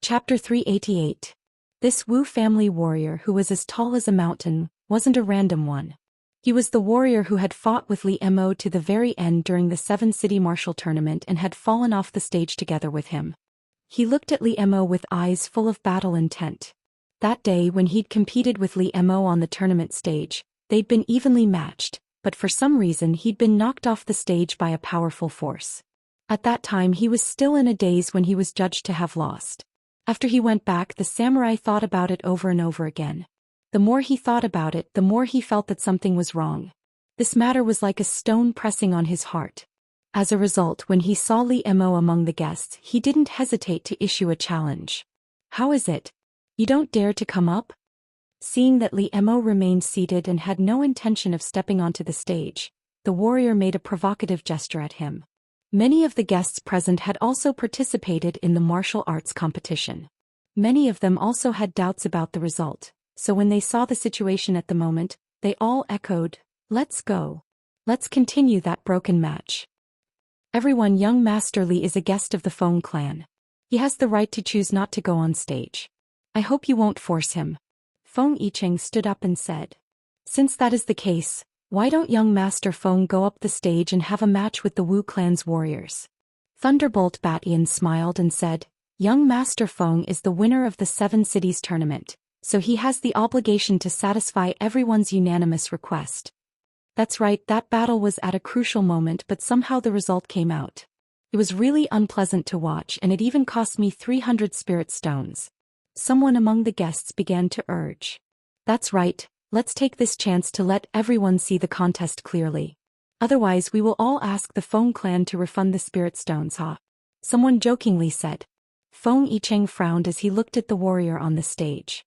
Chapter 388. This Wu family warrior who was as tall as a mountain wasn't a random one. He was the warrior who had fought with Li Mo to the very end during the seven-city martial tournament and had fallen off the stage together with him. He looked at Li Mo with eyes full of battle intent. That day when he'd competed with Li Mo on the tournament stage, they'd been evenly matched, but for some reason he'd been knocked off the stage by a powerful force. At that time he was still in a daze when he was judged to have lost. After he went back, the samurai thought about it over and over again. The more he thought about it, the more he felt that something was wrong. This matter was like a stone pressing on his heart. As a result, when he saw Li Mo among the guests, he didn't hesitate to issue a challenge. "How is it? You don't dare to come up?" Seeing that Li Mo remained seated and had no intention of stepping onto the stage, the warrior made a provocative gesture at him. Many of the guests present had also participated in the martial arts competition. Many of them also had doubts about the result, so when they saw the situation at the moment, they all echoed, "Let's go. Let's continue that broken match." Everyone, young Master Li is a guest of the Feng clan. He has the right to choose not to go on stage. I hope you won't force him. Feng Yicheng stood up and said. Since that is the case, why don't young Master Feng go up the stage and have a match with the Wu clan's warriors? Thunderbolt Batian smiled and said, young Master Feng is the winner of the Seven Cities tournament, so he has the obligation to satisfy everyone's unanimous request. That's right, that battle was at a crucial moment, but somehow the result came out. It was really unpleasant to watch, and it even cost me 300 spirit stones. Someone among the guests began to urge. That's right, let's take this chance to let everyone see the contest clearly. Otherwise we will all ask the Feng clan to refund the spirit stones, huh? Someone jokingly said. Feng Yicheng frowned as he looked at the warrior on the stage.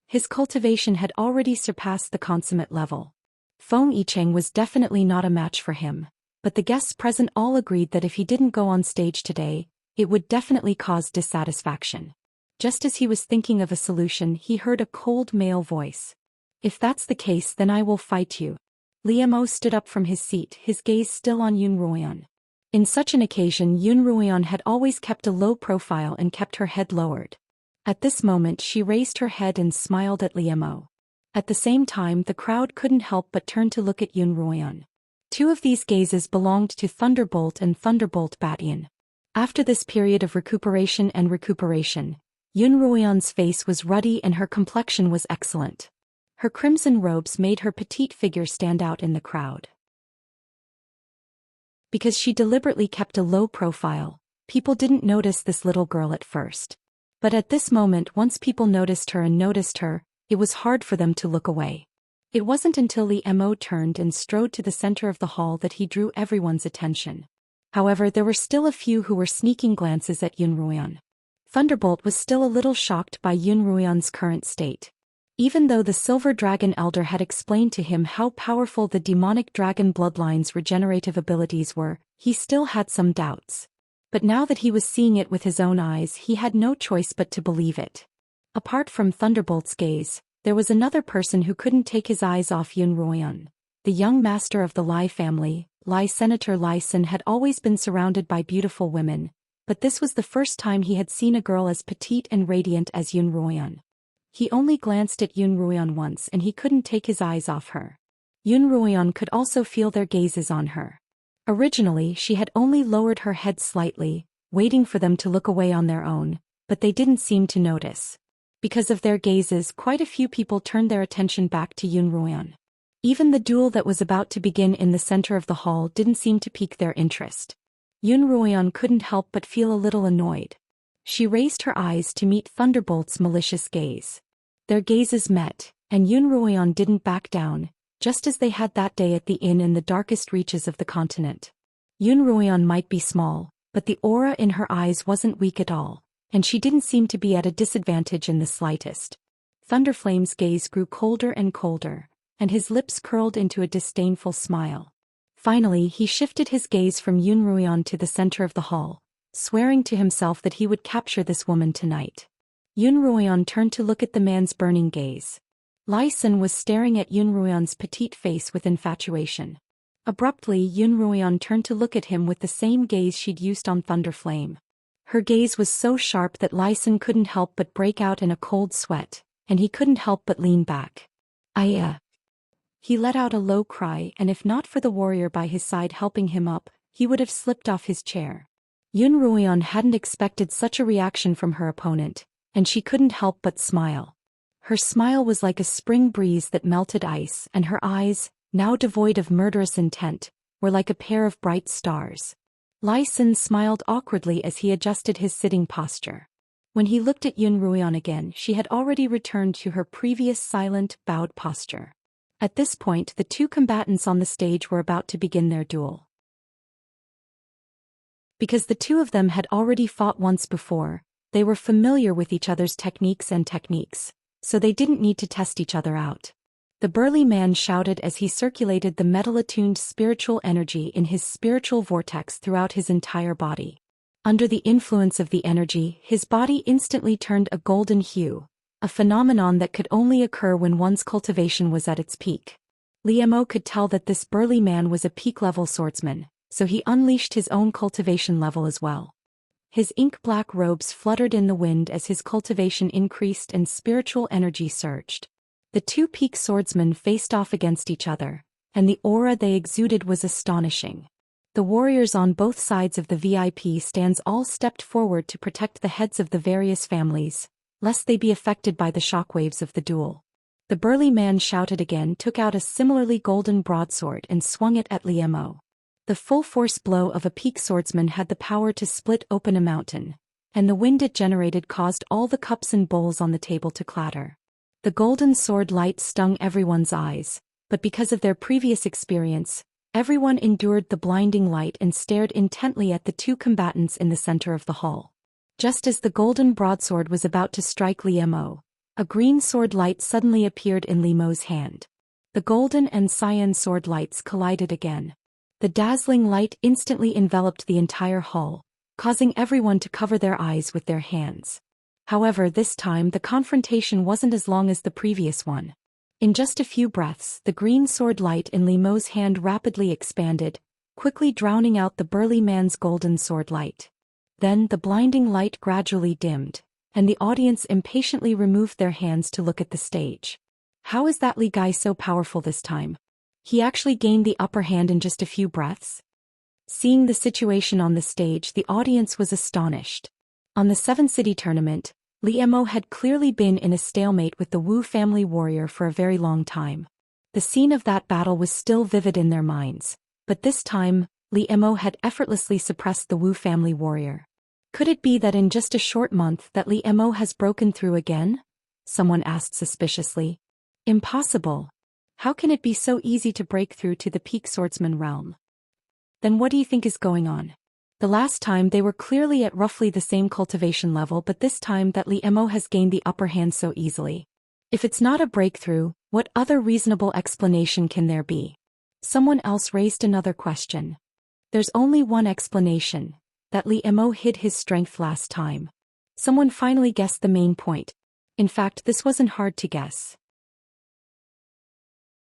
His cultivation had already surpassed the consummate level. Feng Yicheng was definitely not a match for him, but the guests present all agreed that if he didn't go on stage today, it would definitely cause dissatisfaction. Just as he was thinking of a solution, he heard a cold male voice. If that's the case, then I will fight you. Li Mo stood up from his seat, his gaze still on Yun Ruoyan. In such an occasion, Yun Ruoyan had always kept a low profile and kept her head lowered. At this moment she raised her head and smiled at Li Mo. At the same time, the crowd couldn't help but turn to look at Yun Ruoyan. Two of these gazes belonged to Thunderbolt and Thunderbolt Batian. After this period of recuperation, Yun Ruoyan's face was ruddy and her complexion was excellent. Her crimson robes made her petite figure stand out in the crowd. Because she deliberately kept a low profile, people didn't notice this little girl at first. But at this moment, once people noticed her, it was hard for them to look away. It wasn't until Li Mo turned and strode to the center of the hall that he drew everyone's attention. However, there were still a few who were sneaking glances at Yun Ruoyan. Thunderbolt was still a little shocked by Yun Ruoyan's current state. Even though the Silver Dragon Elder had explained to him how powerful the demonic dragon bloodline's regenerative abilities were, he still had some doubts. But now that he was seeing it with his own eyes, he had no choice but to believe it. Apart from Thunderbolt's gaze, there was another person who couldn't take his eyes off Yun Ruoyan. The young master of the Lai family, Lai Senator Lai Sun, had always been surrounded by beautiful women, but this was the first time he had seen a girl as petite and radiant as Yun Ruoyan. He only glanced at Yun Ruoyan once and he couldn't take his eyes off her. Yun Ruoyan could also feel their gazes on her. Originally, she had only lowered her head slightly, waiting for them to look away on their own, but they didn't seem to notice. Because of their gazes, quite a few people turned their attention back to Yun Ruoyan. Even the duel that was about to begin in the center of the hall didn't seem to pique their interest. Yun Ruoyan couldn't help but feel a little annoyed. She raised her eyes to meet Thunderbolt's malicious gaze. Their gazes met, and Yun Ruoyan didn't back down, just as they had that day at the inn in the darkest reaches of the continent. Yun Ruoyan might be small, but the aura in her eyes wasn't weak at all, and she didn't seem to be at a disadvantage in the slightest. Thunderflame's gaze grew colder and colder, and his lips curled into a disdainful smile. Finally, he shifted his gaze from Yun Ruoyan to the center of the hall, swearing to himself that he would capture this woman tonight. Yun Ruoyan turned to look at the man's burning gaze. Lai Sun was staring at Yun Ruoyan's petite face with infatuation. Abruptly, Yun Ruoyan turned to look at him with the same gaze she'd used on Thunderflame. Her gaze was so sharp that Lyson couldn't help but break out in a cold sweat, and he couldn't help but lean back. He let out a low cry, and if not for the warrior by his side helping him up, he would have slipped off his chair. Yun Ruoyan hadn't expected such a reaction from her opponent, and she couldn't help but smile. Her smile was like a spring breeze that melted ice, and her eyes, now devoid of murderous intent, were like a pair of bright stars. Lyson smiled awkwardly as he adjusted his sitting posture. When he looked at Yun Ruoyan again, she had already returned to her previous silent, bowed posture. At this point, the two combatants on the stage were about to begin their duel. Because the two of them had already fought once before, they were familiar with each other's techniques, so they didn't need to test each other out. The burly man shouted as he circulated the metal-attuned spiritual energy in his spiritual vortex throughout his entire body. Under the influence of the energy, his body instantly turned a golden hue, a phenomenon that could only occur when one's cultivation was at its peak. Li Mo could tell that this burly man was a peak-level swordsman, so he unleashed his own cultivation level as well. His ink-black robes fluttered in the wind as his cultivation increased and spiritual energy surged. The two peak swordsmen faced off against each other, and the aura they exuded was astonishing. The warriors on both sides of the VIP stands all stepped forward to protect the heads of the various families, lest they be affected by the shockwaves of the duel. The burly man shouted again, took out a similarly golden broadsword and swung it at Li Mo. The full-force blow of a peak swordsman had the power to split open a mountain, and the wind it generated caused all the cups and bowls on the table to clatter. The golden sword light stung everyone's eyes, but because of their previous experience, everyone endured the blinding light and stared intently at the two combatants in the center of the hall. Just as the golden broadsword was about to strike Li Mo, a green sword light suddenly appeared in Li Mo's hand. The golden and cyan sword lights collided again. The dazzling light instantly enveloped the entire hall, causing everyone to cover their eyes with their hands. However, this time the confrontation wasn't as long as the previous one. In just a few breaths, the green sword light in Li Mo's hand rapidly expanded, quickly drowning out the burly man's golden sword light. Then the blinding light gradually dimmed, and the audience impatiently removed their hands to look at the stage. How is that Li guy so powerful this time? He actually gained the upper hand in just a few breaths? Seeing the situation on the stage, the audience was astonished. On the seven-city tournament, Li Mo had clearly been in a stalemate with the Wu family warrior for a very long time. The scene of that battle was still vivid in their minds, but this time, Li Mo had effortlessly suppressed the Wu family warrior. Could it be that in just a short month that Li Mo has broken through again? Someone asked suspiciously. Impossible. How can it be so easy to break through to the peak swordsman realm? Then what do you think is going on? The last time they were clearly at roughly the same cultivation level, but this time that Li Mo has gained the upper hand so easily. If it's not a breakthrough, what other reasonable explanation can there be? Someone else raised another question. There's only one explanation, that Li Mo hid his strength last time. Someone finally guessed the main point. In fact, this wasn't hard to guess.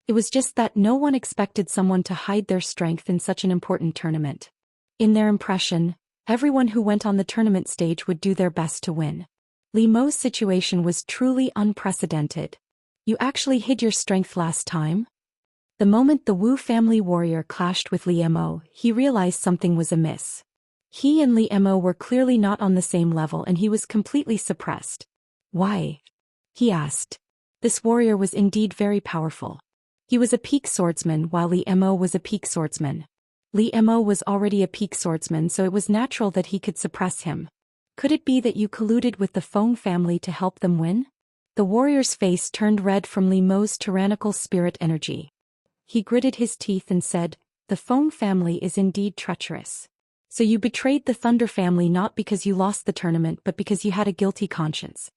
It was just that no one expected someone to hide their strength in such an important tournament. In their impression, everyone who went on the tournament stage would do their best to win. Li Mo's situation was truly unprecedented. You actually hid your strength last time? The moment the Wu family warrior clashed with Li Mo, he realized something was amiss. He and Li Mo were clearly not on the same level, and he was completely suppressed. Why? He asked. This warrior was indeed very powerful. He was a peak swordsman while Li Mo was a peak swordsman. Li Mo was already a peak swordsman, so it was natural that he could suppress him. Could it be that you colluded with the Feng family to help them win? The warrior's face turned red from Li Mo's tyrannical spirit energy. He gritted his teeth and said, "The Feng family is indeed treacherous. So you betrayed the Thunder family not because you lost the tournament but because you had a guilty conscience."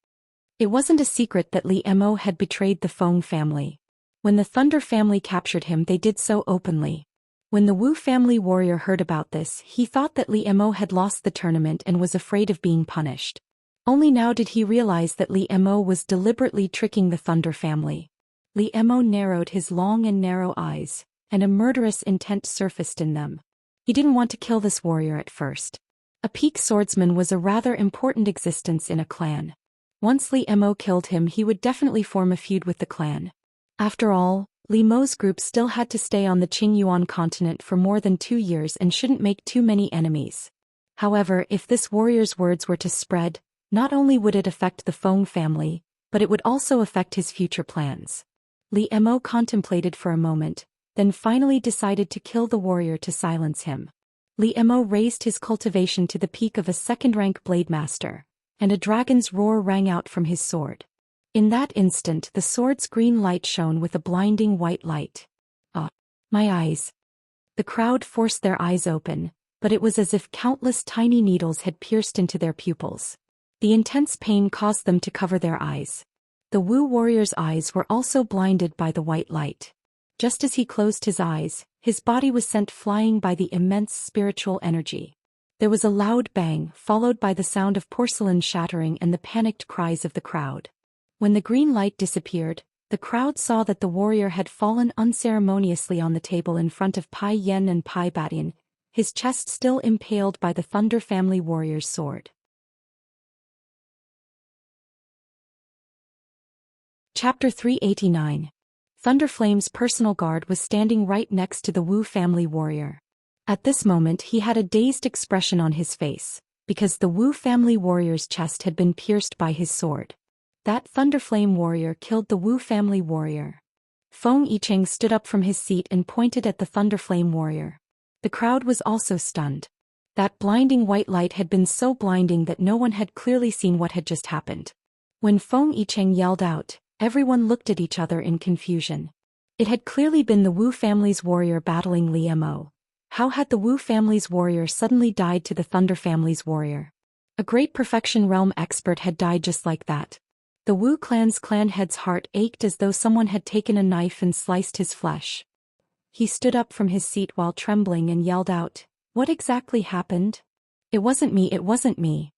It wasn't a secret that Li Mo had betrayed the Feng family. When the Thunder family captured him, they did so openly. When the Wu family warrior heard about this, he thought that Li Mo had lost the tournament and was afraid of being punished. Only now did he realize that Li Mo was deliberately tricking the Thunder family. Li Mo narrowed his long and narrow eyes, and a murderous intent surfaced in them. He didn't want to kill this warrior at first. A peak swordsman was a rather important existence in a clan. Once Li Mo killed him, he would definitely form a feud with the clan. After all, Li Mo's group still had to stay on the Qingyuan continent for more than 2 years and shouldn't make too many enemies. However, if this warrior's words were to spread, not only would it affect the Feng family, but it would also affect his future plans. Li Mo contemplated for a moment, then finally decided to kill the warrior to silence him. Li Mo raised his cultivation to the peak of a second-rank blade master, and a dragon's roar rang out from his sword. In that instant, the sword's green light shone with a blinding white light. Ah! My eyes! The crowd forced their eyes open, but it was as if countless tiny needles had pierced into their pupils. The intense pain caused them to cover their eyes. The Wu warrior's eyes were also blinded by the white light. Just as he closed his eyes, his body was sent flying by the immense spiritual energy. There was a loud bang, followed by the sound of porcelain shattering and the panicked cries of the crowd. When the green light disappeared, the crowd saw that the warrior had fallen unceremoniously on the table in front of Pai Yen and Pai Batian, his chest still impaled by the Thunder family warrior's sword. Chapter 389. Thunderflame's personal guard was standing right next to the Wu family warrior. At this moment he had a dazed expression on his face, because the Wu family warrior's chest had been pierced by his sword. That Thunderflame warrior killed the Wu family warrior. Feng Yicheng stood up from his seat and pointed at the Thunderflame warrior. The crowd was also stunned. That blinding white light had been so blinding that no one had clearly seen what had just happened. When Feng Yicheng yelled out, everyone looked at each other in confusion. It had clearly been the Wu family's warrior battling Li Mo. How had the Wu family's warrior suddenly died to the Thunder family's warrior? A great perfection realm expert had died just like that. The Wu clan's clan head's heart ached as though someone had taken a knife and sliced his flesh. He stood up from his seat while trembling and yelled out, "What exactly happened?" "It wasn't me, it wasn't me."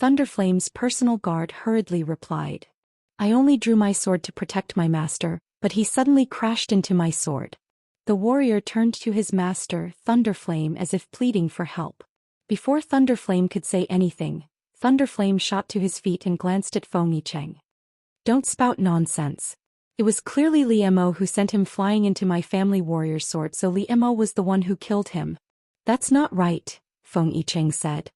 Thunderflame's personal guard hurriedly replied. "I only drew my sword to protect my master, but he suddenly crashed into my sword." The warrior turned to his master, Thunderflame, as if pleading for help. Before Thunderflame could say anything, Thunderflame shot to his feet and glanced at Feng Yicheng. "Don't spout nonsense. It was clearly Li Mo who sent him flying into my family warrior's sword, so Li Mo was the one who killed him." "That's not right," Feng Yicheng said.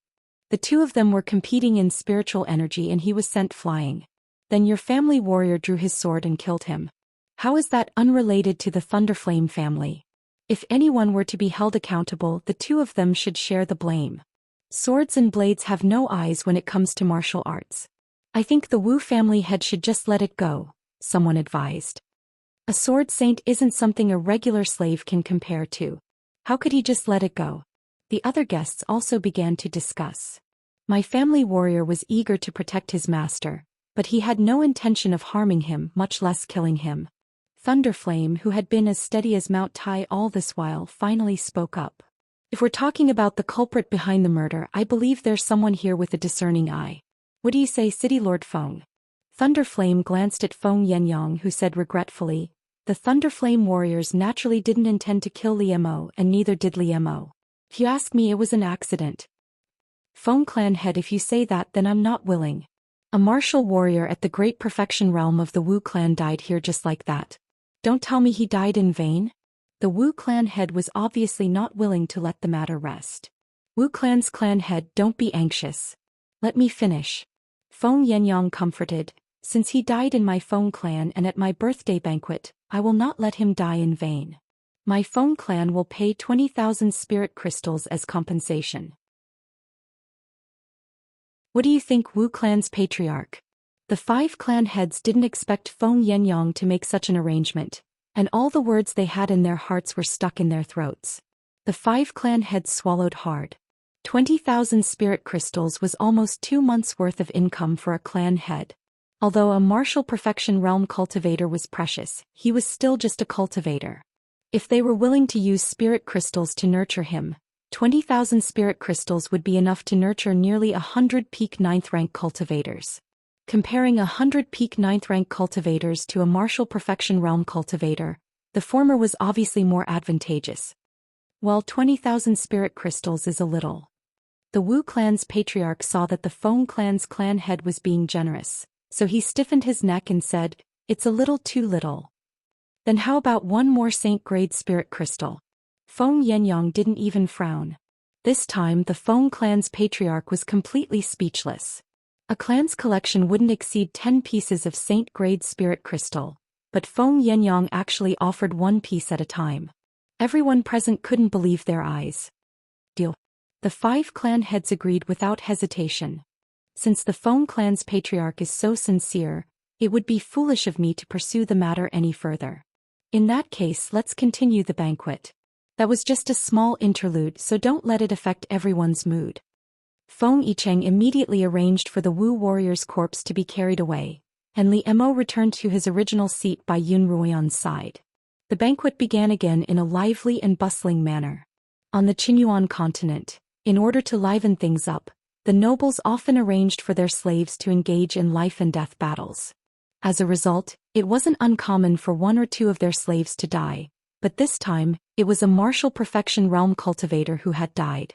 "The two of them were competing in spiritual energy and he was sent flying. Then your family warrior drew his sword and killed him. How is that unrelated to the Thunderflame family? If anyone were to be held accountable, the two of them should share the blame. Swords and blades have no eyes when it comes to martial arts. I think the Wu family head should just let it go," someone advised. "A sword saint isn't something a regular slave can compare to. How could he just let it go?" The other guests also began to discuss. "My family warrior was eager to protect his master, but he had no intention of harming him, much less killing him." Thunderflame, who had been as steady as Mount Tai all this while, finally spoke up. "If we're talking about the culprit behind the murder, I believe there's someone here with a discerning eye. What do you say, City Lord Feng?" Thunderflame glanced at Feng Yenyang, who said regretfully, "The Thunderflame warriors naturally didn't intend to kill Li Mo, and neither did Li Mo. If you ask me, it was an accident." "Feng clan head, if you say that, then I'm not willing. A martial warrior at the great perfection realm of the Wu clan died here just like that. Don't tell me he died in vain?" The Wu clan head was obviously not willing to let the matter rest. "Wu clan's clan head, don't be anxious. Let me finish." Feng Yenyang comforted, "Since he died in my Feng clan and at my birthday banquet, I will not let him die in vain. My Feng clan will pay 20,000 spirit crystals as compensation." "What do you think, Wu clan's patriarch?" The 5 clan heads didn't expect Feng Yenyang to make such an arrangement, and all the words they had in their hearts were stuck in their throats. The 5 clan heads swallowed hard. 20,000 spirit crystals was almost 2 months' worth of income for a clan head. Although a martial perfection realm cultivator was precious, he was still just a cultivator. If they were willing to use spirit crystals to nurture him, 20,000 spirit crystals would be enough to nurture nearly 100 peak 9th rank cultivators. Comparing 100 peak 9th rank cultivators to a martial perfection realm cultivator, the former was obviously more advantageous. While 20,000 spirit crystals is a little. The Wu clan's patriarch saw that the Feng clan's clan head was being generous, so he stiffened his neck and said, "It's a little too little." "Then how about one more saint-grade spirit crystal?" Feng Yenyang didn't even frown. This time the Feng clan's patriarch was completely speechless. A clan's collection wouldn't exceed 10 pieces of saint-grade spirit crystal, but Feng Yenyang actually offered one piece at a time. Everyone present couldn't believe their eyes. "Deal." The 5 clan heads agreed without hesitation. Since the Feng clan's patriarch is so sincere, it would be foolish of me to pursue the matter any further. In that case, let's continue the banquet. That was just a small interlude, so don't let it affect everyone's mood. Feng Yicheng immediately arranged for the Wu warrior's corpse to be carried away, and Li Mo returned to his original seat by Yun Ruoyan's side. The banquet began again in a lively and bustling manner. On the Qinyuan continent, in order to liven things up, the nobles often arranged for their slaves to engage in life-and-death battles. As a result, it wasn't uncommon for 1 or 2 of their slaves to die, but this time, it was a martial perfection realm cultivator who had died.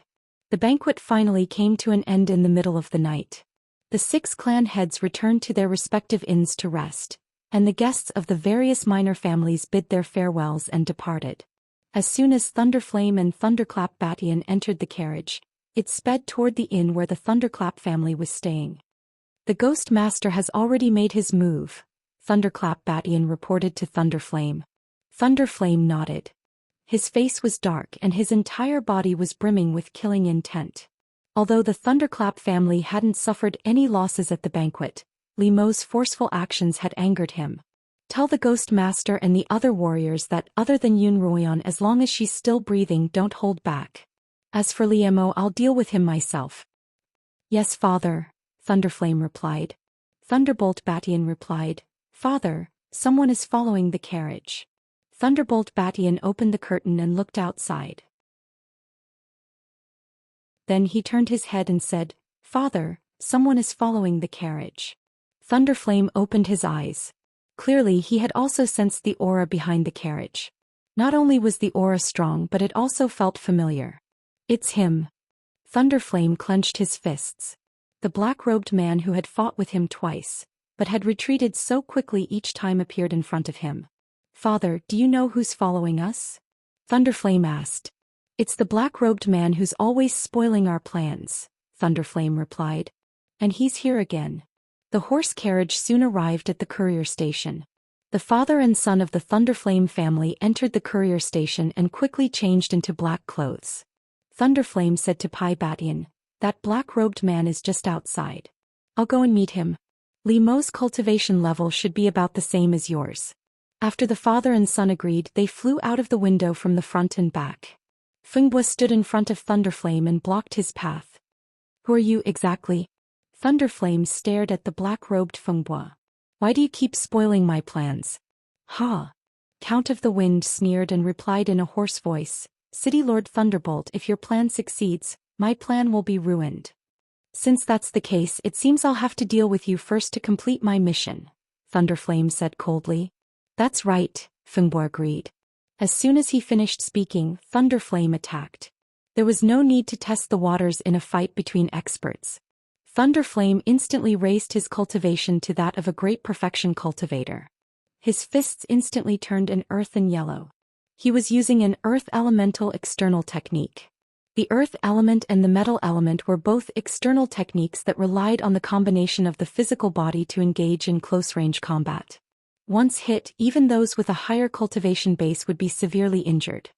The banquet finally came to an end in the middle of the night. The 6 clan heads returned to their respective inns to rest, and the guests of the various minor families bid their farewells and departed. As soon as Thunderflame and Thunderclap Batian entered the carriage, it sped toward the inn where the Thunderclap family was staying. "The Ghost Master has already made his move," Thunderclap Batian reported to Thunderflame. Thunderflame nodded. His face was dark and his entire body was brimming with killing intent. Although the Thunderclap family hadn't suffered any losses at the banquet, Li Mo's forceful actions had angered him. "Tell the Ghost Master and the other warriors that other than Yun Ruoyan, as long as she's still breathing, don't hold back. As for Li Mo, I'll deal with him myself." "Yes, father," Thunderflame replied. Thunderbolt Batian replied, "Father, someone is following the carriage." Thunderbolt Batian opened the curtain and looked outside. Then he turned his head and said, "Father, someone is following the carriage." Thunderflame opened his eyes. Clearly he had also sensed the aura behind the carriage. Not only was the aura strong, but it also felt familiar. "It's him." Thunderflame clenched his fists. The black-robed man who had fought with him twice, but had retreated so quickly each time, appeared in front of him. "Father, do you know who's following us?" Thunderflame asked. "It's the black-robed man who's always spoiling our plans," Thunderflame replied. "And he's here again." The horse carriage soon arrived at the courier station. The father and son of the Thunderflame family entered the courier station and quickly changed into black clothes. Thunderflame said to Pai Batian, "That black-robed man is just outside. I'll go and meet him. Li Mo's cultivation level should be about the same as yours." After the father and son agreed, they flew out of the window from the front and back. Fengbua stood in front of Thunderflame and blocked his path. "Who are you exactly?" Thunderflame stared at the black-robed Fengbua. "Why do you keep spoiling my plans?" "Ha!" Count of the Wind sneered and replied in a hoarse voice, "City Lord Thunderbolt, if your plan succeeds, my plan will be ruined. Since that's the case, it seems I'll have to deal with you first to complete my mission," Thunderflame said coldly. "That's right," Fengbua agreed. As soon as he finished speaking, Thunderflame attacked. There was no need to test the waters in a fight between experts. Thunderflame instantly raised his cultivation to that of a great perfection cultivator. His fists instantly turned an earthen yellow. He was using an earth elemental external technique. The earth element and the metal element were both external techniques that relied on the combination of the physical body to engage in close-range combat. Once hit, even those with a higher cultivation base would be severely injured.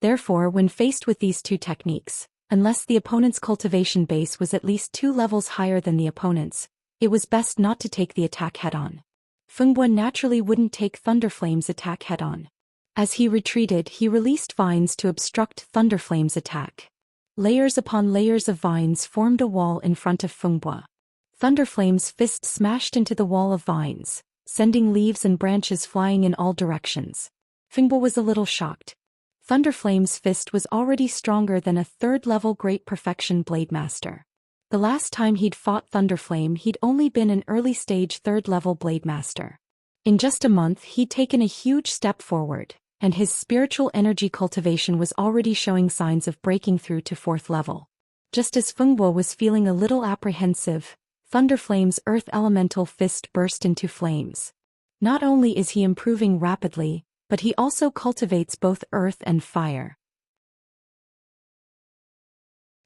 Therefore, when faced with these two techniques, unless the opponent's cultivation base was at least 2 levels higher than the opponent's, it was best not to take the attack head-on. Fengbua naturally wouldn't take Thunderflame's attack head-on. As he retreated, he released vines to obstruct Thunderflame's attack. Layers upon layers of vines formed a wall in front of Fengbua. Thunderflame's fist smashed into the wall of vines, sending leaves and branches flying in all directions. Fengbua was a little shocked. Thunderflame's fist was already stronger than a 3rd-level Great Perfection Blade Master. The last time he'd fought Thunderflame, he'd only been an early-stage 3rd-level Blade Master. In just a month, he'd taken a huge step forward, and his spiritual energy cultivation was already showing signs of breaking through to 4th level. Just as Fengbo was feeling a little apprehensive, Thunderflame's earth elemental fist burst into flames. Not only is he improving rapidly, but he also cultivates both earth and fire.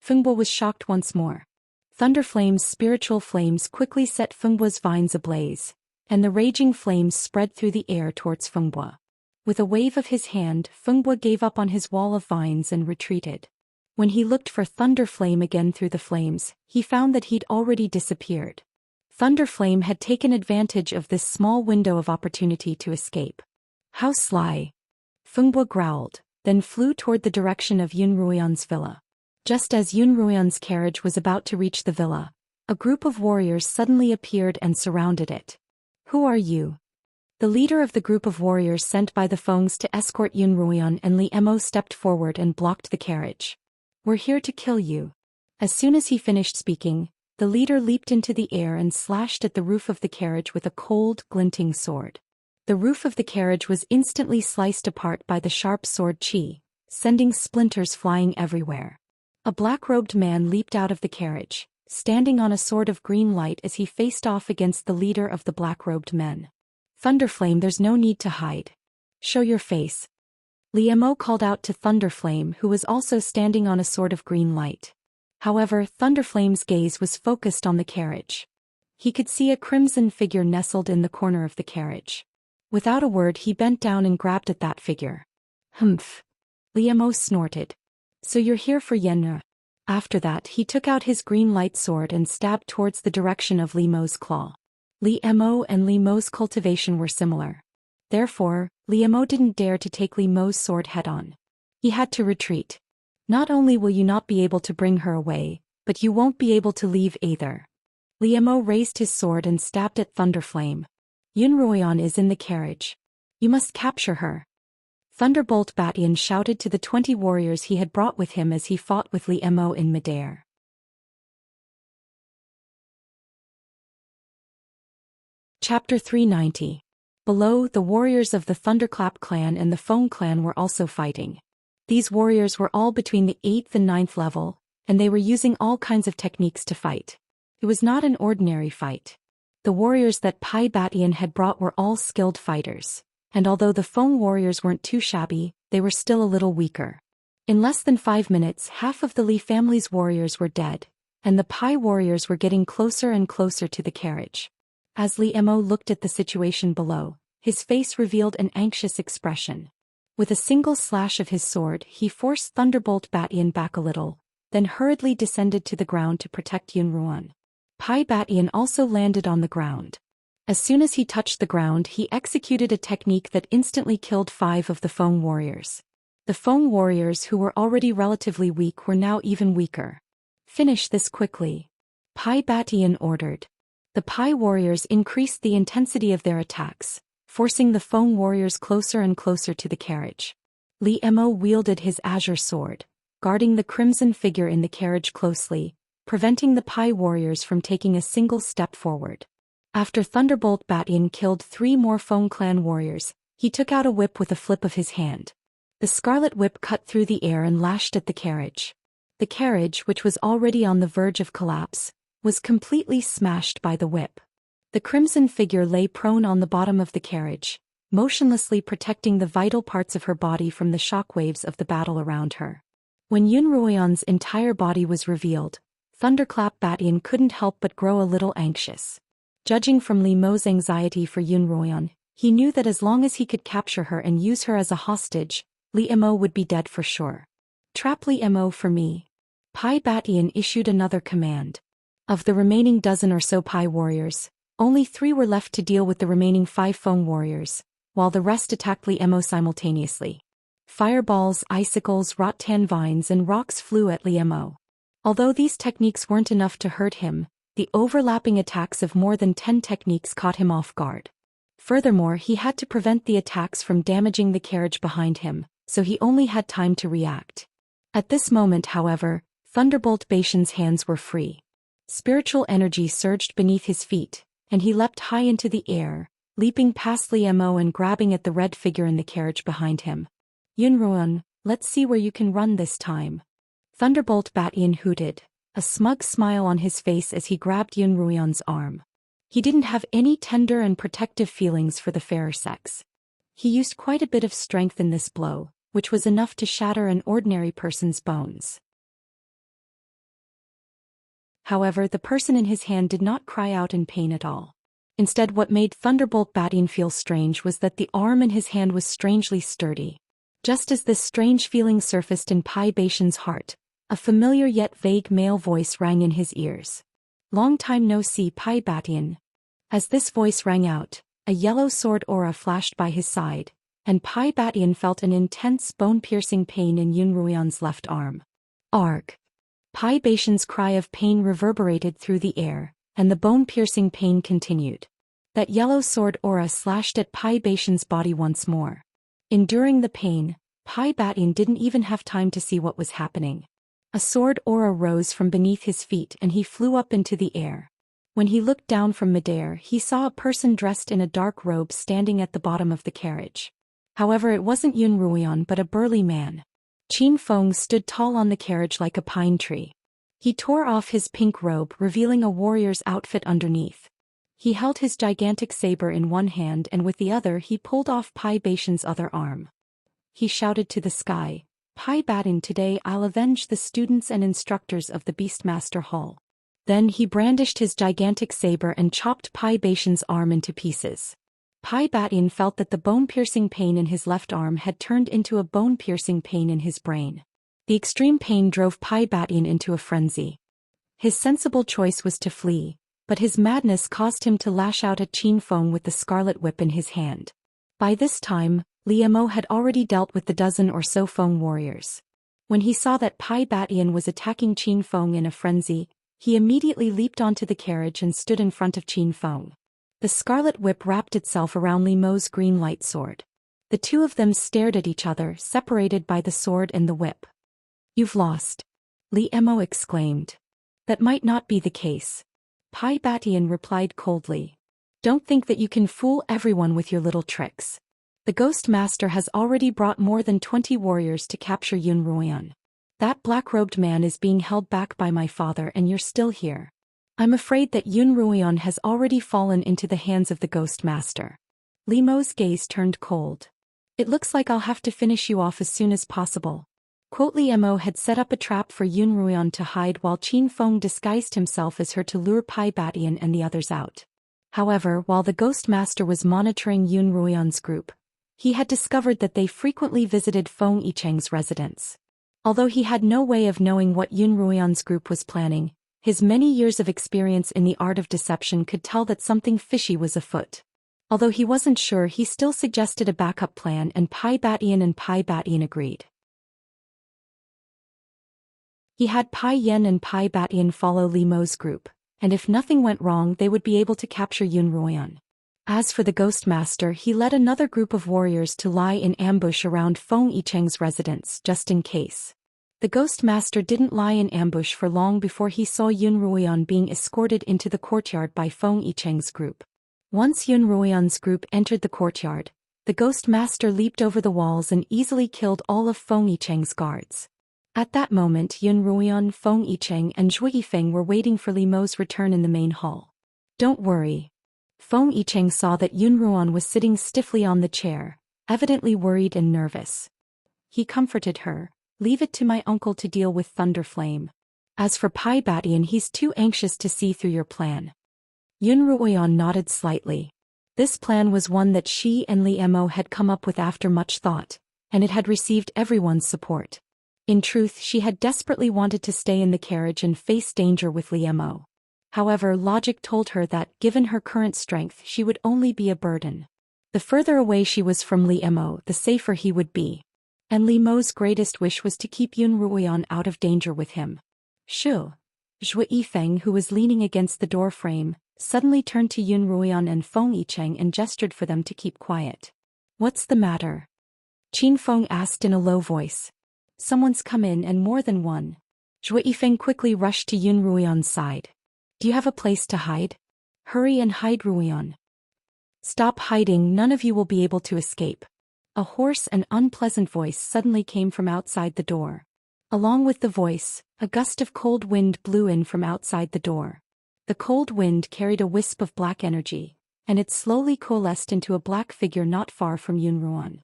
Fengbo was shocked once more. Thunderflame's spiritual flames quickly set Fengbo's vines ablaze, and the raging flames spread through the air towards Fengbo. With a wave of his hand, Fengbo gave up on his wall of vines and retreated. When he looked for Thunderflame again through the flames, he found that he'd already disappeared. Thunderflame had taken advantage of this small window of opportunity to escape. How sly! Fengbo growled, then flew toward the direction of Yun Ruoyan's villa. Just as Yun Ruoyan's carriage was about to reach the villa, a group of warriors suddenly appeared and surrounded it. Who are you? The leader of the group of warriors sent by the Fengs to escort Yun Ruoyan and Li Emo stepped forward and blocked the carriage. We're here to kill you. As soon as he finished speaking, the leader leaped into the air and slashed at the roof of the carriage with a cold, glinting sword. The roof of the carriage was instantly sliced apart by the sharp sword chi, sending splinters flying everywhere. A black-robed man leaped out of the carriage, standing on a sword of green light as he faced off against the leader of the black-robed men. Thunderflame, there's no need to hide. Show your face. Li Emo called out to Thunderflame, who was also standing on a sword of green light. However, Thunderflame's gaze was focused on the carriage. He could see a crimson figure nestled in the corner of the carriage. Without a word, he bent down and grabbed at that figure. Humph. Li Emo snorted. So you're here for Yenna. After that, he took out his green light sword and stabbed towards the direction of Li Mo's claw. Li Emo and Li Mo's cultivation were similar. Therefore, Li Emo didn't dare to take Li Mo's sword head-on. He had to retreat. Not only will you not be able to bring her away, but you won't be able to leave either. Li Emo raised his sword and stabbed at Thunderflame. Yun Ruoyan is in the carriage. You must capture her. Thunderbolt Batian shouted to the 20 warriors he had brought with him as he fought with Li Emo in midair. Chapter 390. Below, the warriors of the Thunderclap clan and the Feng clan were also fighting. These warriors were all between the 8th and 9th level, and they were using all kinds of techniques to fight. It was not an ordinary fight. The warriors that Pai Batian had brought were all skilled fighters, and although the Feng warriors weren't too shabby, they were still a little weaker. In less than 5 minutes, half of the Li family's warriors were dead, and the Pai warriors were getting closer and closer to the carriage. As Li Emo looked at the situation below, his face revealed an anxious expression. With a single slash of his sword, he forced Thunderbolt Batian back a little, then hurriedly descended to the ground to protect Yun Ruoyan. Pai Batian also landed on the ground. As soon as he touched the ground, he executed a technique that instantly killed 5 of the Feng warriors. The Feng warriors, who were already relatively weak, were now even weaker. Finish this quickly. Pai Batian ordered. The Pai warriors increased the intensity of their attacks, forcing the Feng warriors closer and closer to the carriage. Li Emo wielded his azure sword, guarding the crimson figure in the carriage closely, preventing the Pai warriors from taking a single step forward. After Thunderbolt Batian killed 3 more Feng clan warriors, he took out a whip with a flip of his hand. The scarlet whip cut through the air and lashed at the carriage. The carriage, which was already on the verge of collapse, was completely smashed by the whip. The crimson figure lay prone on the bottom of the carriage, motionlessly protecting the vital parts of her body from the shockwaves of the battle around her. When Yun Ruoyan's entire body was revealed, Thunderclap Batian couldn't help but grow a little anxious. Judging from Li Mo's anxiety for Yun Ruoyan, he knew that as long as he could capture her and use her as a hostage, Li Emo would be dead for sure. Trap Li Emo for me. Pai Batian issued another command. Of the remaining dozen or so Pai warriors, only 3 were left to deal with the remaining 5 Feng warriors, while the rest attacked Li Emo simultaneously. Fireballs, icicles, rattan vines and rocks flew at Li Emo. Although these techniques weren't enough to hurt him, the overlapping attacks of more than 10 techniques caught him off guard. Furthermore, he had to prevent the attacks from damaging the carriage behind him, so he only had time to react. At this moment, however, Thunderbolt Batian's hands were free. Spiritual energy surged beneath his feet, and he leapt high into the air, leaping past Li Emo and grabbing at the red figure in the carriage behind him. Yun Ruoyan, let's see where you can run this time. Thunderbolt Batian hooted, a smug smile on his face as he grabbed Yun Ruoyan's arm. He didn't have any tender and protective feelings for the fairer sex. He used quite a bit of strength in this blow, which was enough to shatter an ordinary person's bones. However, the person in his hand did not cry out in pain at all. Instead, what made Thunderbolt Batian feel strange was that the arm in his hand was strangely sturdy. Just as this strange feeling surfaced in Pai Baishan's heart, a familiar yet vague male voice rang in his ears. "Long time no see, Pai Batian." As this voice rang out, a yellow sword aura flashed by his side, and Pai Batian felt an intense bone-piercing pain in Yun Ruoyan's left arm. Arg! Pai Baishan's cry of pain reverberated through the air, and the bone-piercing pain continued. That yellow sword aura slashed at Pai Baishan's body once more. Enduring the pain, Pai Batian didn't even have time to see what was happening. A sword aura rose from beneath his feet and he flew up into the air. When he looked down from midair, he saw a person dressed in a dark robe standing at the bottom of the carriage. However, it wasn't Yun Ruoyan but a burly man. Qin Feng stood tall on the carriage like a pine tree. He tore off his pink robe, revealing a warrior's outfit underneath. He held his gigantic saber in one hand and with the other he pulled off Pai Baishan's other arm. He shouted to the sky, "Pai Batian, today I'll avenge the students and instructors of the Beastmaster Hall." Then he brandished his gigantic saber and chopped Pai Baishan's arm into pieces. Pai Batian felt that the bone-piercing pain in his left arm had turned into a bone-piercing pain in his brain. The extreme pain drove Pai Batian into a frenzy. His sensible choice was to flee, but his madness caused him to lash out at Qin Feng with the scarlet whip in his hand. By this time, Li Mo had already dealt with the dozen or so Feng warriors. When he saw that Pai Batian was attacking Qin Feng in a frenzy, he immediately leaped onto the carriage and stood in front of Qin Feng. The scarlet whip wrapped itself around Li Mo's green light sword. The two of them stared at each other, separated by the sword and the whip. "You've lost," Li Mo exclaimed. "That might not be the case," Pai Batian replied coldly. "Don't think that you can fool everyone with your little tricks. The Ghost Master has already brought more than 20 warriors to capture Yun Ruoyan. That black-robed man is being held back by my father and you're still here. I'm afraid that Yun Ruoyan has already fallen into the hands of the Ghost Master." Li Mo's gaze turned cold. "It looks like I'll have to finish you off as soon as possible." Li Mo had set up a trap for Yun Ruoyan to hide while Qin Feng disguised himself as her to lure Pai Batian and the others out. However, while the Ghost Master was monitoring Yun Ruoyan's group, he had discovered that they frequently visited Feng Yicheng's residence. Although he had no way of knowing what Yun Ruoyan's group was planning, his many years of experience in the art of deception could tell that something fishy was afoot. Although he wasn't sure, he still suggested a backup plan and Pai Batian agreed. He had Pai Yen and Pai Batian follow Li Mo's group, and if nothing went wrong they would be able to capture Yun Ruoyan. As for the Ghost Master, he led another group of warriors to lie in ambush around Feng Yicheng's residence, just in case. The Ghost Master didn't lie in ambush for long before he saw Yun Ruoyan being escorted into the courtyard by Feng Yicheng's group. Once Yun Ruoyan's group entered the courtyard, the Ghost Master leaped over the walls and easily killed all of Feng Yicheng's guards. At that moment, Yun Ruoyan, Feng Yicheng and Zhou Yifeng were waiting for Li Mo's return in the main hall. "Don't worry." Feng Yicheng saw that Yun Ruoyan was sitting stiffly on the chair, evidently worried and nervous. He comforted her. "Leave it to my uncle to deal with Thunder Flame. As for Pai Batian, he's too anxious to see through your plan." Yun Ruoyan nodded slightly. This plan was one that she and Li Mo had come up with after much thought, and it had received everyone's support. In truth, she had desperately wanted to stay in the carriage and face danger with Li Mo. However, logic told her that, given her current strength, she would only be a burden. The further away she was from Li Mo, the safer he would be. And Li Mo's greatest wish was to keep Yun Ruoyan out of danger with him. "Shu." Zhou Yifeng, who was leaning against the door frame, suddenly turned to Yun Ruoyan and Feng Yicheng and gestured for them to keep quiet. "What's the matter?" Qin Feng asked in a low voice. "Someone's come in, and more than one." Zhou Yifeng quickly rushed to Yun Ruoyan's side. "Do you have a place to hide? Hurry and hide, Ruoyan." "Stop hiding, none of you will be able to escape." A hoarse and unpleasant voice suddenly came from outside the door. Along with the voice, a gust of cold wind blew in from outside the door. The cold wind carried a wisp of black energy, and it slowly coalesced into a black figure not far from Yunruoan.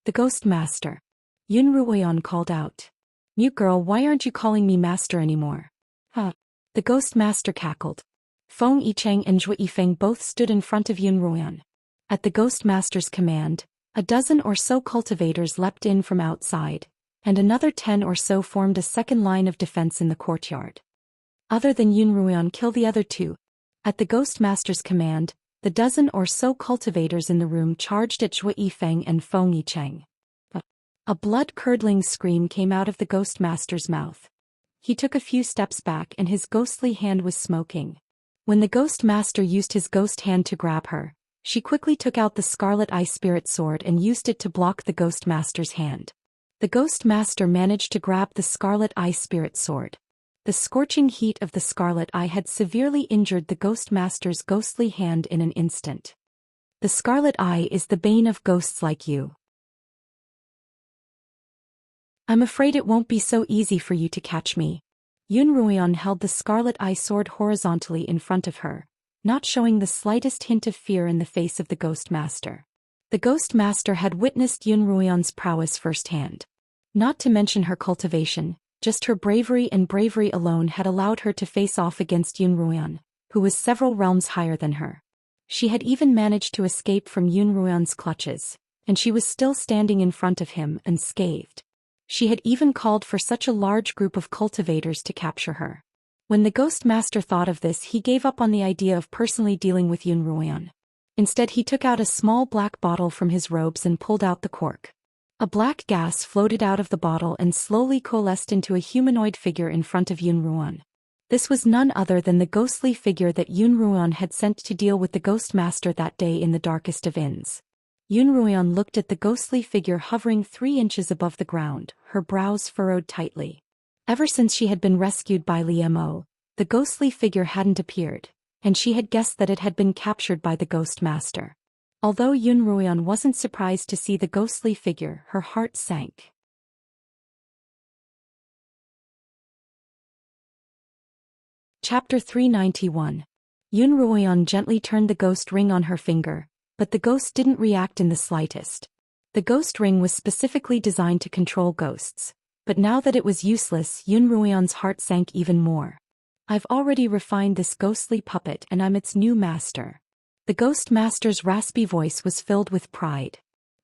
The Ghost Master. Yunruoan called out. "Mute girl, why aren't you calling me master anymore?" "Huh." The Ghost Master cackled. Feng Yicheng and Zhou Yifeng both stood in front of Yunruoan. At the Ghost Master's command, a dozen or so cultivators leapt in from outside, and another 10 or so formed a second line of defense in the courtyard. Other than Yunruoan, kill the other two. At the Ghost Master's command, the dozen or so cultivators in the room charged at Zhou Yifeng and Feng Yicheng. A blood-curdling scream came out of the Ghost Master's mouth. He took a few steps back and his ghostly hand was smoking. When the Ghost Master used his ghost hand to grab her, she quickly took out the Scarlet Eye Spirit Sword and used it to block the Ghost Master's hand. The Ghost Master managed to grab the Scarlet Eye Spirit Sword. The scorching heat of the Scarlet Eye had severely injured the Ghost Master's ghostly hand in an instant. The Scarlet Eye is the bane of ghosts like you. I'm afraid it won't be so easy for you to catch me. Yunruoan held the Scarlet Eye Sword horizontally in front of her, not showing the slightest hint of fear in the face of the Ghost Master. The Ghost Master had witnessed Yunruoan's prowess firsthand. Not to mention her cultivation, just her bravery and bravery alone had allowed her to face off against Yunruoan, who was several realms higher than her. She had even managed to escape from Yunruoan's clutches, and she was still standing in front of him unscathed. She had even called for such a large group of cultivators to capture her. When the Ghost Master thought of this, he gave up on the idea of personally dealing with Yunruoan. Instead, he took out a small black bottle from his robes and pulled out the cork. A black gas floated out of the bottle and slowly coalesced into a humanoid figure in front of Yunruoan. This was none other than the ghostly figure that Yunruoan had sent to deal with the Ghost Master that day in the darkest of inns. Yunruoan looked at the ghostly figure hovering 3 inches above the ground, her brows furrowed tightly. Ever since she had been rescued by Liemo, the ghostly figure hadn't appeared, and she had guessed that it had been captured by the Ghost Master. Although Yunruoan wasn't surprised to see the ghostly figure, her heart sank. Chapter 391. Yunruoan gently turned the ghost ring on her finger, but the ghost didn't react in the slightest. The ghost ring was specifically designed to control ghosts, but now that it was useless, Yunruoan's heart sank even more. I've already refined this ghostly puppet and I'm its new master. The Ghost Master's raspy voice was filled with pride.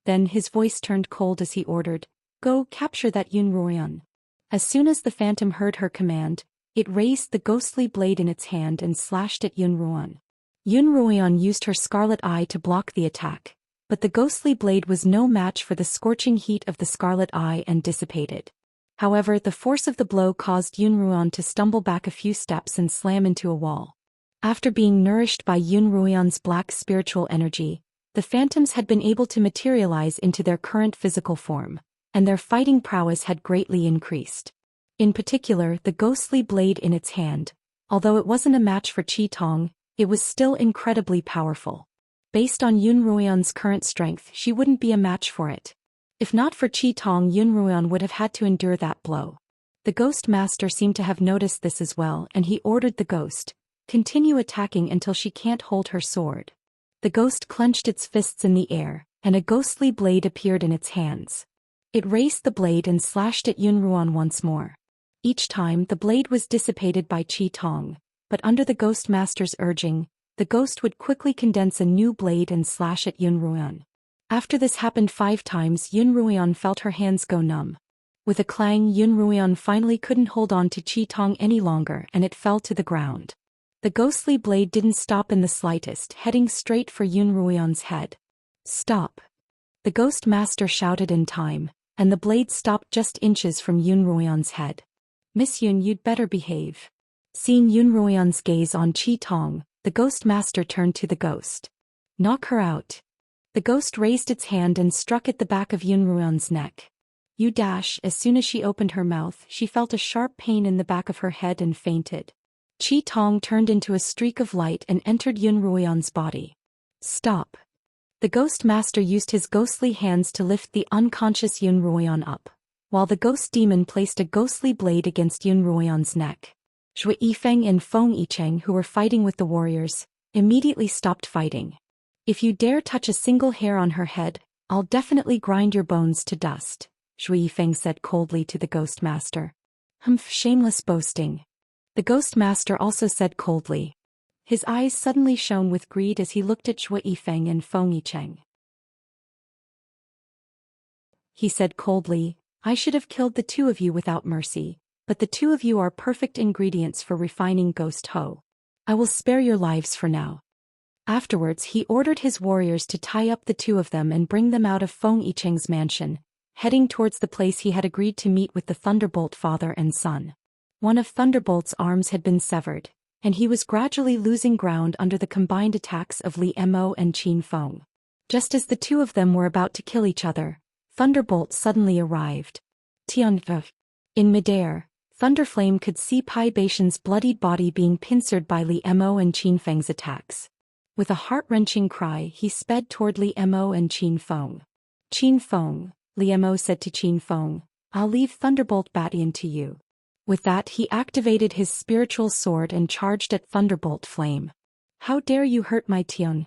Then his voice turned cold as he ordered, "Go capture that Yunruoan." As soon as the phantom heard her command, it raised the ghostly blade in its hand and slashed at Yunruoan. Yunruoan used her Scarlet Eye to block the attack, but the ghostly blade was no match for the scorching heat of the Scarlet Eye and dissipated. However, the force of the blow caused Yunruoan to stumble back a few steps and slam into a wall. After being nourished by Yunruoan's black spiritual energy, the phantoms had been able to materialize into their current physical form, and their fighting prowess had greatly increased. In particular, the ghostly blade in its hand, although it wasn't a match for Qi Tong, it was still incredibly powerful. Based on Yunruoan's current strength, she wouldn't be a match for it. If not for Qi Tong, Yunruoan would have had to endure that blow. The Ghost Master seemed to have noticed this as well, and he ordered the ghost, "Continue attacking until she can't hold her sword." The ghost clenched its fists in the air, and a ghostly blade appeared in its hands. It raised the blade and slashed at Yunruoan once more. Each time, the blade was dissipated by Qi Tong, but under the Ghost Master's urging, the ghost would quickly condense a new blade and slash at Yunruoan. After this happened 5 times, Yunruoan felt her hands go numb. With a clang, Yunruoan finally couldn't hold on to Qi Tong any longer and it fell to the ground. The ghostly blade didn't stop in the slightest, heading straight for Yunruoan's head. "Stop!" The Ghost Master shouted in time, and the blade stopped just inches from Yunruoan's head. "Miss Yun, you'd better behave." Seeing Yunruoan's gaze on Qi Tong, the Ghost Master turned to the ghost. "Knock her out." The ghost raised its hand and struck at the back of Yunruoan's neck. "You dash." As soon as she opened her mouth, she felt a sharp pain in the back of her head and fainted. Qi Tong turned into a streak of light and entered Yunruoan's body. "Stop." The Ghost Master used his ghostly hands to lift the unconscious Yunruoan up. while the ghost demon placed a ghostly blade against Yun Ruoyan's neck. Zhou Yifeng and Feng Yicheng, who were fighting with the warriors, immediately stopped fighting. If you dare touch a single hair on her head, I'll definitely grind your bones to dust, Zhou Yifeng said coldly to the ghost master. Humph, shameless boasting. The ghost master also said coldly. His eyes suddenly shone with greed as he looked at Zhou Yifeng and Feng Yicheng. He said coldly, I should have killed the two of you without mercy, but the two of you are perfect ingredients for refining Ghost Ho. I will spare your lives for now. Afterwards he ordered his warriors to tie up the two of them and bring them out of Feng Yicheng's mansion, heading towards the place he had agreed to meet with the Thunderbolt father and son. One of Thunderbolt's arms had been severed, and he was gradually losing ground under the combined attacks of Li Mo and Qin Feng. Just as the two of them were about to kill each other, Thunderbolt suddenly arrived. Tianfu. In midair, Thunderflame could see Pai Baishan's bloodied body being pincered by Li Mo and Qin Feng's attacks. With a heart-wrenching cry, he sped toward Li Mo and Qin Feng. Qin Feng, Li Mo said to Qin Feng, I'll leave Thunderbolt Batian to you. With that he activated his spiritual sword and charged at Thunderbolt Flame. How dare you hurt my Tian?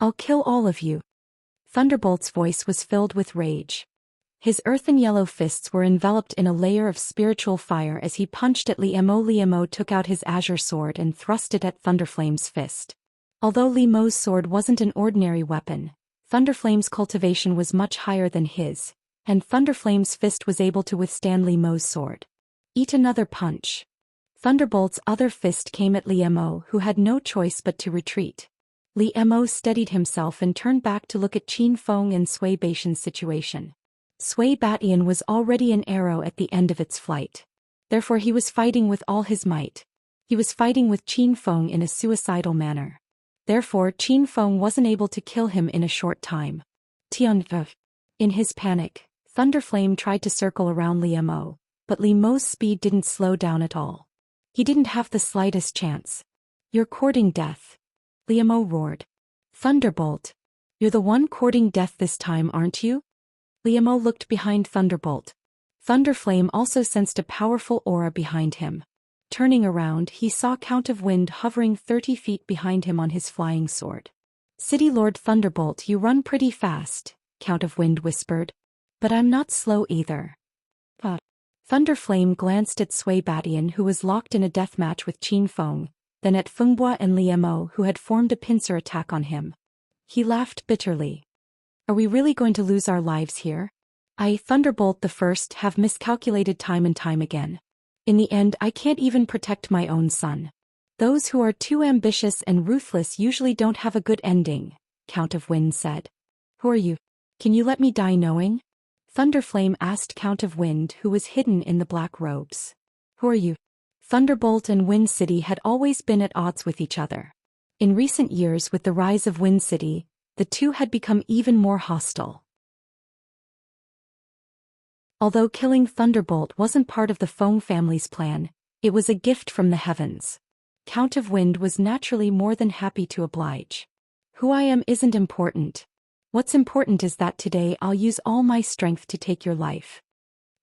I'll kill all of you. Thunderbolt's voice was filled with rage. His earthen yellow fists were enveloped in a layer of spiritual fire as he punched at Li Mo. Li Mo took out his azure sword and thrust it at Thunderflame's fist. Although Li Mo's sword wasn't an ordinary weapon, Thunderflame's cultivation was much higher than his, and Thunderflame's fist was able to withstand Li Mo's sword. Eat another punch. Thunderbolt's other fist came at Li Mo, who had no choice but to retreat. Li Mo steadied himself and turned back to look at Qin Feng and Sui Baishan's situation. Sui Batian was already an arrow at the end of its flight. Therefore he was fighting with all his might. He was fighting with Qin Feng in a suicidal manner. Therefore Qin Feng wasn't able to kill him in a short time. Tianfu. In his panic, Thunderflame tried to circle around Li Mo, but Li Mo's speed didn't slow down at all. He didn't have the slightest chance. You're courting death. Li Mo roared. Thunderbolt. You're the one courting death this time, aren't you? Li Mo looked behind Thunderbolt. Thunderflame also sensed a powerful aura behind him. Turning around, he saw Count of Wind hovering 30 feet behind him on his flying sword. City Lord Thunderbolt, you run pretty fast, Count of Wind whispered. But I'm not slow either. Thunderflame glanced at Sui Batian, who was locked in a deathmatch with Qin Feng, then at Fenghua and Li Mo, who had formed a pincer attack on him. He laughed bitterly. Are we really going to lose our lives here? I, Thunderbolt the First, have miscalculated time and time again. In the end, I can't even protect my own son. Those who are too ambitious and ruthless usually don't have a good ending, Count of Wind said. Who are you? Can you let me die knowing? Thunderflame asked Count of Wind, who was hidden in the black robes. Who are you? Thunderbolt and Wind City had always been at odds with each other. In recent years, with the rise of Wind City, the two had become even more hostile. Although killing Thunderbolt wasn't part of the Feng family's plan, it was a gift from the heavens. Count of Wind was naturally more than happy to oblige. Who I am isn't important. What's important is that today I'll use all my strength to take your life.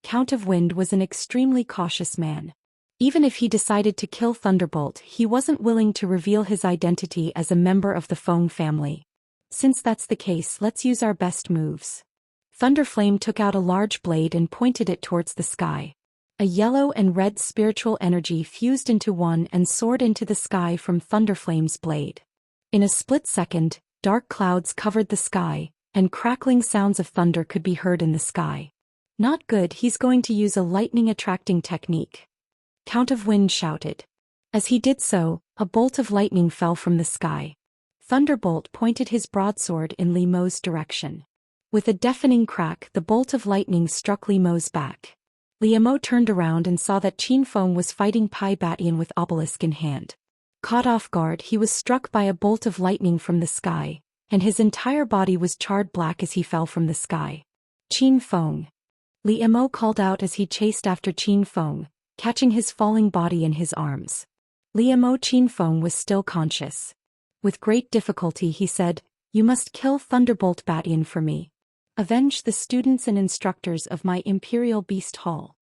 Count of Wind was an extremely cautious man. Even if he decided to kill Thunderbolt, he wasn't willing to reveal his identity as a member of the Feng family. Since that's the case, let's use our best moves. Thunderflame took out a large blade and pointed it towards the sky. A yellow and red spiritual energy fused into one and soared into the sky from Thunderflame's blade. In a split second, dark clouds covered the sky, and crackling sounds of thunder could be heard in the sky. Not good, he's going to use a lightning-attracting technique. Count of Wind shouted. As he did so, a bolt of lightning fell from the sky. Thunderbolt pointed his broadsword in Li Mo's direction. With a deafening crack, the bolt of lightning struck Li Mo's back. Li Mo turned around and saw that Qin Feng was fighting Pai Batian with obelisk in hand. Caught off guard, he was struck by a bolt of lightning from the sky, and his entire body was charred black as he fell from the sky. Qin Feng. Li Mo called out as he chased after Qin Feng, catching his falling body in his arms. Li Mo. Qin Feng was still conscious. With great difficulty he said, "You must kill Thunderbolt Batian for me." Avenge the students and instructors of my Imperial Beast Hall.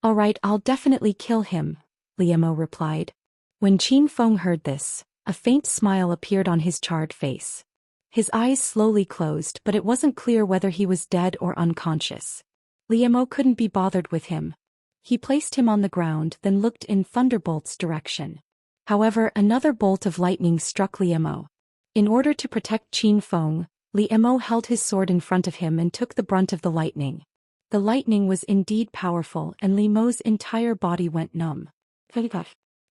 All right, I'll definitely kill him, Liemo replied. When Qin Feng heard this, a faint smile appeared on his charred face. His eyes slowly closed, but it wasn't clear whether he was dead or unconscious. Liemo couldn't be bothered with him. He placed him on the ground, then looked in Thunderbolt's direction. However, another bolt of lightning struck Liemo. In order to protect Qin Feng, Liemo held his sword in front of him and took the brunt of the lightning. The lightning was indeed powerful, and Liemo's entire body went numb.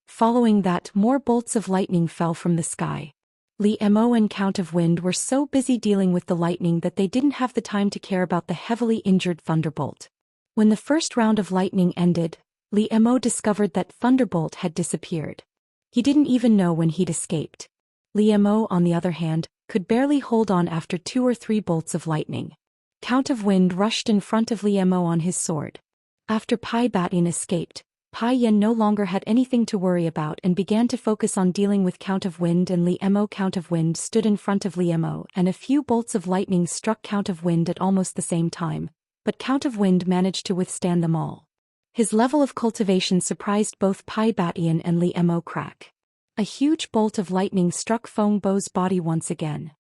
Following that, more bolts of lightning fell from the sky. Liemo and Count of Wind were so busy dealing with the lightning that they didn't have the time to care about the heavily injured Thunderbolt. When the first round of lightning ended, Liemo discovered that Thunderbolt had disappeared. He didn't even know when he'd escaped. Liemo, on the other hand, could barely hold on after 2 or 3 bolts of lightning. Count of Wind rushed in front of Liemo on his sword. After Pai Batin escaped, Pai Yen no longer had anything to worry about and began to focus on dealing with Count of Wind and Liemo. Count of Wind stood in front of Liemo, and a few bolts of lightning struck Count of Wind at almost the same time, but Count of Wind managed to withstand them all. His level of cultivation surprised both Pai Batin and Liemo Crack. A huge bolt of lightning struck Feng Bo's body once again.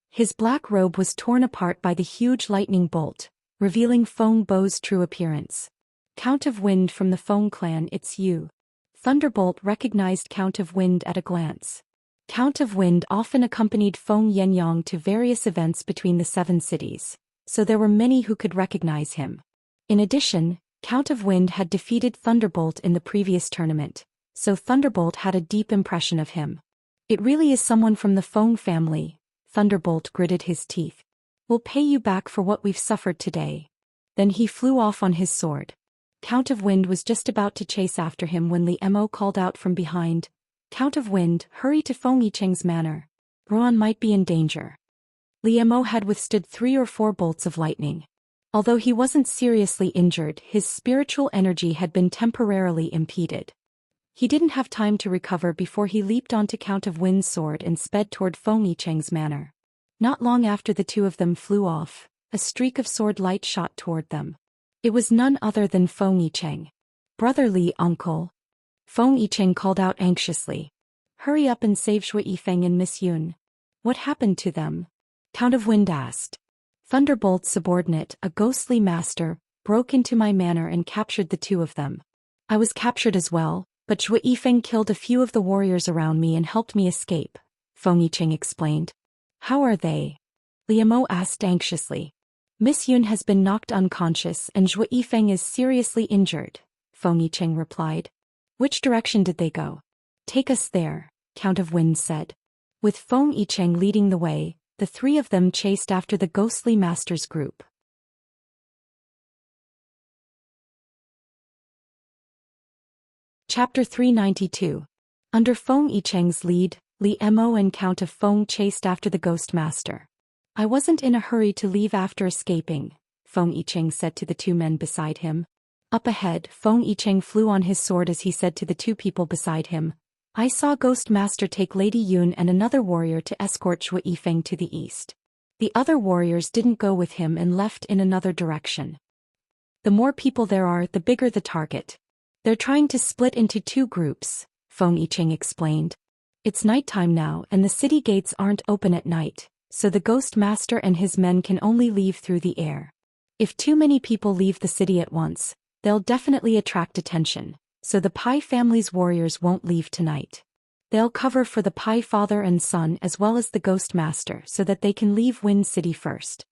His black robe was torn apart by the huge lightning bolt, revealing Feng Bo's true appearance. Count of Wind from the Feng clan, it's you. Thunderbolt recognized Count of Wind at a glance. Count of Wind often accompanied Feng Yenyang to various events between the 7 cities, so there were many who could recognize him. In addition, Count of Wind had defeated Thunderbolt in the previous tournament, so Thunderbolt had a deep impression of him. It really is someone from the Feng family, Thunderbolt gritted his teeth. We'll pay you back for what we've suffered today. Then he flew off on his sword. Count of Wind was just about to chase after him when Liemo called out from behind, Count of Wind, hurry to Feng Yicheng's manor. Ruan might be in danger. Liemo had withstood 3 or 4 bolts of lightning. Although he wasn't seriously injured, his spiritual energy had been temporarily impeded. He didn't have time to recover before he leaped onto Count of Wind's sword and sped toward Feng Yicheng's manor. Not long after the two of them flew off, a streak of sword light shot toward them. It was none other than Feng Yicheng. Brotherly uncle. Feng Yicheng called out anxiously. Hurry up and save Shui Yifeng and Miss Yun. What happened to them? Count of Wind asked. Thunderbolt's subordinate, a ghostly master, broke into my manor and captured the 2 of them. I was captured as well, but Shui Yifeng killed a few of the warriors around me and helped me escape, Feng Yicheng explained. How are they? Liemo asked anxiously. Miss Yun has been knocked unconscious and Shui Yifeng is seriously injured, Feng Yicheng replied. Which direction did they go? Take us there, Count of Wind said. With Feng Yicheng leading the way, the 3 of them chased after the ghostly master's group. Chapter 392. Under Feng Yicheng's lead, Liemo and Count of Feng chased after the ghost master. I wasn't in a hurry to leave after escaping, Feng Yicheng said to the 2 men beside him. Up ahead, Feng Yicheng flew on his sword as he said to the 2 people beside him, I saw Ghost Master take Lady Yun and another warrior to escort Shui Yifeng to the east. The other warriors didn't go with him and left in another direction. The more people there are, the bigger the target. They're trying to split into 2 groups, Feng Yicheng explained. It's nighttime now and the city gates aren't open at night, so the Ghost Master and his men can only leave through the air. If too many people leave the city at once, they'll definitely attract attention, so the Pai family's warriors won't leave tonight. They'll cover for the Pai father and son as well as the Ghost Master so that they can leave Wind City first.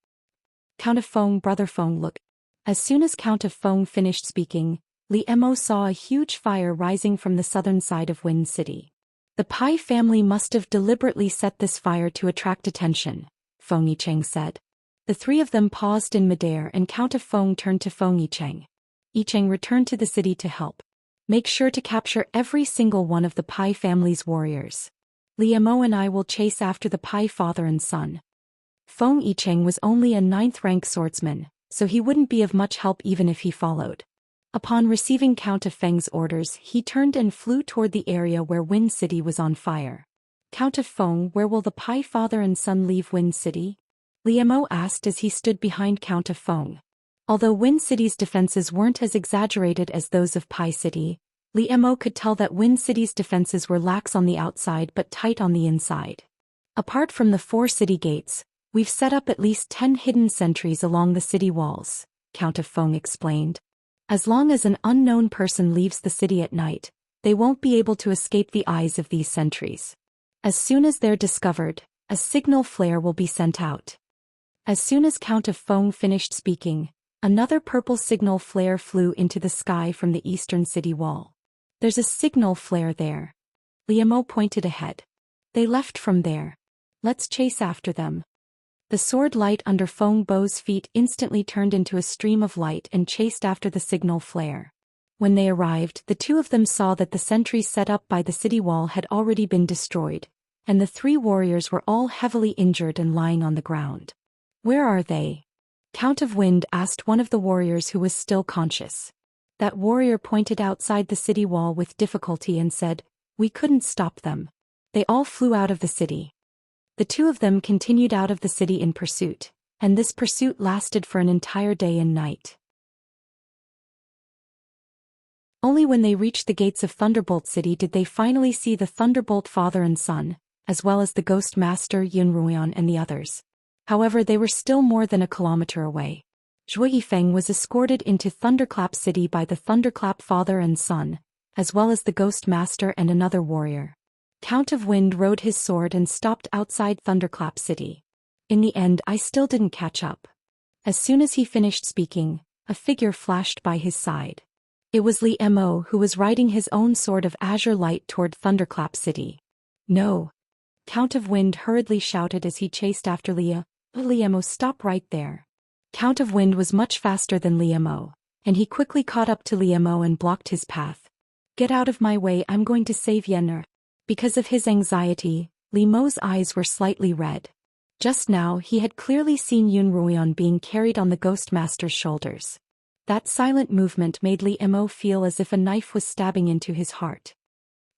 Count of Feng, Brother Feng, look. As soon as Count of Feng finished speaking, Liemo saw a huge fire rising from the southern side of Wind City. The Pai family must have deliberately set this fire to attract attention, Feng Yicheng said. The 3 of them paused in midair and Count of Feng turned to Feng Yicheng. Yicheng returned to the city to help. Make sure to capture every single one of the Pai family's warriors. Liemo and I will chase after the Pai father and son. Feng Yicheng was only a 9th-rank swordsman, so he wouldn't be of much help even if he followed. Upon receiving Count of Feng's orders, he turned and flew toward the area where Wind City was on fire. Count of Feng, where will the Pai father and son leave Wind City? Liemo asked as he stood behind Count of Feng. Although Wind City's defenses weren't as exaggerated as those of Pai City, Liemo could tell that Wind City's defenses were lax on the outside but tight on the inside. Apart from the 4 city gates, we've set up at least 10 hidden sentries along the city walls, Count of Feng explained. As long as an unknown person leaves the city at night, they won't be able to escape the eyes of these sentries. As soon as they're discovered, a signal flare will be sent out. As soon as Count of Feng finished speaking, another purple signal flare flew into the sky from the eastern city wall. There's a signal flare there. Liemo pointed ahead. They left from there. Let's chase after them. The sword light under Feng Bo's feet instantly turned into a stream of light and chased after the signal flare. When they arrived, the two of them saw that the sentries set up by the city wall had already been destroyed, and the 3 warriors were all heavily injured and lying on the ground. Where are they? Count of Wind asked one of the warriors who was still conscious. That warrior pointed outside the city wall with difficulty and said, "We couldn't stop them. They all flew out of the city." The 2 of them continued out of the city in pursuit, and this pursuit lasted for an entire day and night. Only when they reached the gates of Thunderbolt City did they finally see the Thunderbolt father and son, as well as the Ghost Master Yunruyan and the others. However, they were still more than a kilometer away. Zhou Yifeng was escorted into Thunderclap City by the Thunderclap father and son, as well as the Ghost Master and another warrior. Count of Wind rode his sword and stopped outside Thunderclap City. In the end, I still didn't catch up. As soon as he finished speaking, a figure flashed by his side. It was Liemo, who was riding his own sword of azure light toward Thunderclap City. "No!" Count of Wind hurriedly shouted as he chased after Liemo, "Stop right there." Count of Wind was much faster than Liemo, and he quickly caught up to Liemo and blocked his path. "Get out of my way, I'm going to save Yenner." Because of his anxiety, Liemo's eyes were slightly red. Just now he had clearly seen Yunruyan being carried on the Ghost Master's shoulders. That silent movement made Liemo feel as if a knife was stabbing into his heart.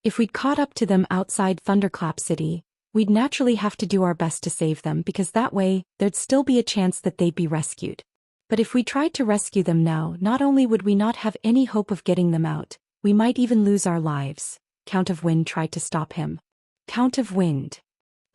If we'd caught up to them outside Thunderclap City, we'd naturally have to do our best to save them because that way, there'd still be a chance that they'd be rescued. But if we tried to rescue them now, not only would we not have any hope of getting them out, we might even lose our lives. Count of Wind tried to stop him. "Count of Wind."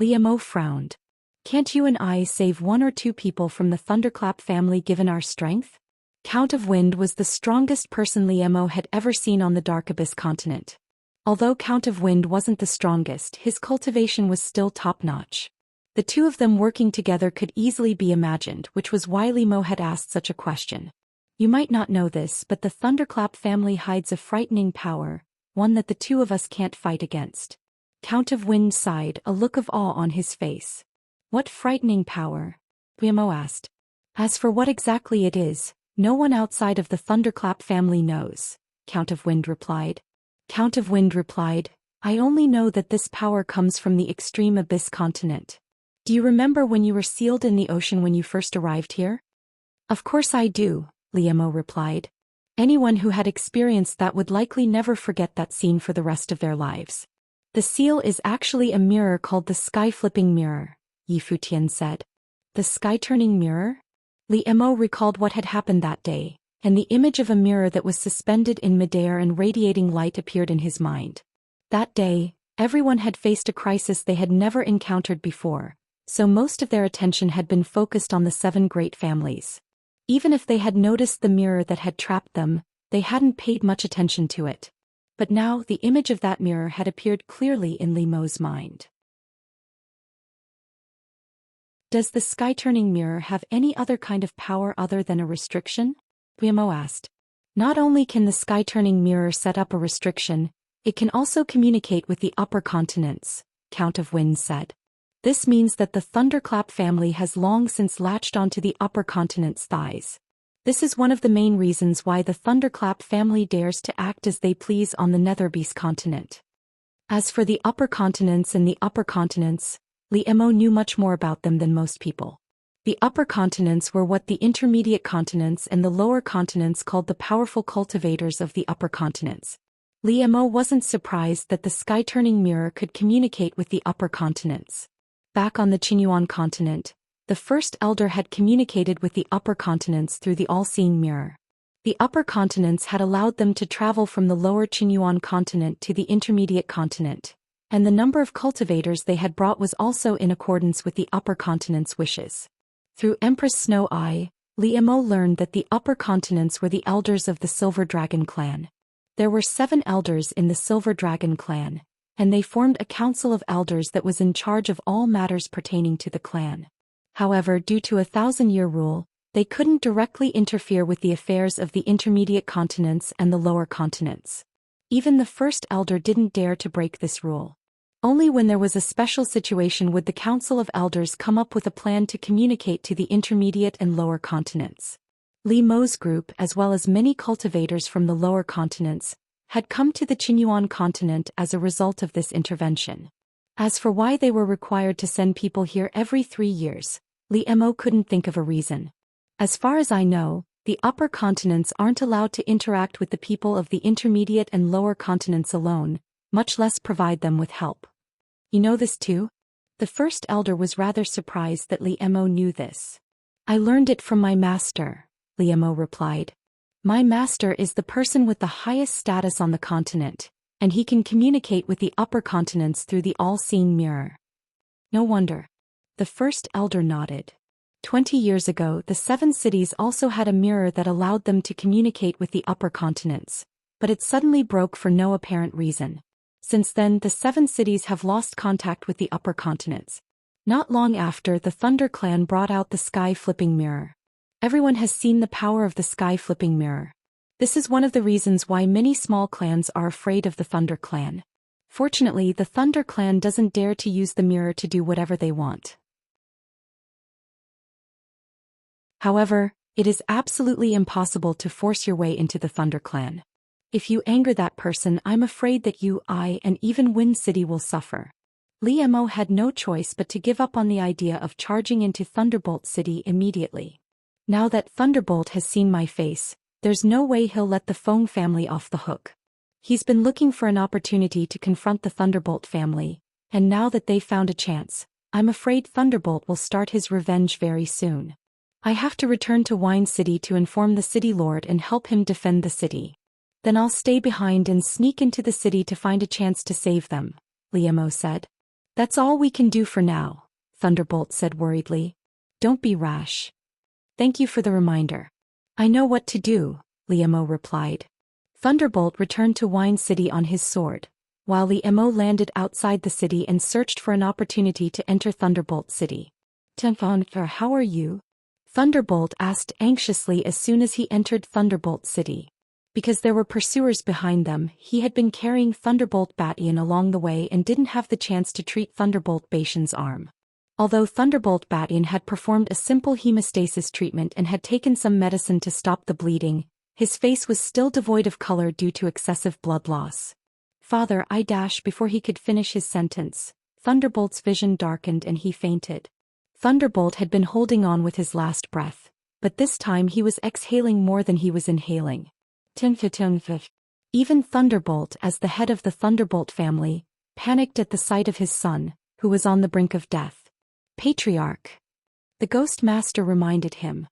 Liemo frowned. "Can't you and I save 1 or 2 people from the Thunderclap family given our strength?" Count of Wind was the strongest person Liemo had ever seen on the Dark Abyss continent. Although Count of Wind wasn't the strongest, his cultivation was still top-notch. The 2 of them working together could easily be imagined, which was why Liemo had asked such a question. "You might not know this, but the Thunderclap family hides a frightening power, one that the 2 of us can't fight against." Count of Wind sighed, a look of awe on his face. "What frightening power?" Liemo asked. "As for what exactly it is, no one outside of the Thunderclap family knows," Count of Wind replied. Count of Wind replied, "I only know that this power comes from the extreme Abyss continent. Do you remember when you were sealed in the ocean when you first arrived here?" "Of course I do," Liemo replied. Anyone who had experienced that would likely never forget that scene for the rest of their lives. "The seal is actually a mirror called the sky-flipping mirror," Yifutian said. "The sky-turning mirror?" Liemo recalled what had happened that day, and the image of a mirror that was suspended in midair and radiating light appeared in his mind. That day, everyone had faced a crisis they had never encountered before, so most of their attention had been focused on the 7 great families. Even if they had noticed the mirror that had trapped them, they hadn't paid much attention to it. But now the image of that mirror had appeared clearly in Liemo's mind. "Does the sky-turning mirror have any other kind of power other than a restriction?" Liemo asked. "Not only can the sky-turning mirror set up a restriction, it can also communicate with the upper continents," Count of Wind said. "This means that the Thunderclap family has long since latched onto the upper continent's thighs. This is one of the main reasons why the Thunderclap family dares to act as they please on the Netherbeast continent. As for the upper continents and the upper continents, Liemo knew much more about them than most people. The upper continents were what the intermediate continents and the lower continents called the powerful cultivators of the upper continents. Li Mo wasn't surprised that the sky-turning mirror could communicate with the upper continents. Back on the Qinyuan continent, the first elder had communicated with the upper continents through the all-seeing mirror. The upper continents had allowed them to travel from the lower Qinyuan continent to the intermediate continent, and the number of cultivators they had brought was also in accordance with the upper continent's wishes. Through Empress Snow Eye, Li Mo learned that the upper continents were the elders of the Silver Dragon clan. There were 7 elders in the Silver Dragon clan, and they formed a council of elders that was in charge of all matters pertaining to the clan. However, due to a 1,000-year rule, they couldn't directly interfere with the affairs of the intermediate continents and the lower continents. Even the first elder didn't dare to break this rule. Only when there was a special situation would the Council of Elders come up with a plan to communicate to the intermediate and lower continents. Li Mo's group, as well as many cultivators from the lower continents, had come to the Qinyuan continent as a result of this intervention. As for why they were required to send people here every 3 years, Li Mo couldn't think of a reason. As far as I know, the upper continents aren't allowed to interact with the people of the intermediate and lower continents alone, much less provide them with help. You know this too? The first elder was rather surprised that Li Mo knew this. I learned it from my master, Li Mo replied. My master is the person with the highest status on the continent, and he can communicate with the upper continents through the all-seeing mirror. No wonder. The first elder nodded. 20 years ago, the 7 cities also had a mirror that allowed them to communicate with the upper continents, but it suddenly broke for no apparent reason. Since then, the 7 cities have lost contact with the upper continents. Not long after, the Thunder Clan brought out the sky-flipping mirror. Everyone has seen the power of the sky-flipping mirror. This is one of the reasons why many small clans are afraid of the Thunder Clan. Fortunately, the Thunder Clan doesn't dare to use the mirror to do whatever they want. However, it is absolutely impossible to force your way into the Thunder Clan. If you anger that person, I'm afraid that you, and even Wind City will suffer. Li Mo had no choice but to give up on the idea of charging into Thunderbolt City immediately. Now that Thunderbolt has seen my face, there's no way he'll let the Feng family off the hook. He's been looking for an opportunity to confront the Thunderbolt family, and now that they've found a chance, I'm afraid Thunderbolt will start his revenge very soon. I have to return to Wine City to inform the city lord and help him defend the city. Then I'll stay behind and sneak into the city to find a chance to save them, Li Mo said. That's all we can do for now, Thunderbolt said worriedly. Don't be rash. Thank you for the reminder. I know what to do, Li Mo replied. Thunderbolt returned to Wine City on his sword, while Li Mo landed outside the city and searched for an opportunity to enter Thunderbolt City. Tenfon, how are you? Thunderbolt asked anxiously as soon as he entered Thunderbolt City. Because there were pursuers behind them, he had been carrying Thunderbolt Batian along the way and didn't have the chance to treat Thunderbolt Batian's arm. Although Thunderbolt Batian had performed a simple hemostasis treatment and had taken some medicine to stop the bleeding, his face was still devoid of color due to excessive blood loss. Father, before he could finish his sentence, Thunderbolt's vision darkened and he fainted. Thunderbolt had been holding on with his last breath, but this time he was exhaling more than he was inhaling. Even Thunderbolt, as the head of the Thunderbolt family, panicked at the sight of his son, who was on the brink of death. Patriarch. The Ghost Master reminded him.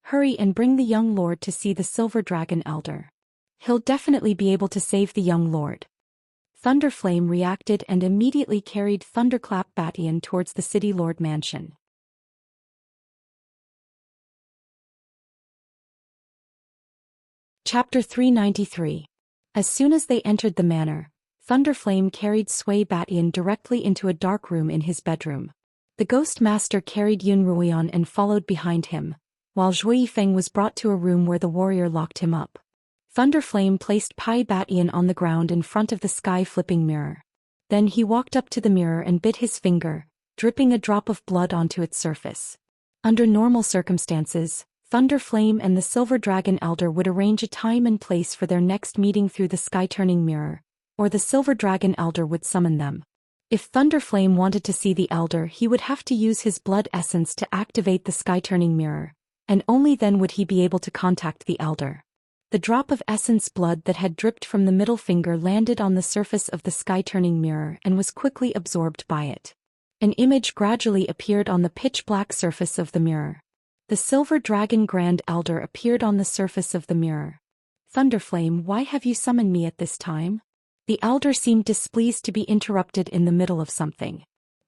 Hurry and bring the young lord to see the Silver Dragon Elder. He'll definitely be able to save the young lord. Thunderflame reacted and immediately carried Thunderclap Batian towards the City Lord mansion. Chapter 393. As soon as they entered the manor, Thunderflame carried Sui Batian directly into a dark room in his bedroom. The Ghost Master carried Yun Ruian and followed behind him, while Zhui Feng was brought to a room where the warrior locked him up. Thunderflame placed Pai Batian on the ground in front of the sky-flipping mirror. Then he walked up to the mirror and bit his finger, dripping a drop of blood onto its surface. Under normal circumstances, Thunderflame and the Silver Dragon Elder would arrange a time and place for their next meeting through the sky-turning mirror, or the Silver Dragon Elder would summon them. If Thunderflame wanted to see the Elder, he would have to use his blood essence to activate the sky-turning mirror, and only then would he be able to contact the Elder. The drop of essence blood that had dripped from the middle finger landed on the surface of the sky-turning mirror and was quickly absorbed by it. An image gradually appeared on the pitch-black surface of the mirror. The silver dragon Grand Elder appeared on the surface of the mirror. Thunderflame, why have you summoned me at this time? The elder seemed displeased to be interrupted in the middle of something.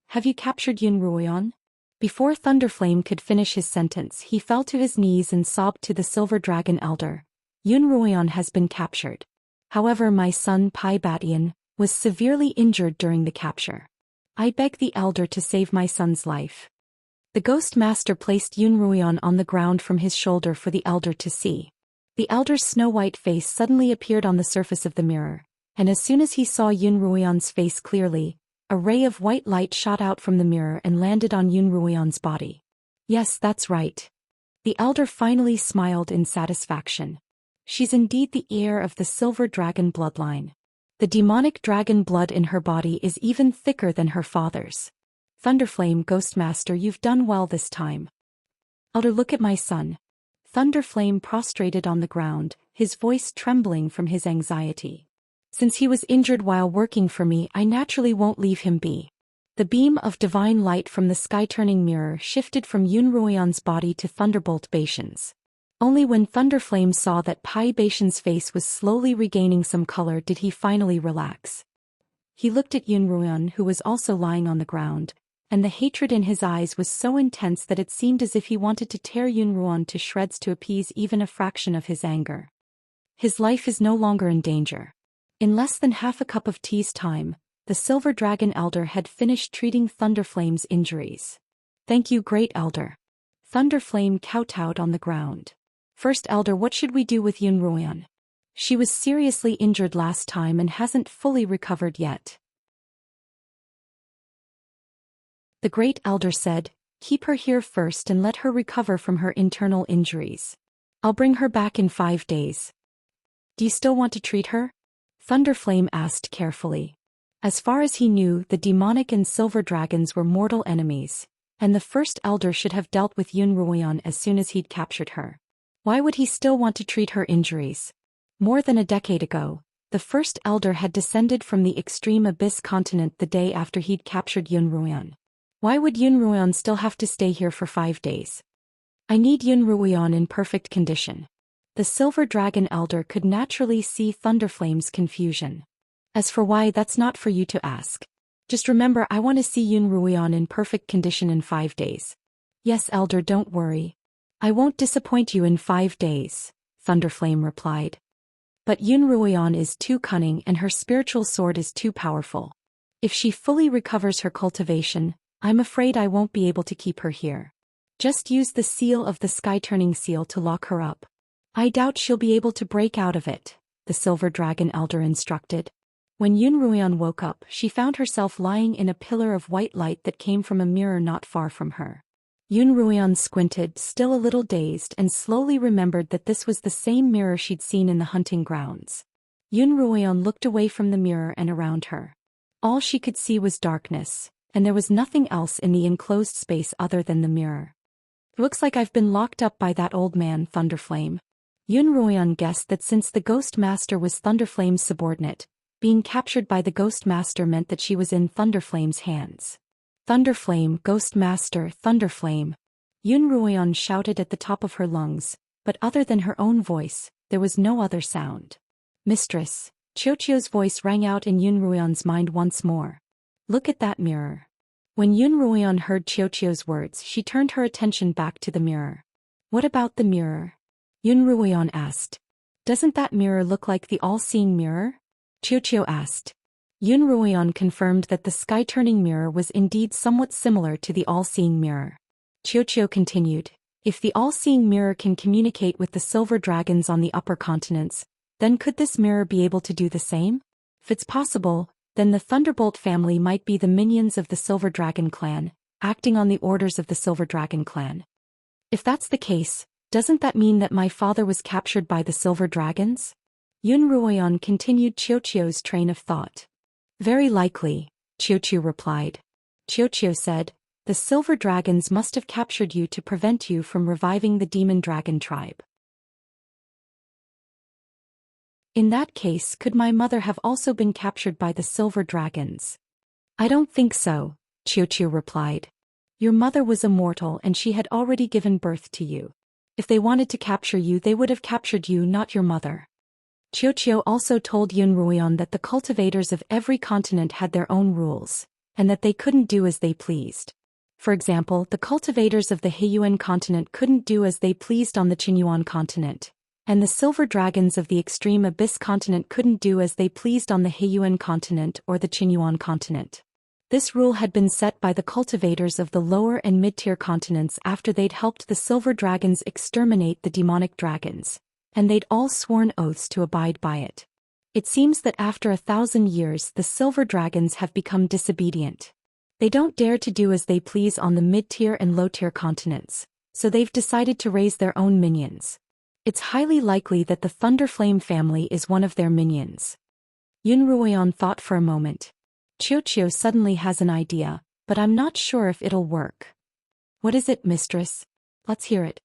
Have you captured Yun Ruoyan? Before Thunderflame could finish his sentence, he fell to his knees and sobbed to the silver dragon elder. Yun Ruoyan has been captured. However, my son Pai Batian was severely injured during the capture. I beg the elder to save my son's life. The Ghost Master placed Yun Ruoyan on the ground from his shoulder for the elder to see. The elder's snow-white face suddenly appeared on the surface of the mirror, and as soon as he saw Yun Ruoyan's face clearly, a ray of white light shot out from the mirror and landed on Yun Ruoyan's body. Yes, that's right. The elder finally smiled in satisfaction. She's indeed the heir of the silver dragon bloodline. The demonic dragon blood in her body is even thicker than her father's. Thunderflame, Ghostmaster, you've done well this time. Elder, look at my son. Thunderflame prostrated on the ground, his voice trembling from his anxiety. Since he was injured while working for me, I naturally won't leave him be. The beam of divine light from the sky-turning mirror shifted from Yun Ruoyan's body to Thunderbolt Bashan's. Only when Thunderflame saw that Pai Bashan's face was slowly regaining some color did he finally relax. He looked at Yun Ruoyan, who was also lying on the ground, and the hatred in his eyes was so intense that it seemed as if he wanted to tear Yun Ruoyan to shreds to appease even a fraction of his anger. His life is no longer in danger. In less than half a cup of tea's time, the Silver Dragon Elder had finished treating Thunderflame's injuries. Thank you, Great Elder. Thunderflame kowtowed on the ground. First Elder, what should we do with Yun Ruoyan? She was seriously injured last time and hasn't fully recovered yet. The Great Elder said, keep her here first and let her recover from her internal injuries. I'll bring her back in 5 days. Do you still want to treat her? Thunderflame asked carefully. As far as he knew, the demonic and silver dragons were mortal enemies, and the First Elder should have dealt with Yun Ruoyan as soon as he'd captured her. Why would he still want to treat her injuries? More than a decade ago, the First Elder had descended from the extreme Abyss continent the day after he'd captured Yun Ruoyan. Why would Yun Ruoyan still have to stay here for 5 days? I need Yun Ruoyan in perfect condition. The Silver Dragon Elder could naturally see Thunderflame's confusion. As for why, that's not for you to ask. Just remember, I want to see Yun Ruoyan in perfect condition in 5 days. Yes, Elder, don't worry. I won't disappoint you in 5 days, Thunderflame replied. But Yun Ruoyan is too cunning and her spiritual sword is too powerful. If she fully recovers her cultivation, I'm afraid I won't be able to keep her here. Just use the seal of the sky-turning seal to lock her up. I doubt she'll be able to break out of it, the Silver Dragon Elder instructed. When Yun Ruoyan woke up, she found herself lying in a pillar of white light that came from a mirror not far from her. Yun Ruoyan squinted, still a little dazed, and slowly remembered that this was the same mirror she'd seen in the hunting grounds. Yun Ruoyan looked away from the mirror and around her. All she could see was darkness, and there was nothing else in the enclosed space other than the mirror. Looks like I've been locked up by that old man, Thunderflame. Yun Ruoyan guessed that since the Ghost Master was Thunderflame's subordinate, being captured by the Ghost Master meant that she was in Thunderflame's hands. Thunderflame, Ghost Master, Thunderflame. Yun Ruoyan shouted at the top of her lungs, but other than her own voice, there was no other sound. Mistress, Qiuqiu's voice rang out in Yun Ruoyan's mind once more. Look at that mirror. When Yun Ruoyan heard Qiuqiu's words, she turned her attention back to the mirror. What about the mirror? Yun Ruoyan asked. Doesn't that mirror look like the all-seeing mirror? Qiuqiu asked. Yun Ruoyan confirmed that the sky-turning mirror was indeed somewhat similar to the all-seeing mirror. Qiuqiu continued, if the all-seeing mirror can communicate with the silver dragons on the upper continents, then could this mirror be able to do the same? If it's possible, then the Thunderbolt family might be the minions of the Silver Dragon clan, acting on the orders of the Silver Dragon clan. If that's the case, doesn't that mean that my father was captured by the Silver Dragons? Yun Ruoyan continued Qiuqiu's train of thought. Very likely, Qiuqiu replied. Qiuqiu said, the Silver Dragons must have captured you to prevent you from reviving the Demon Dragon tribe. In that case, could my mother have also been captured by the silver dragons? I don't think so, Xiu replied. Your mother was immortal and she had already given birth to you. If they wanted to capture you, they would have captured you, not your mother. Xiu also told Yun Ruoyan that the cultivators of every continent had their own rules, and that they couldn't do as they pleased. For example, the cultivators of the Heiyuan continent couldn't do as they pleased on the Qinyuan continent, and the silver dragons of the extreme abyss continent couldn't do as they pleased on the Heiyuan continent or the Qinyuan continent. This rule had been set by the cultivators of the lower and mid-tier continents after they'd helped the silver dragons exterminate the demonic dragons, and they'd all sworn oaths to abide by it. It seems that after 1,000 years the silver dragons have become disobedient. They don't dare to do as they please on the mid-tier and low-tier continents, so they've decided to raise their own minions. It's highly likely that the Thunderflame family is one of their minions. Yun Ruoyan thought for a moment. Xiu suddenly has an idea, but I'm not sure if it'll work. What is it, mistress? Let's hear it.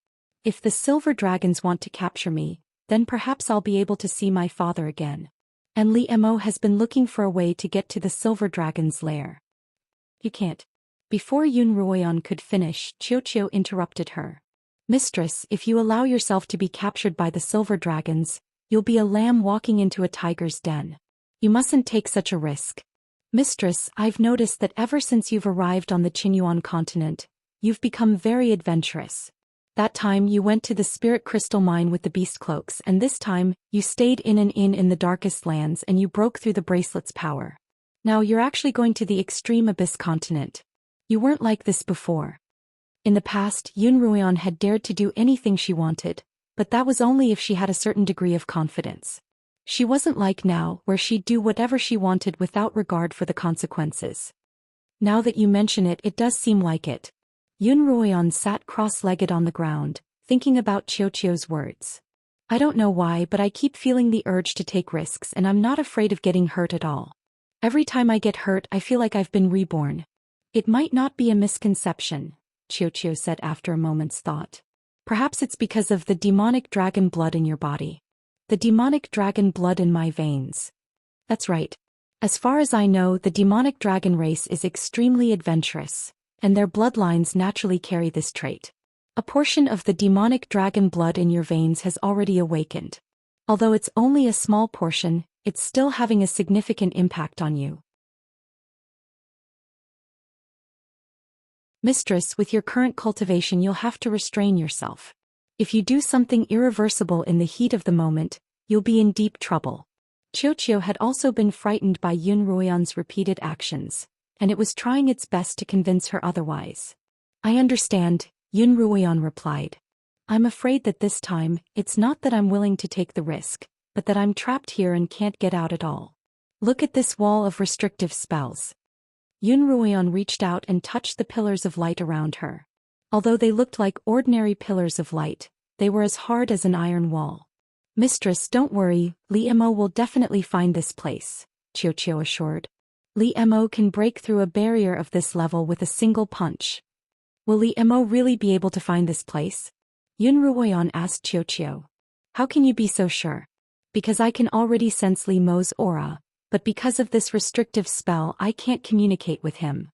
If the silver dragons want to capture me, then perhaps I'll be able to see my father again. And Li Mo has been looking for a way to get to the silver dragon's lair. You can't. Before Yun Ruoyan could finish, Xiu interrupted her. Mistress, if you allow yourself to be captured by the silver dragons, you'll be a lamb walking into a tiger's den. You mustn't take such a risk. Mistress, I've noticed that ever since you've arrived on the Qinyuan continent, you've become very adventurous. That time you went to the spirit crystal mine with the beast cloaks, and this time, you stayed in an inn in the darkest lands and you broke through the bracelet's power. Now you're actually going to the extreme abyss continent. You weren't like this before. In the past, Yun Ruoyan had dared to do anything she wanted, but that was only if she had a certain degree of confidence. She wasn't like now, where she'd do whatever she wanted without regard for the consequences. Now that you mention it, it does seem like it. Yun Ruoyan sat cross-legged on the ground, thinking about Xiu's words. I don't know why, but I keep feeling the urge to take risks and I'm not afraid of getting hurt at all. Every time I get hurt, I feel like I've been reborn. It might not be a misconception, Xiu said after a moment's thought. Perhaps it's because of the demonic dragon blood in your body. The demonic dragon blood in my veins. That's right. As far as I know, the demonic dragon race is extremely adventurous, and their bloodlines naturally carry this trait. A portion of the demonic dragon blood in your veins has already awakened. Although it's only a small portion, it's still having a significant impact on you. Mistress, with your current cultivation you'll have to restrain yourself. If you do something irreversible in the heat of the moment, you'll be in deep trouble. Xiu had also been frightened by Yun Ruoyan's repeated actions, and it was trying its best to convince her otherwise. I understand, Yun Ruoyan replied. I'm afraid that this time, it's not that I'm willing to take the risk, but that I'm trapped here and can't get out at all. Look at this wall of restrictive spells. Yun Ruoyan reached out and touched the pillars of light around her. Although they looked like ordinary pillars of light, they were as hard as an iron wall. Mistress, don't worry, Li Mo will definitely find this place, Xiu assured. Li Mo can break through a barrier of this level with a single punch. Will Li Mo really be able to find this place? Yun Ruoyan asked Xiu. How can you be so sure? Because I can already sense Li Mo's aura, but because of this restrictive spell I can't communicate with him.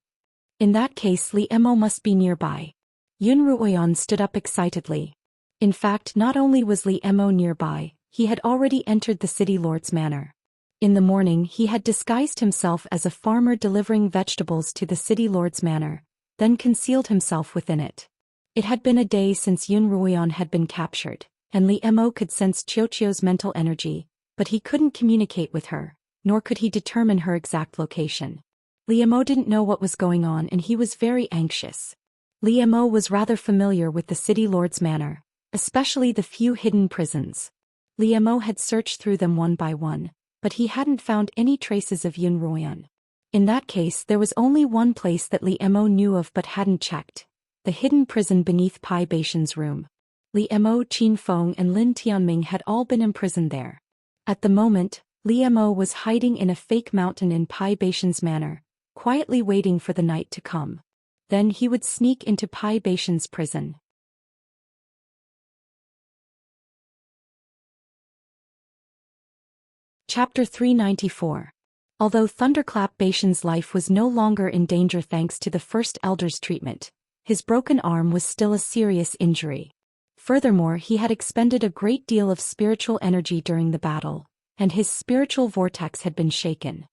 In that case Li Mo must be nearby. Yun Ruoyan stood up excitedly. In fact, not only was Li Mo nearby, he had already entered the city lord's manor. In the morning he had disguised himself as a farmer delivering vegetables to the city lord's manor, then concealed himself within it. It had been a day since Yun Ruoyan had been captured, and Li Mo could sense Xiu's mental energy, but he couldn't communicate with her, nor could he determine her exact location. Li Mo didn't know what was going on and he was very anxious. Li Mo was rather familiar with the city lord's manor, especially the few hidden prisons. Li Mo had searched through them one by one, but he hadn't found any traces of Yun Ruoyan. In that case there was only one place that Li Mo knew of but hadn't checked, the hidden prison beneath Pai Baishan's room. Li Mo, Qin Feng and Lin Tianming had all been imprisoned there. At the moment, Li Mo was hiding in a fake mountain in Pai Baishan's manor, quietly waiting for the night to come. Then he would sneak into Pai Baishan's prison. Chapter 394. Although Thunderclap Bashan's life was no longer in danger thanks to the First Elder's treatment, his broken arm was still a serious injury. Furthermore, he had expended a great deal of spiritual energy during the battle, and his spiritual vortex had been shaken.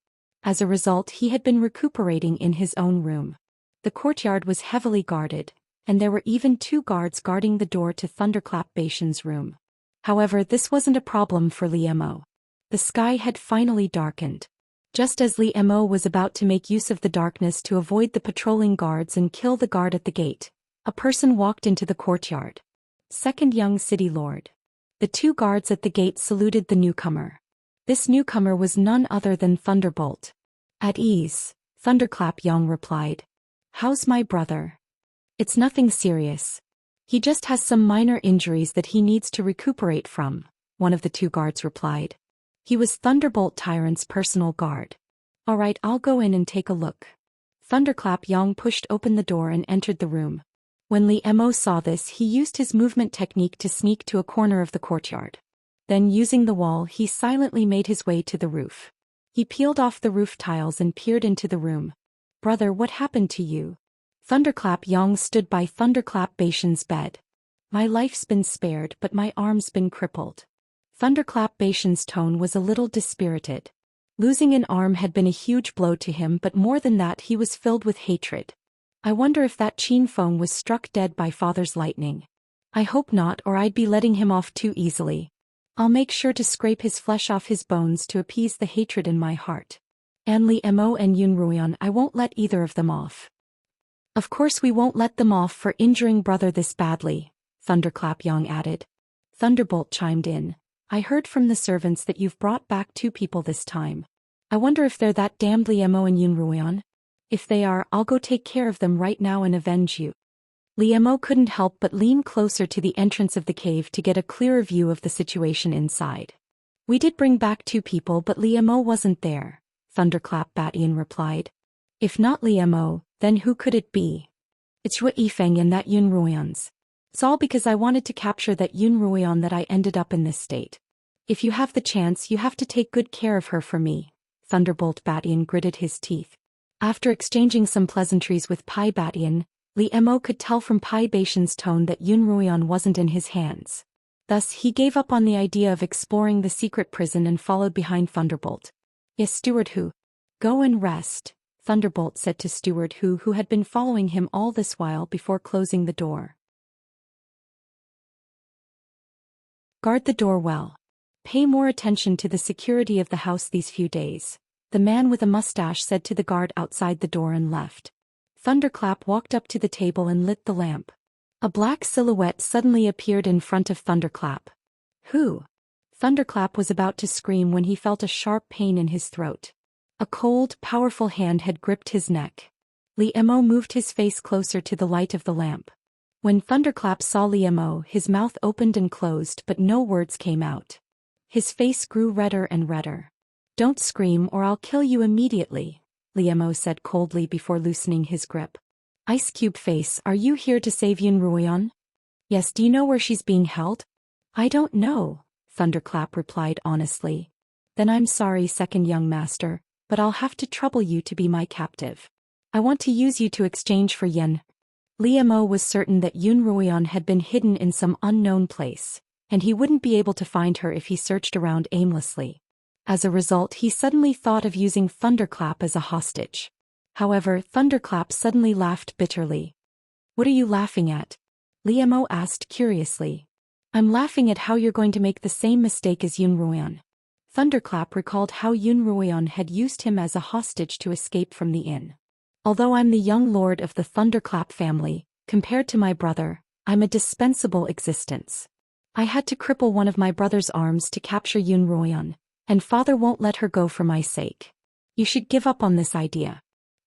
As a result, he had been recuperating in his own room. The courtyard was heavily guarded, and there were even 2 guards guarding the door to Thunderclap Bashan's room. However, this wasn't a problem for Liemo. The sky had finally darkened. Just as Liemo was about to make use of the darkness to avoid the patrolling guards and kill the guard at the gate, a person walked into the courtyard. Second young city lord. The 2 guards at the gate saluted the newcomer. This newcomer was none other than Thunderbolt. At ease, Thunderclap Yang replied. How's my brother? It's nothing serious. He just has some minor injuries that he needs to recuperate from, one of the 2 guards replied. He was Thunderbolt Tyrant's personal guard. Alright, I'll go in and take a look. Thunderclap Yang pushed open the door and entered the room. When Liemo saw this, he used his movement technique to sneak to a corner of the courtyard. Then, using the wall, he silently made his way to the roof. He peeled off the roof tiles and peered into the room. Brother, what happened to you? Thunderclap Yang stood by Thunderclap Bashan's bed. My life's been spared, but my arm's been crippled. Thunderclap Bashan's tone was a little dispirited. Losing an arm had been a huge blow to him, but more than that, he was filled with hatred. I wonder if that Qin Feng was struck dead by father's lightning. I hope not, or I'd be letting him off too easily. I'll make sure to scrape his flesh off his bones to appease the hatred in my heart. And Liemo and Yunruyan, I won't let either of them off. Of course we won't let them off for injuring brother this badly, Thunderclap Yang added. Thunderbolt chimed in. I heard from the servants that you've brought back 2 people this time. I wonder if they're that damned Liemo and Yunruyan? If they are, I'll go take care of them right now and avenge you. Liemo couldn't help but lean closer to the entrance of the cave to get a clearer view of the situation inside. We did bring back 2 people, but Liemo wasn't there, Thunderclap Batian replied. If not Liemo, then who could it be? It's Zhou Yifeng and that Yunruyan's. It's all because I wanted to capture that Yunruyan that I ended up in this state. If you have the chance, you have to take good care of her for me. Thunderbolt Batian gritted his teeth. After exchanging some pleasantries with Pai Batian, Liemo could tell from Pai Bashan's tone that Yunruyan wasn't in his hands. Thus, he gave up on the idea of exploring the secret prison and followed behind Thunderbolt. Yes, Steward Hu. Go and rest, Thunderbolt said to Steward Hu, who had been following him all this while before closing the door. Guard the door well. Pay more attention to the security of the house these few days, the man with a mustache said to the guard outside the door and left. Thunderclap walked up to the table and lit the lamp. A black silhouette suddenly appeared in front of Thunderclap. Who? Thunderclap was about to scream when he felt a sharp pain in his throat. A cold, powerful hand had gripped his neck. Liemo moved his face closer to the light of the lamp. When Thunderclap saw Liemo, his mouth opened and closed, but no words came out. His face grew redder and redder. Don't scream or I'll kill you immediately, Liemo said coldly before loosening his grip. Ice Cube Face, are you here to save Yunruyan? Yes, do you know where she's being held? I don't know, Thunderclap replied honestly. Then I'm sorry, second young master, but I'll have to trouble you to be my captive. I want to use you to exchange for yen. Liemo was certain that Yunruyan had been hidden in some unknown place, and he wouldn't be able to find her if he searched around aimlessly. As a result, he suddenly thought of using Thunderclap as a hostage. However, Thunderclap suddenly laughed bitterly. What are you laughing at? Liemo asked curiously. I'm laughing at how you're going to make the same mistake as Yunruyan. Thunderclap recalled how Yunruyan had used him as a hostage to escape from the inn. Although I'm the young lord of the Thunderclap family, compared to my brother, I'm a dispensable existence. I had to cripple one of my brother's arms to capture Yunruyan, and father won't let her go for my sake. You should give up on this idea.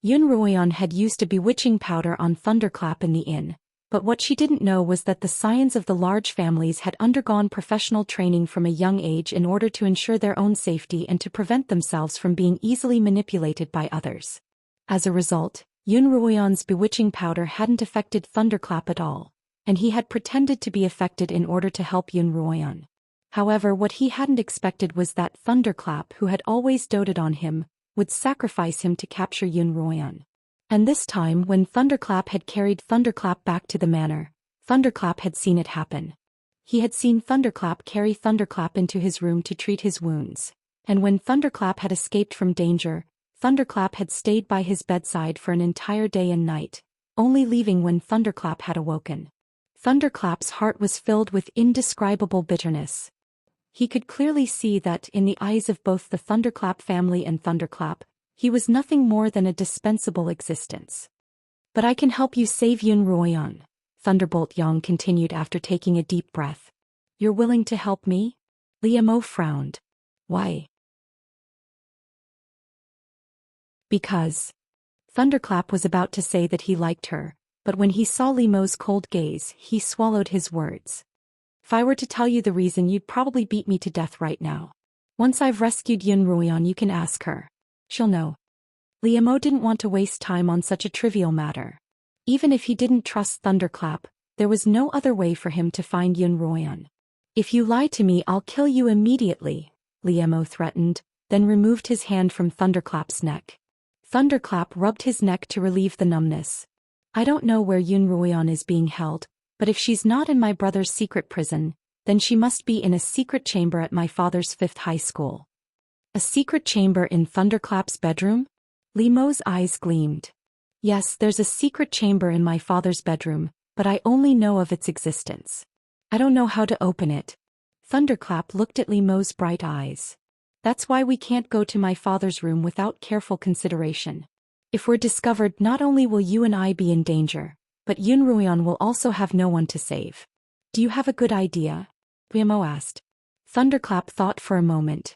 Yunruyan had used a bewitching powder on Thunderclap in the inn, but what she didn't know was that the scions of the large families had undergone professional training from a young age in order to ensure their own safety and to prevent themselves from being easily manipulated by others. As a result, Yunruyan's bewitching powder hadn't affected Thunderclap at all, and he had pretended to be affected in order to help Yunruyan. However, what he hadn't expected was that Thunderclap, who had always doted on him, would sacrifice him to capture Yun Ruoyan. And this time, when Thunderclap had carried Thunderclap back to the manor, Thunderclap had seen it happen. He had seen Thunderclap carry Thunderclap into his room to treat his wounds, and when Thunderclap had escaped from danger, Thunderclap had stayed by his bedside for an entire day and night, only leaving when Thunderclap had awoken. Thunderclap's heart was filled with indescribable bitterness. He could clearly see that, in the eyes of both the Thunderclap family and Thunderclap, he was nothing more than a dispensable existence. "But I can help you save Yun Ruoyan," Thunderbolt Yang continued after taking a deep breath. "You're willing to help me?" Liemo frowned. "Why?" "Because." Thunderclap was about to say that he liked her, but when he saw Liemo's cold gaze, he swallowed his words. "If I were to tell you the reason, you'd probably beat me to death right now. Once I've rescued Yun Ruoyan, you can ask her. She'll know." Liemo didn't want to waste time on such a trivial matter. Even if he didn't trust Thunderclap, there was no other way for him to find Yun Ruoyan. "If you lie to me, I'll kill you immediately," Liemo threatened, then removed his hand from Thunderclap's neck. Thunderclap rubbed his neck to relieve the numbness. "I don't know where Yun Ruoyan is being held, but if she's not in my brother's secret prison, then she must be in a secret chamber at my father's 5th high school." "A secret chamber in Thunderclap's bedroom?" Liemo's eyes gleamed. "Yes, there's a secret chamber in my father's bedroom, but I only know of its existence. I don't know how to open it." Thunderclap looked at Liemo's bright eyes. "That's why we can't go to my father's room without careful consideration. If we're discovered, not only will you and I be in danger, but Yun Ruoyan will also have no one to save." "Do you have a good idea?" Liemo asked. Thunderclap thought for a moment.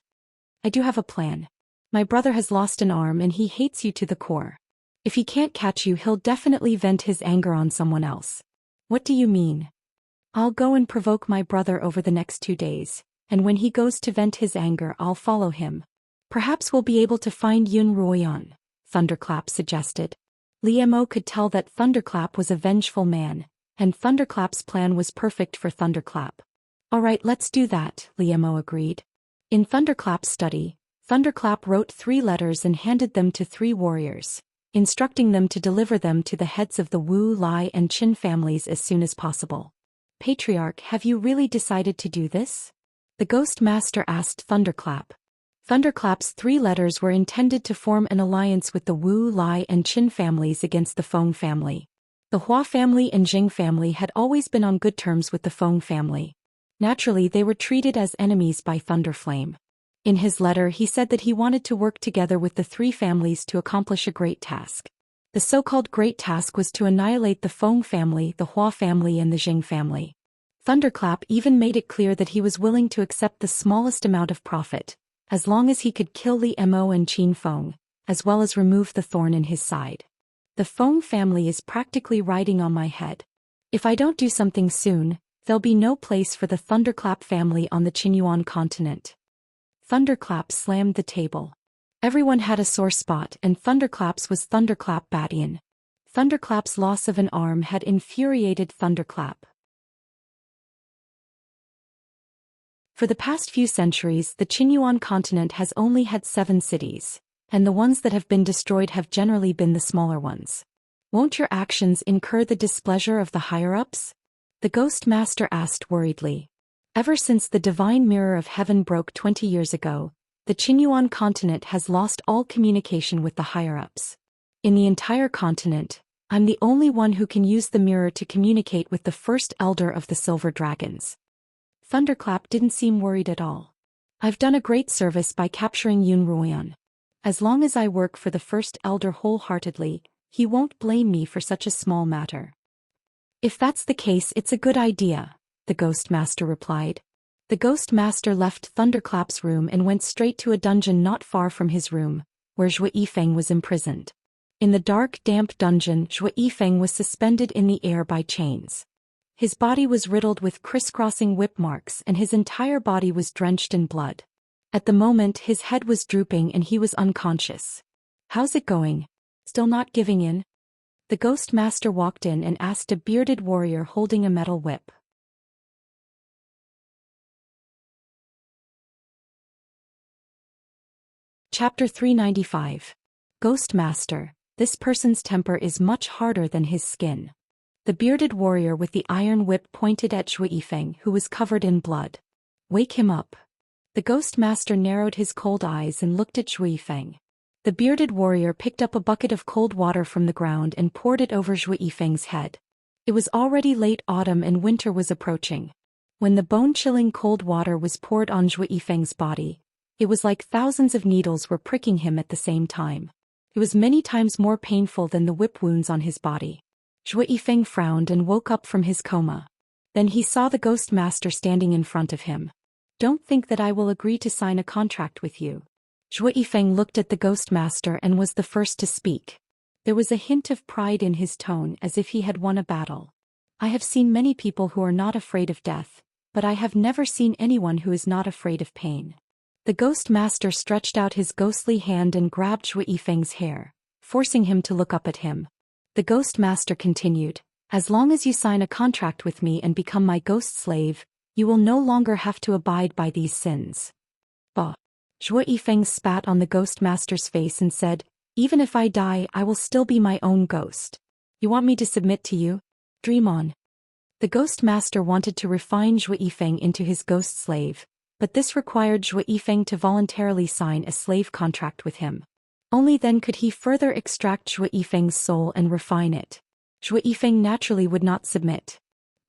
"I do have a plan. My brother has lost an arm and he hates you to the core. If he can't catch you, he'll definitely vent his anger on someone else." "What do you mean?" "I'll go and provoke my brother over the next 2 days, and when he goes to vent his anger, I'll follow him. Perhaps we'll be able to find Yun Ruoyan," Thunderclap suggested. Liemo could tell that Thunderclap was a vengeful man, and Thunderclap's plan was perfect for Thunderclap. "All right, let's do that," Liemo agreed. In Thunderclap's study, Thunderclap wrote 3 letters and handed them to 3 warriors, instructing them to deliver them to the heads of the Wu, Lai, and Qin families as soon as possible. "Patriarch, have you really decided to do this?" the Ghost Master asked Thunderclap. Thunderclap's 3 letters were intended to form an alliance with the Wu, Lai, and Qin families against the Feng family. The Hua family and Jing family had always been on good terms with the Feng family. Naturally, they were treated as enemies by Thunderflame. In his letter, he said that he wanted to work together with the 3 families to accomplish a great task. The so-called great task was to annihilate the Feng family, the Hua family, and the Jing family. Thunderclap even made it clear that he was willing to accept the smallest amount of profit, as long as he could kill Liemo and Qin Feng, as well as remove the thorn in his side. "The Feng family is practically riding on my head. If I don't do something soon, there'll be no place for the Thunderclap family on the Qinyuan continent." Thunderclap slammed the table. Everyone had a sore spot, and Thunderclap's was Thunderclap Badian. Thunderclap's loss of an arm had infuriated Thunderclap. For the past few centuries, the Qinyuan continent has only had 7 cities, and the ones that have been destroyed have generally been the smaller ones. "Won't your actions incur the displeasure of the higher-ups?" the Ghost Master asked worriedly. Ever since the Divine Mirror of Heaven broke 20 years ago, the Qinyuan continent has lost all communication with the higher-ups. In the entire continent, I'm the only one who can use the mirror to communicate with the first elder of the Silver Dragons. Thunderclap didn't seem worried at all. "I've done a great service by capturing Yun Ruoyan. As long as I work for the first elder wholeheartedly, he won't blame me for such a small matter." "If that's the case, it's a good idea," the Ghost Master replied. The Ghost Master left Thunderclap's room and went straight to a dungeon not far from his room, where Zhou Yifeng was imprisoned. In the dark, damp dungeon, Zhou Yifeng was suspended in the air by chains. His body was riddled with crisscrossing whip marks and his entire body was drenched in blood. At the moment, his head was drooping and he was unconscious. "How's it going? Still not giving in?" The Ghost Master walked in and asked a bearded warrior holding a metal whip. Chapter 395. Ghost Master. This person's temper is much harder than his skin. The bearded warrior with the iron whip pointed at Zhou Yifeng, who was covered in blood. Wake him up. The Ghost Master narrowed his cold eyes and looked at Zhou Yifeng. The bearded warrior picked up a bucket of cold water from the ground and poured it over Zhou Yifeng's head. It was already late autumn and winter was approaching. When the bone-chilling cold water was poured on Zhou Yifeng's body, it was like thousands of needles were pricking him at the same time. It was many times more painful than the whip wounds on his body. Zhou Yifeng frowned and woke up from his coma. Then he saw the Ghost Master standing in front of him. Don't think that I will agree to sign a contract with you. Zhou Yifeng looked at the Ghost Master and was the first to speak. There was a hint of pride in his tone as if he had won a battle. I have seen many people who are not afraid of death, but I have never seen anyone who is not afraid of pain. The Ghost Master stretched out his ghostly hand and grabbed Zhou Yifeng's hair, forcing him to look up at him. The Ghost Master continued, as long as you sign a contract with me and become my ghost slave, you will no longer have to abide by these sins. Bah! Zhou Yifeng spat on the Ghost Master's face and said, even if I die, I will still be my own ghost. You want me to submit to you? Dream on. The Ghost Master wanted to refine Zhou Yifeng into his ghost slave, but this required Zhou Yifeng to voluntarily sign a slave contract with him. Only then could he further extract Zhou Yifeng's soul and refine it. Zhou Yifeng naturally would not submit.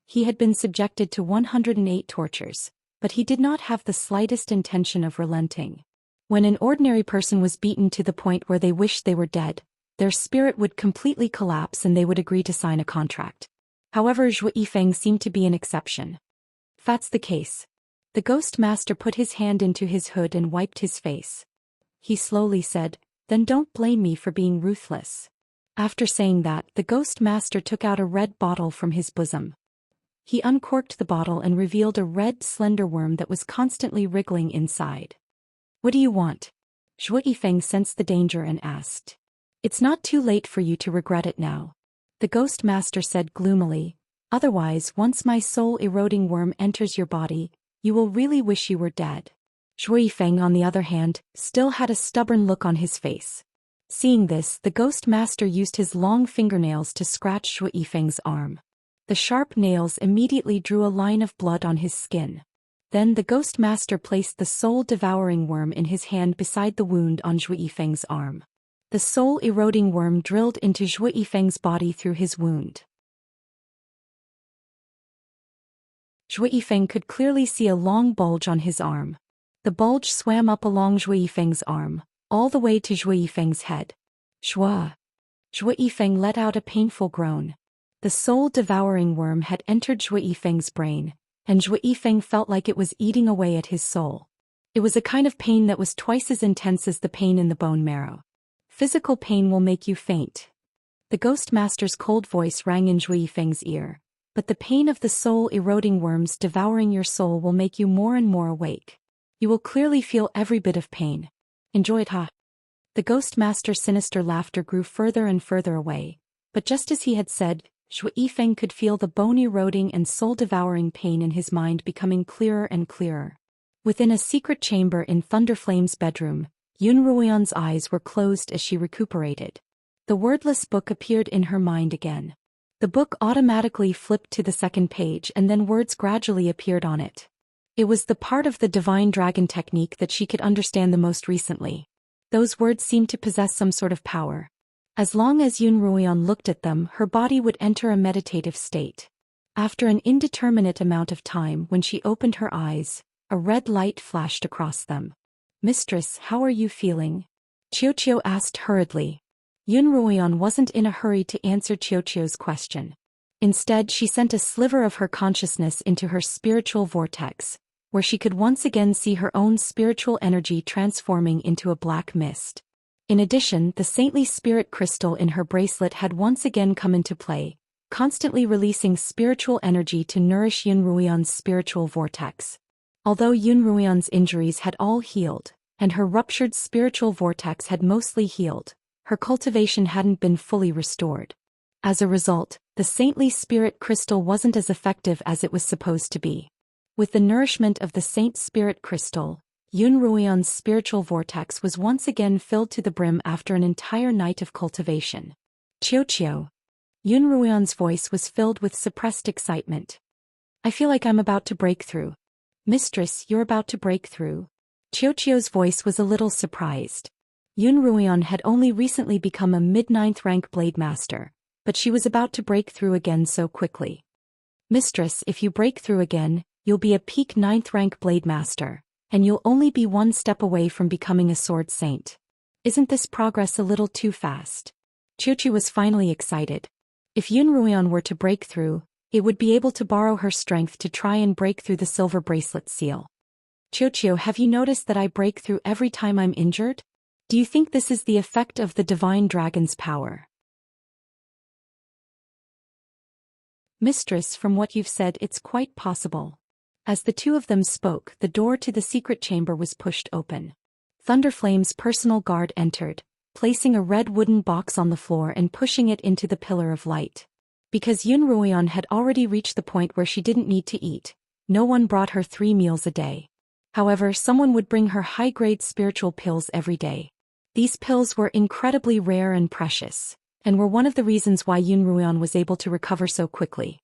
He had been subjected to 108 tortures, but he did not have the slightest intention of relenting. When an ordinary person was beaten to the point where they wished they were dead, their spirit would completely collapse and they would agree to sign a contract. However, Zhou Yifeng seemed to be an exception. If that's the case. The Ghost Master put his hand into his hood and wiped his face. He slowly said, then don't blame me for being ruthless. After saying that, the Ghost Master took out a red bottle from his bosom. He uncorked the bottle and revealed a red slender worm that was constantly wriggling inside. What do you want? Zhou Yifeng sensed the danger and asked. It's not too late for you to regret it now. The Ghost Master said gloomily, otherwise once my soul-eroding worm enters your body, you will really wish you were dead. Zhou Yifeng, on the other hand, still had a stubborn look on his face. Seeing this, the Ghost Master used his long fingernails to scratch Zhou Yifeng's arm. The sharp nails immediately drew a line of blood on his skin. Then the Ghost Master placed the soul-devouring worm in his hand beside the wound on Zhou Yifeng's arm. The soul-eroding worm drilled into Zhou Yifeng's body through his wound. Zhou Yifeng could clearly see a long bulge on his arm. The bulge swam up along Zhou Yifeng's arm, all the way to Zhou Yifeng's head. Shua! Zhou Yifeng let out a painful groan. The soul-devouring worm had entered Zhou Yifeng's brain, and Zhou Yifeng felt like it was eating away at his soul. It was a kind of pain that was twice as intense as the pain in the bone marrow. Physical pain will make you faint. The Ghost Master's cold voice rang in Zhou Yifeng's ear, but the pain of the soul-eroding worms devouring your soul will make you more and more awake. You will clearly feel every bit of pain. Enjoy it, ha! The Ghost Master's sinister laughter grew further and further away, but just as he had said, Zhou Yifeng could feel the bone-eroding and soul-devouring pain in his mind becoming clearer and clearer. Within a secret chamber in Thunderflame's bedroom, Yun Ruoyan's eyes were closed as she recuperated. The wordless book appeared in her mind again. The book automatically flipped to the second page and then words gradually appeared on it. It was the part of the Divine Dragon technique that she could understand the most recently. Those words seemed to possess some sort of power. As long as Yun Ruoyan looked at them, her body would enter a meditative state. After an indeterminate amount of time, when she opened her eyes, a red light flashed across them. Mistress, how are you feeling? Qiuqiu asked hurriedly. Yun Ruoyan wasn't in a hurry to answer Qiuqiu's question. Instead, she sent a sliver of her consciousness into her spiritual vortex, where she could once again see her own spiritual energy transforming into a black mist. In addition, the saintly spirit crystal in her bracelet had once again come into play, constantly releasing spiritual energy to nourish Yun Ruoyan's spiritual vortex. Although Yun Ruoyan's injuries had all healed, and her ruptured spiritual vortex had mostly healed, her cultivation hadn't been fully restored. As a result, the saintly spirit crystal wasn't as effective as it was supposed to be. With the nourishment of the saint spirit crystal, Yun Ruoyan's spiritual vortex was once again filled to the brim after an entire night of cultivation. Qiu. Yun Ruoyan's voice was filled with suppressed excitement. I feel like I'm about to break through. Mistress, you're about to break through? Qiu's voice was a little surprised. Yun Ruoyan had only recently become a mid-9th rank blade master, but she was about to break through again so quickly. Mistress, if you break through again, you'll be a peak 9th rank blade master, and you'll only be one step away from becoming a sword saint. Isn't this progress a little too fast? Qiu was finally excited. If Yun Ruoyan were to break through, it would be able to borrow her strength to try and break through the silver bracelet seal. Qiu, have you noticed that I break through every time I'm injured? Do you think this is the effect of the divine dragon's power? Mistress, from what you've said, it's quite possible. As the two of them spoke, the door to the secret chamber was pushed open. Thunderflame's personal guard entered, placing a red wooden box on the floor and pushing it into the pillar of light. Because Yun Ruoyan had already reached the point where she didn't need to eat, no one brought her 3 meals a day. However, someone would bring her high-grade spiritual pills every day. These pills were incredibly rare and precious, and were one of the reasons why Yun Ruoyan was able to recover so quickly.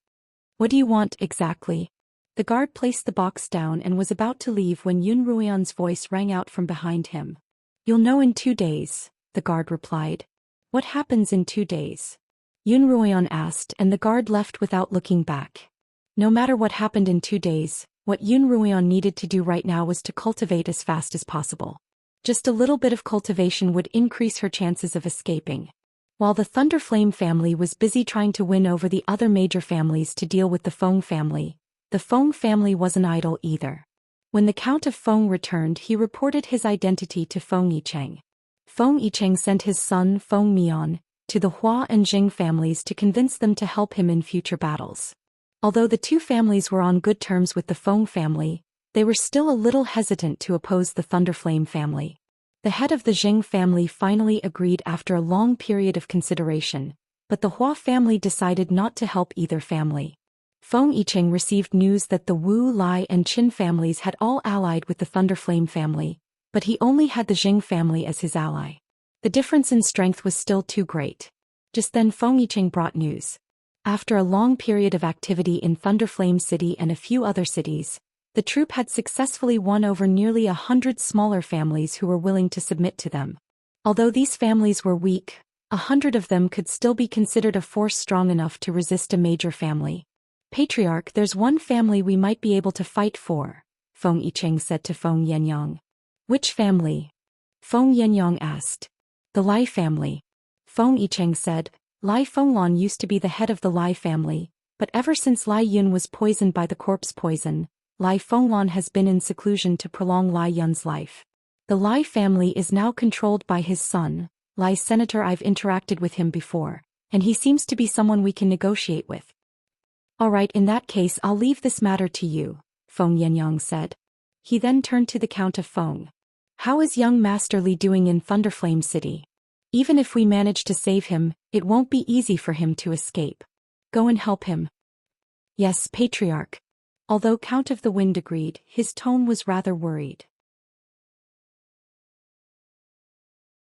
What do you want exactly? The guard placed the box down and was about to leave when Yun Ruoyan's voice rang out from behind him. You'll know in 2 days, the guard replied. What happens in 2 days? Yun Ruoyan asked, and the guard left without looking back. No matter what happened in 2 days, what Yun Ruoyan needed to do right now was to cultivate as fast as possible. Just a little bit of cultivation would increase her chances of escaping. While the Thunderflame family was busy trying to win over the other major families to deal with the Feng family, the Feng family wasn't idle either. When the Count of Feng returned, he reported his identity to Feng Yicheng. Feng Yicheng sent his son Feng Mian to the Hua and Jing families to convince them to help him in future battles. Although the two families were on good terms with the Feng family, they were still a little hesitant to oppose the Thunderflame family. The head of the Jing family finally agreed after a long period of consideration, but the Hua family decided not to help either family. Feng Yicheng received news that the Wu, Lai and Qin families had all allied with the Thunderflame family, but he only had the Jing family as his ally. The difference in strength was still too great. Just then Feng Yicheng brought news. After a long period of activity in Thunderflame City and a few other cities, the troop had successfully won over nearly 100 smaller families who were willing to submit to them. Although these families were weak, 100 of them could still be considered a force strong enough to resist a major family. Patriarch, there's one family we might be able to fight for, Feng Yicheng said to Feng Yenyang. Which family? Feng Yenyang asked. The Lai family. Feng Yicheng said. Lai Fenglan used to be the head of the Lai family, but ever since Lai Yun was poisoned by the corpse poison, Lai Fenglan has been in seclusion to prolong Lai Yun's life. The Lai family is now controlled by his son, Lai Senator. I've interacted with him before, and he seems to be someone we can negotiate with. Alright, in that case I'll leave this matter to you, Feng Yenyang said. He then turned to the Count of Feng. How is young Master Li doing in Thunderflame City? Even if we manage to save him, it won't be easy for him to escape. Go and help him. Yes, Patriarch. Although Count of the Wind agreed, his tone was rather worried.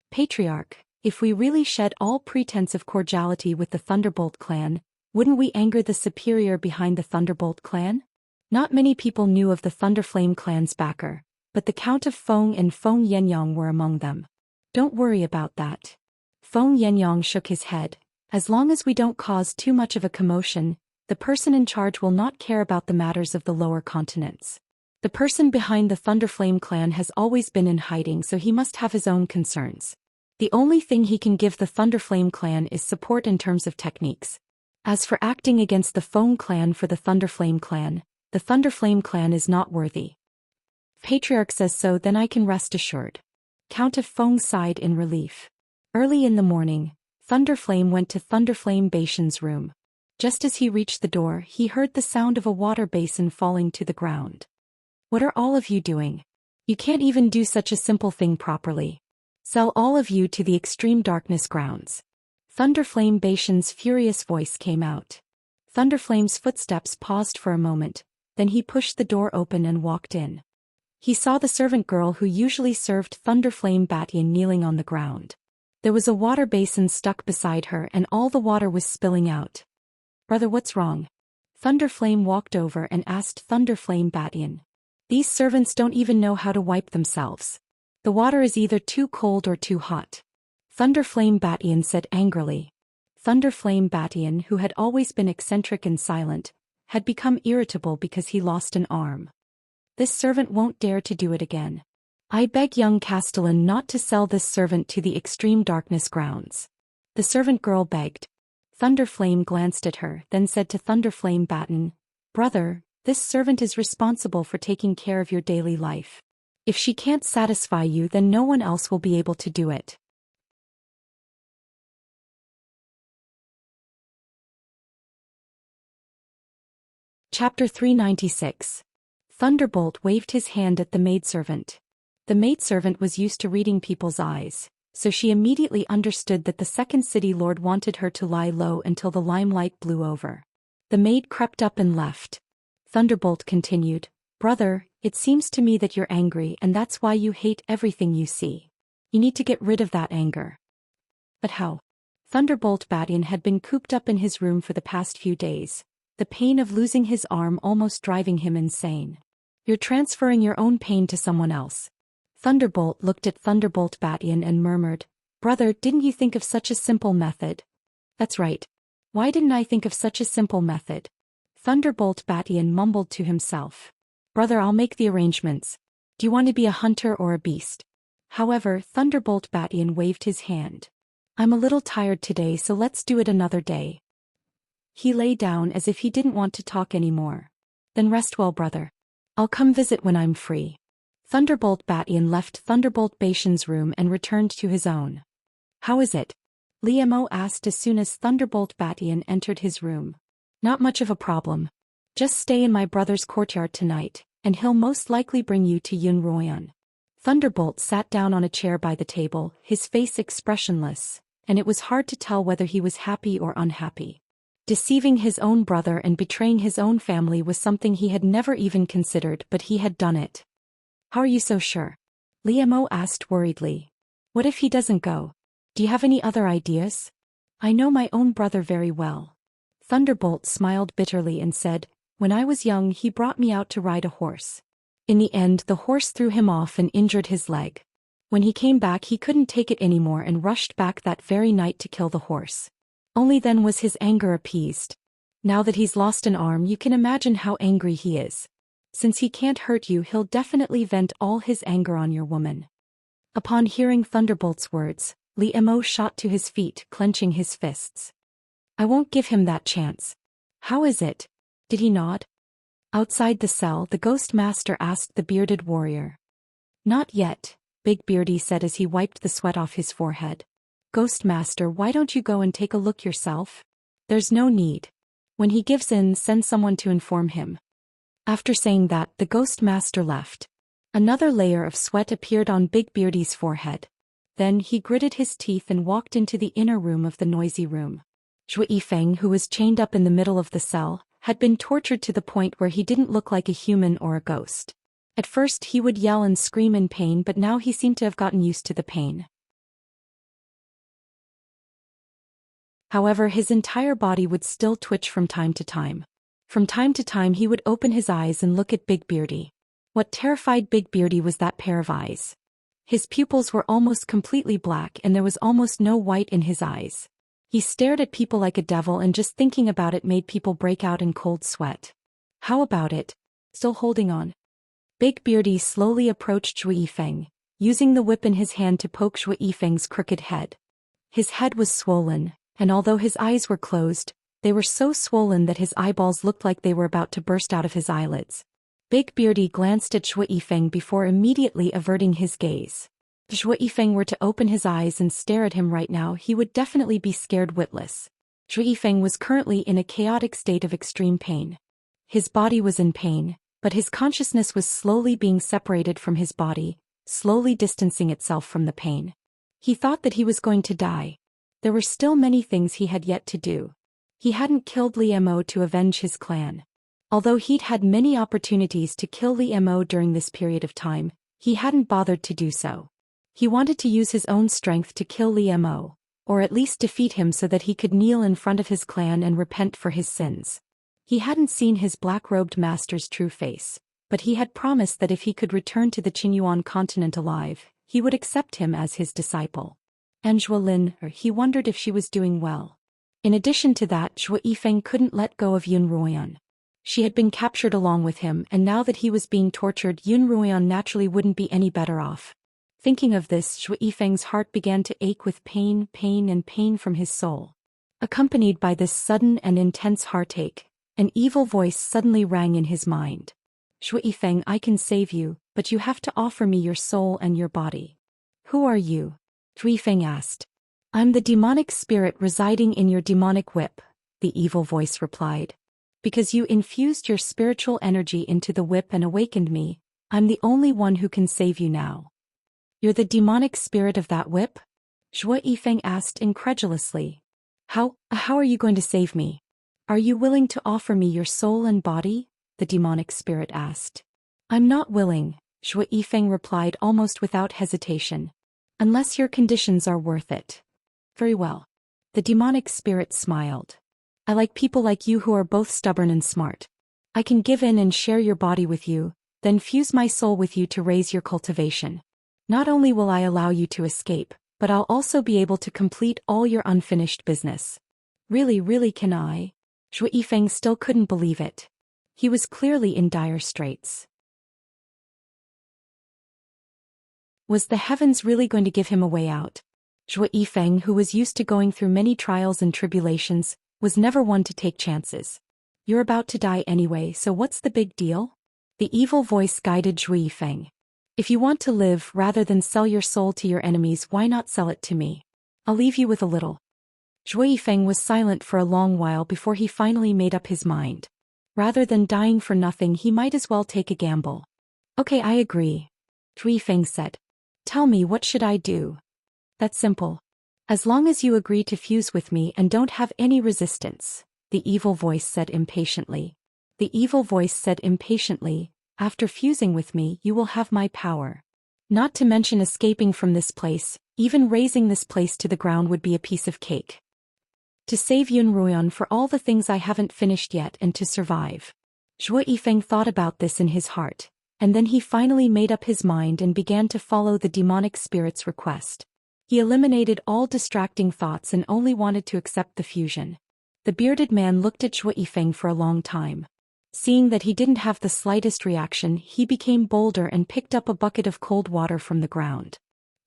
Patriarch, if we really shed all pretense of cordiality with the Thunderbolt clan, wouldn't we anger the superior behind the Thunderbolt clan? Not many people knew of the Thunderflame clan's backer, but the Count of Feng and Feng Yenyang were among them. Don't worry about that. Feng Yenyang shook his head. As long as we don't cause too much of a commotion, the person in charge will not care about the matters of the lower continents. The person behind the Thunderflame clan has always been in hiding, so he must have his own concerns. The only thing he can give the Thunderflame clan is support in terms of techniques. As for acting against the Feng clan for the Thunderflame clan is not worthy. Patriarch says so, then I can rest assured. Count of Feng sighed in relief. Early in the morning, Thunderflame went to Thunderflame Baishan's room. Just as he reached the door, he heard the sound of a water basin falling to the ground. What are all of you doing? You can't even do such a simple thing properly. Sell all of you to the extreme darkness grounds. Thunderflame Baishan's furious voice came out. Thunderflame's footsteps paused for a moment, then he pushed the door open and walked in. He saw the servant girl who usually served Thunderflame Batian kneeling on the ground. There was a water basin stuck beside her and all the water was spilling out. "Brother, what's wrong?" Thunderflame walked over and asked Thunderflame Batian. "These servants don't even know how to wipe themselves. The water is either too cold or too hot." Thunderflame Batian said angrily. Thunderflame Batian, who had always been eccentric and silent, had become irritable because he lost an arm. "This servant won't dare to do it again. I beg young Castellan not to sell this servant to the extreme darkness grounds." The servant girl begged. Thunderflame glanced at her, then said to Thunderflame Batian, "Brother, this servant is responsible for taking care of your daily life. If she can't satisfy you, then no one else will be able to do it." Chapter 396. Thunderbolt waved his hand at the maidservant. The maidservant was used to reading people's eyes, so she immediately understood that the second city lord wanted her to lie low until the limelight blew over. The maid crept up and left. Thunderbolt continued, "Brother, it seems to me that you're angry and that's why you hate everything you see. You need to get rid of that anger." "But how?" Thunderbolt Batian had been cooped up in his room for the past few days, the pain of losing his arm almost driving him insane. "You're transferring your own pain to someone else." Thunderbolt looked at Thunderbolt Batian and murmured, "Brother, didn't you think of such a simple method?" "That's right. Why didn't I think of such a simple method?" Thunderbolt Batian mumbled to himself. "Brother, I'll make the arrangements. Do you want to be a hunter or a beast?" However, Thunderbolt Batian waved his hand. "I'm a little tired today, so let's do it another day." He lay down as if he didn't want to talk anymore. "Then rest well, brother. I'll come visit when I'm free." Thunderbolt Batian left Thunderbolt Batian's room and returned to his own. "How is it?" Liemo asked as soon as Thunderbolt Batian entered his room. "Not much of a problem. Just stay in my brother's courtyard tonight, and he'll most likely bring you to Yun Royan." Thunderbolt sat down on a chair by the table, his face expressionless, and it was hard to tell whether he was happy or unhappy. Deceiving his own brother and betraying his own family was something he had never even considered, but he had done it. "How are you so sure?" Liemo asked worriedly. "What if he doesn't go? Do you have any other ideas?" "I know my own brother very well." Thunderbolt smiled bitterly and said, "When I was young he brought me out to ride a horse. In the end the horse threw him off and injured his leg. When he came back he couldn't take it anymore and rushed back that very night to kill the horse. Only then was his anger appeased. Now that he's lost an arm, you can imagine how angry he is. Since he can't hurt you, he'll definitely vent all his anger on your woman." Upon hearing Thunderbolt's words, Liemo shot to his feet, clenching his fists. "I won't give him that chance." "How is it?" Did he nod? Outside the cell, the Ghost Master asked the bearded warrior. "Not yet," Big Beardy said as he wiped the sweat off his forehead. "Ghost Master, why don't you go and take a look yourself?" "There's no need. When he gives in, send someone to inform him." After saying that, the Ghost Master left. Another layer of sweat appeared on Big Beardy's forehead. Then he gritted his teeth and walked into the inner room of the noisy room. Zhou Yifeng, who was chained up in the middle of the cell, had been tortured to the point where he didn't look like a human or a ghost. At first he would yell and scream in pain, but now he seemed to have gotten used to the pain. However, his entire body would still twitch from time to time. From time to time he would open his eyes and look at Big Beardy. What terrified Big Beardy was that pair of eyes. His pupils were almost completely black and there was almost no white in his eyes. He stared at people like a devil, and just thinking about it made people break out in cold sweat. "How about it? Still holding on?" Big Beardy slowly approached Zhou Yifeng, using the whip in his hand to poke Zhou Yifeng's crooked head. His head was swollen, and although his eyes were closed, they were so swollen that his eyeballs looked like they were about to burst out of his eyelids. Big Beardy glanced at Zhou Yifeng before immediately averting his gaze. If Zhou Yifeng were to open his eyes and stare at him right now, he would definitely be scared witless. Zhou Yifeng was currently in a chaotic state of extreme pain. His body was in pain, but his consciousness was slowly being separated from his body, slowly distancing itself from the pain. He thought that he was going to die. There were still many things he had yet to do. He hadn't killed Liemo to avenge his clan. Although he'd had many opportunities to kill Li Mo during this period of time, he hadn't bothered to do so. He wanted to use his own strength to kill Li Mo, or at least defeat him so that he could kneel in front of his clan and repent for his sins. He hadn't seen his black-robed master's true face, but he had promised that if he could return to the Qinyuan continent alive, he would accept him as his disciple. And Zhou Lin, he wondered if she was doing well. In addition to that, Zhou Yifeng couldn't let go of Yun Ruoyan. She had been captured along with him, and now that he was being tortured, Yun Ruoyan naturally wouldn't be any better off. Thinking of this, Zhou Yifeng's heart began to ache with pain from his soul. Accompanied by this sudden and intense heartache, an evil voice suddenly rang in his mind. Zhou Yifeng, I can save you, but you have to offer me your soul and your body. Who are you? Zhou Yifeng asked. I'm the demonic spirit residing in your demonic whip, the evil voice replied. Because you infused your spiritual energy into the whip and awakened me, I'm the only one who can save you now. You're the demonic spirit of that whip? Zhou Yifeng asked incredulously. How are you going to save me? Are you willing to offer me your soul and body? The demonic spirit asked. I'm not willing, Zhou Yifeng replied almost without hesitation. Unless your conditions are worth it. Very well. The demonic spirit smiled. I like people like you who are both stubborn and smart. I can give in and share your body with you, then fuse my soul with you to raise your cultivation. Not only will I allow you to escape, but I'll also be able to complete all your unfinished business. Really can I? Zhou Yifeng still couldn't believe it. He was clearly in dire straits. Was the heavens really going to give him a way out? Zhou Yifeng, who was used to going through many trials and tribulations, was never one to take chances. You're about to die anyway, so what's the big deal? The evil voice guided Zhou Yifeng. If you want to live rather than sell your soul to your enemies, why not sell it to me? I'll leave you with a little. Zhou Yifeng was silent for a long while before he finally made up his mind. Rather than dying for nothing, he might as well take a gamble. Okay, I agree. Zhou Yifeng said. Tell me, what should I do? That's simple. As long as you agree to fuse with me and don't have any resistance, the evil voice said impatiently. The evil voice said impatiently, after fusing with me, you will have my power. Not to mention escaping from this place, even razing this place to the ground would be a piece of cake. To save Yun Ruoyan for all the things I haven't finished yet and to survive. Zhou Yifeng thought about this in his heart, and then he finally made up his mind and began to follow the demonic spirit's request. He eliminated all distracting thoughts and only wanted to accept the fusion. The bearded man looked at Zhou Yifeng for a long time. Seeing that he didn't have the slightest reaction, he became bolder and picked up a bucket of cold water from the ground.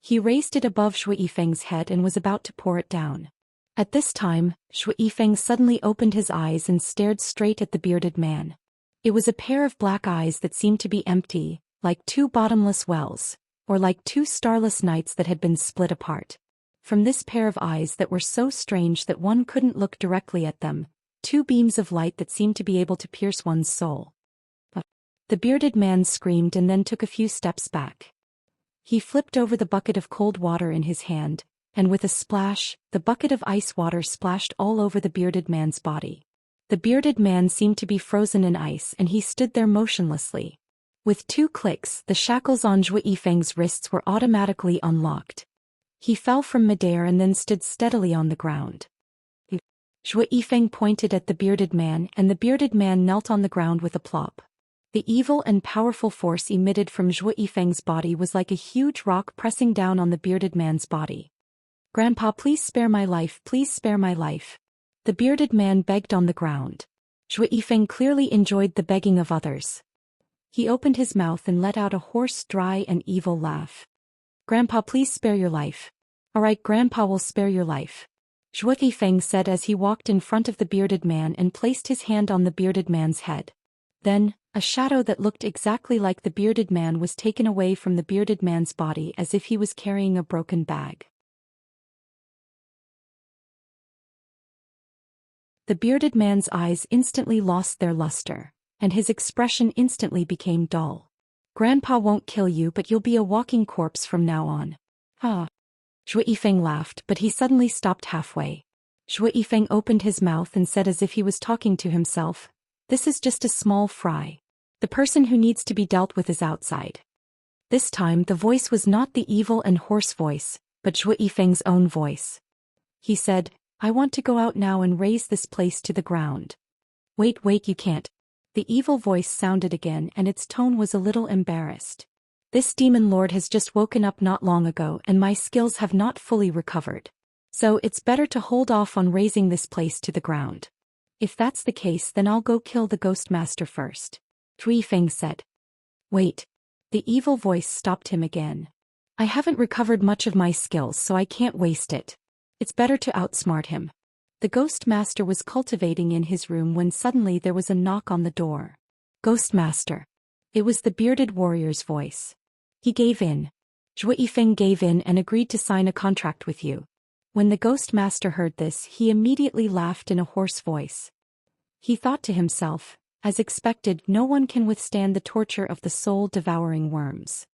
He raised it above Zhou Yifeng's head and was about to pour it down. At this time, Zhou Yifeng suddenly opened his eyes and stared straight at the bearded man. It was a pair of black eyes that seemed to be empty, like two bottomless wells, or like two starless nights that had been split apart. From this pair of eyes that were so strange that one couldn't look directly at them, two beams of light that seemed to be able to pierce one's soul. The bearded man screamed and then took a few steps back. He flipped over the bucket of cold water in his hand, and with a splash, the bucket of ice water splashed all over the bearded man's body. The bearded man seemed to be frozen in ice and he stood there motionlessly. With two clicks, the shackles on Zhou Yifeng's wrists were automatically unlocked. He fell from midair and then stood steadily on the ground. Zhou Yifeng pointed at the bearded man and the bearded man knelt on the ground with a plop. The evil and powerful force emitted from Zhou Yifeng's body was like a huge rock pressing down on the bearded man's body. Grandpa, please spare my life, please spare my life. The bearded man begged on the ground. Zhou Yifeng clearly enjoyed the begging of others. He opened his mouth and let out a hoarse, dry and evil laugh. Grandpa, please spare your life. All right, Grandpa will spare your life. Zhou Yifeng said as he walked in front of the bearded man and placed his hand on the bearded man's head. Then, a shadow that looked exactly like the bearded man was taken away from the bearded man's body as if he was carrying a broken bag. The bearded man's eyes instantly lost their luster, and his expression instantly became dull. Grandpa won't kill you, but you'll be a walking corpse from now on. Ah. Zhou Yifeng laughed, but he suddenly stopped halfway. Zhou Yifeng opened his mouth and said as if he was talking to himself, This is just a small fry. The person who needs to be dealt with is outside. This time the voice was not the evil and hoarse voice, but Zhou Yifeng's own voice. He said, I want to go out now and raze this place to the ground. Wait, you can't. The evil voice sounded again and its tone was a little embarrassed. This demon lord has just woken up not long ago and my skills have not fully recovered. So it's better to hold off on razing this place to the ground. If that's the case then I'll go kill the ghost master first. Zhou Yifeng said. Wait. The evil voice stopped him again. I haven't recovered much of my skills so I can't waste it. It's better to outsmart him. The ghost master was cultivating in his room when suddenly there was a knock on the door. Ghost master. It was the bearded warrior's voice. He gave in. Zhou Yifeng gave in and agreed to sign a contract with you. When the ghost master heard this he immediately laughed in a hoarse voice. He thought to himself, as expected, no one can withstand the torture of the soul-devouring worms.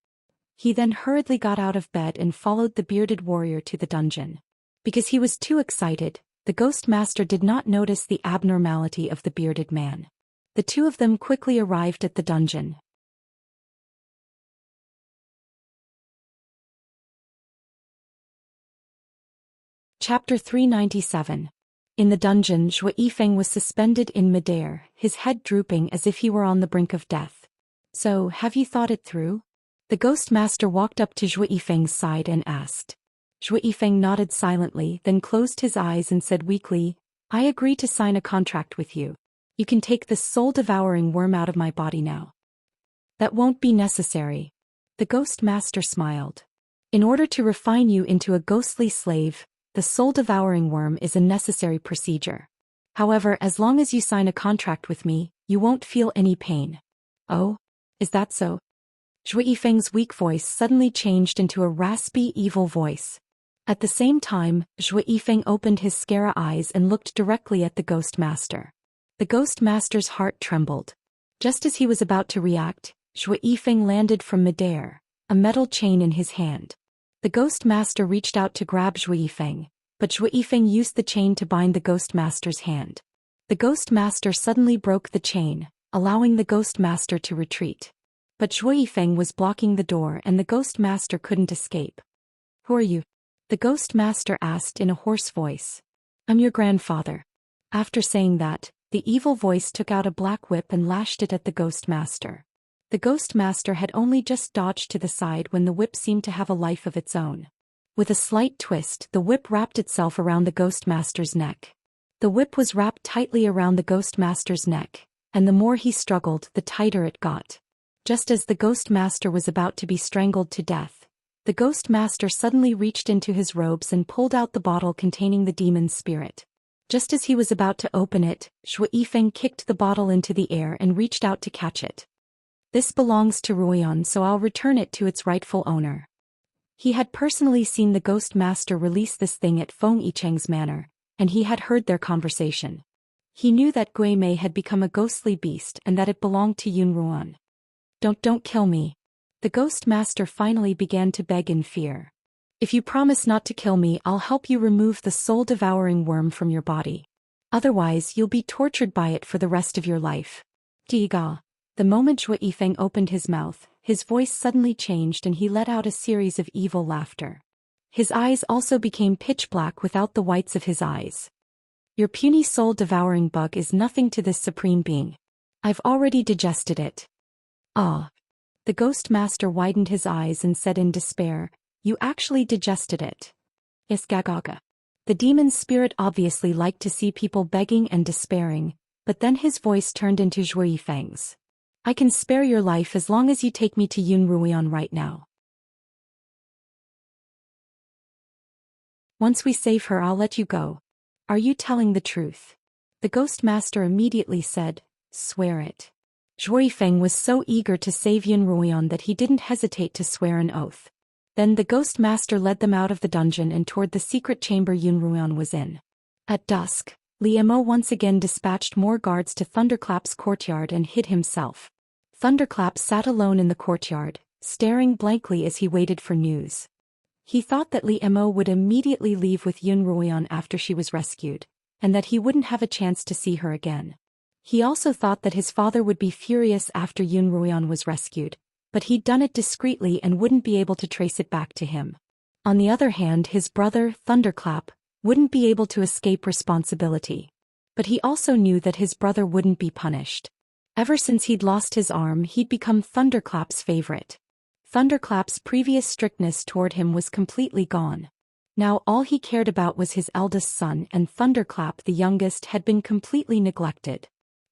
He then hurriedly got out of bed and followed the bearded warrior to the dungeon. Because he was too excited, the ghost master did not notice the abnormality of the bearded man. The two of them quickly arrived at the dungeon. Chapter 397. In the dungeon, Zhou Yifeng was suspended in midair, his head drooping as if he were on the brink of death. So, have you thought it through? The ghost master walked up to Zhou Yifeng's side and asked. Zhou Yifeng nodded silently, then closed his eyes and said weakly, I agree to sign a contract with you. You can take this soul-devouring worm out of my body now. That won't be necessary. The ghost master smiled. In order to refine you into a ghostly slave, the soul-devouring worm is a necessary procedure. However, as long as you sign a contract with me, you won't feel any pain. Oh? Is that so? Zhou Yifeng's weak voice suddenly changed into a raspy, evil voice. At the same time, Zhou Yifeng opened his scara eyes and looked directly at the ghost master. The ghost master's heart trembled. Just as he was about to react, Zhou Yifeng landed from midair, a metal chain in his hand. The ghost master reached out to grab Zhou Yifeng, but Zhou Yifeng used the chain to bind the ghost master's hand. The ghost master suddenly broke the chain, allowing the ghost master to retreat. But Zhou Yifeng was blocking the door and the ghost master couldn't escape. Who are you? The ghost master asked in a hoarse voice. I'm your grandfather. After saying that, the evil voice took out a black whip and lashed it at the ghost master. The ghost master had only just dodged to the side when the whip seemed to have a life of its own. With a slight twist, the whip wrapped itself around the ghost master's neck. The whip was wrapped tightly around the ghost master's neck, and the more he struggled, the tighter it got. Just as the ghost master was about to be strangled to death, the ghost master suddenly reached into his robes and pulled out the bottle containing the demon's spirit. Just as he was about to open it, Zhou Yifeng kicked the bottle into the air and reached out to catch it. This belongs to Ruoyan, so I'll return it to its rightful owner. He had personally seen the ghost master release this thing at Feng Yicheng's manor, and he had heard their conversation. He knew that Gui Mei had become a ghostly beast and that it belonged to Yun Ruoyan. Don't kill me. The ghost master finally began to beg in fear. If you promise not to kill me, I'll help you remove the soul-devouring worm from your body. Otherwise, you'll be tortured by it for the rest of your life. Diga. The moment Zhou Yifeng opened his mouth, his voice suddenly changed and he let out a series of evil laughter. His eyes also became pitch black without the whites of his eyes. Your puny soul-devouring bug is nothing to this supreme being. I've already digested it. Ah. The ghost master widened his eyes and said in despair, You actually digested it. Iskagaga. The demon's spirit obviously liked to see people begging and despairing, but then his voice turned into Zhou Yifeng's. I can spare your life as long as you take me to Yun Ruoyan right now. Once we save her, I'll let you go. Are you telling the truth? The ghost master immediately said, Swear it. Zhou Yifeng was so eager to save Yun Ruoyan that he didn't hesitate to swear an oath. Then the ghost master led them out of the dungeon and toward the secret chamber Yun Ruoyan was in. At dusk, Li Mo once again dispatched more guards to Thunderclap's courtyard and hid himself. Thunderclap sat alone in the courtyard, staring blankly as he waited for news. He thought that Li Mo would immediately leave with Yun Ruoyan after she was rescued, and that he wouldn't have a chance to see her again. He also thought that his father would be furious after Yun Ruoyan was rescued, but he'd done it discreetly and wouldn't be able to trace it back to him. On the other hand, his brother, Thunderclap, wouldn't be able to escape responsibility. But he also knew that his brother wouldn't be punished. Ever since he'd lost his arm, he'd become Thunderclap's favorite. Thunderclap's previous strictness toward him was completely gone. Now all he cared about was his eldest son, and Thunderclap, the youngest, had been completely neglected.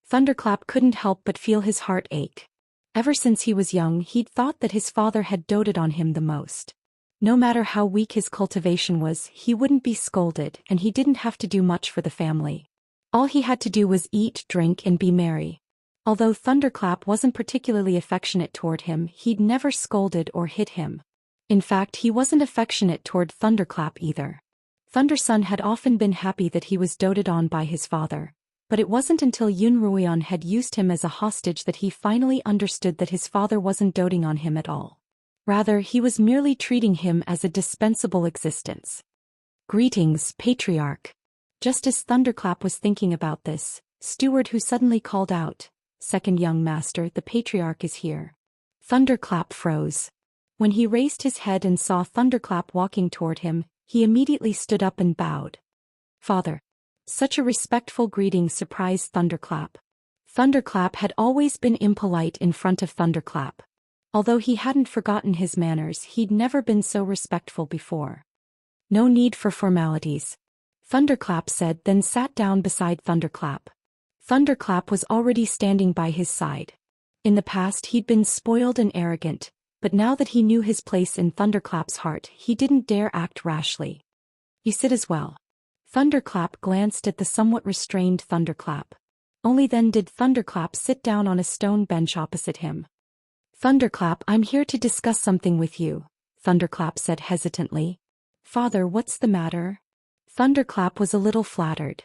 Thunderclap couldn't help but feel his heart ache. Ever since he was young, he'd thought that his father had doted on him the most. No matter how weak his cultivation was, he wouldn't be scolded, and he didn't have to do much for the family. All he had to do was eat, drink, and be merry. Although Thunderclap wasn't particularly affectionate toward him, he'd never scolded or hit him. In fact, he wasn't affectionate toward Thunderclap either. Thunderson had often been happy that he was doted on by his father. But it wasn't until Yun Ruoyan had used him as a hostage that he finally understood that his father wasn't doting on him at all. Rather, he was merely treating him as a dispensable existence. Greetings, Patriarch. Just as Thunderclap was thinking about this, Steward who suddenly called out, "Second young master, the Patriarch is here." Thunderclap froze. When he raised his head and saw Thunderclap walking toward him, he immediately stood up and bowed. "Father." Such a respectful greeting surprised Thunderclap. Thunderclap had always been impolite in front of Thunderclap. Although he hadn't forgotten his manners, he'd never been so respectful before. "No need for formalities," Thunderclap said, then sat down beside Thunderclap. Thunderclap was already standing by his side. In the past he'd been spoiled and arrogant, but now that he knew his place in Thunderclap's heart, he didn't dare act rashly. "You sit as well." Thunderclap glanced at the somewhat restrained Thunderclap. Only then did Thunderclap sit down on a stone bench opposite him. "Thunderclap, I'm here to discuss something with you," Thunderclap said hesitantly. "Father, what's the matter?" Thunderclap was a little flattered.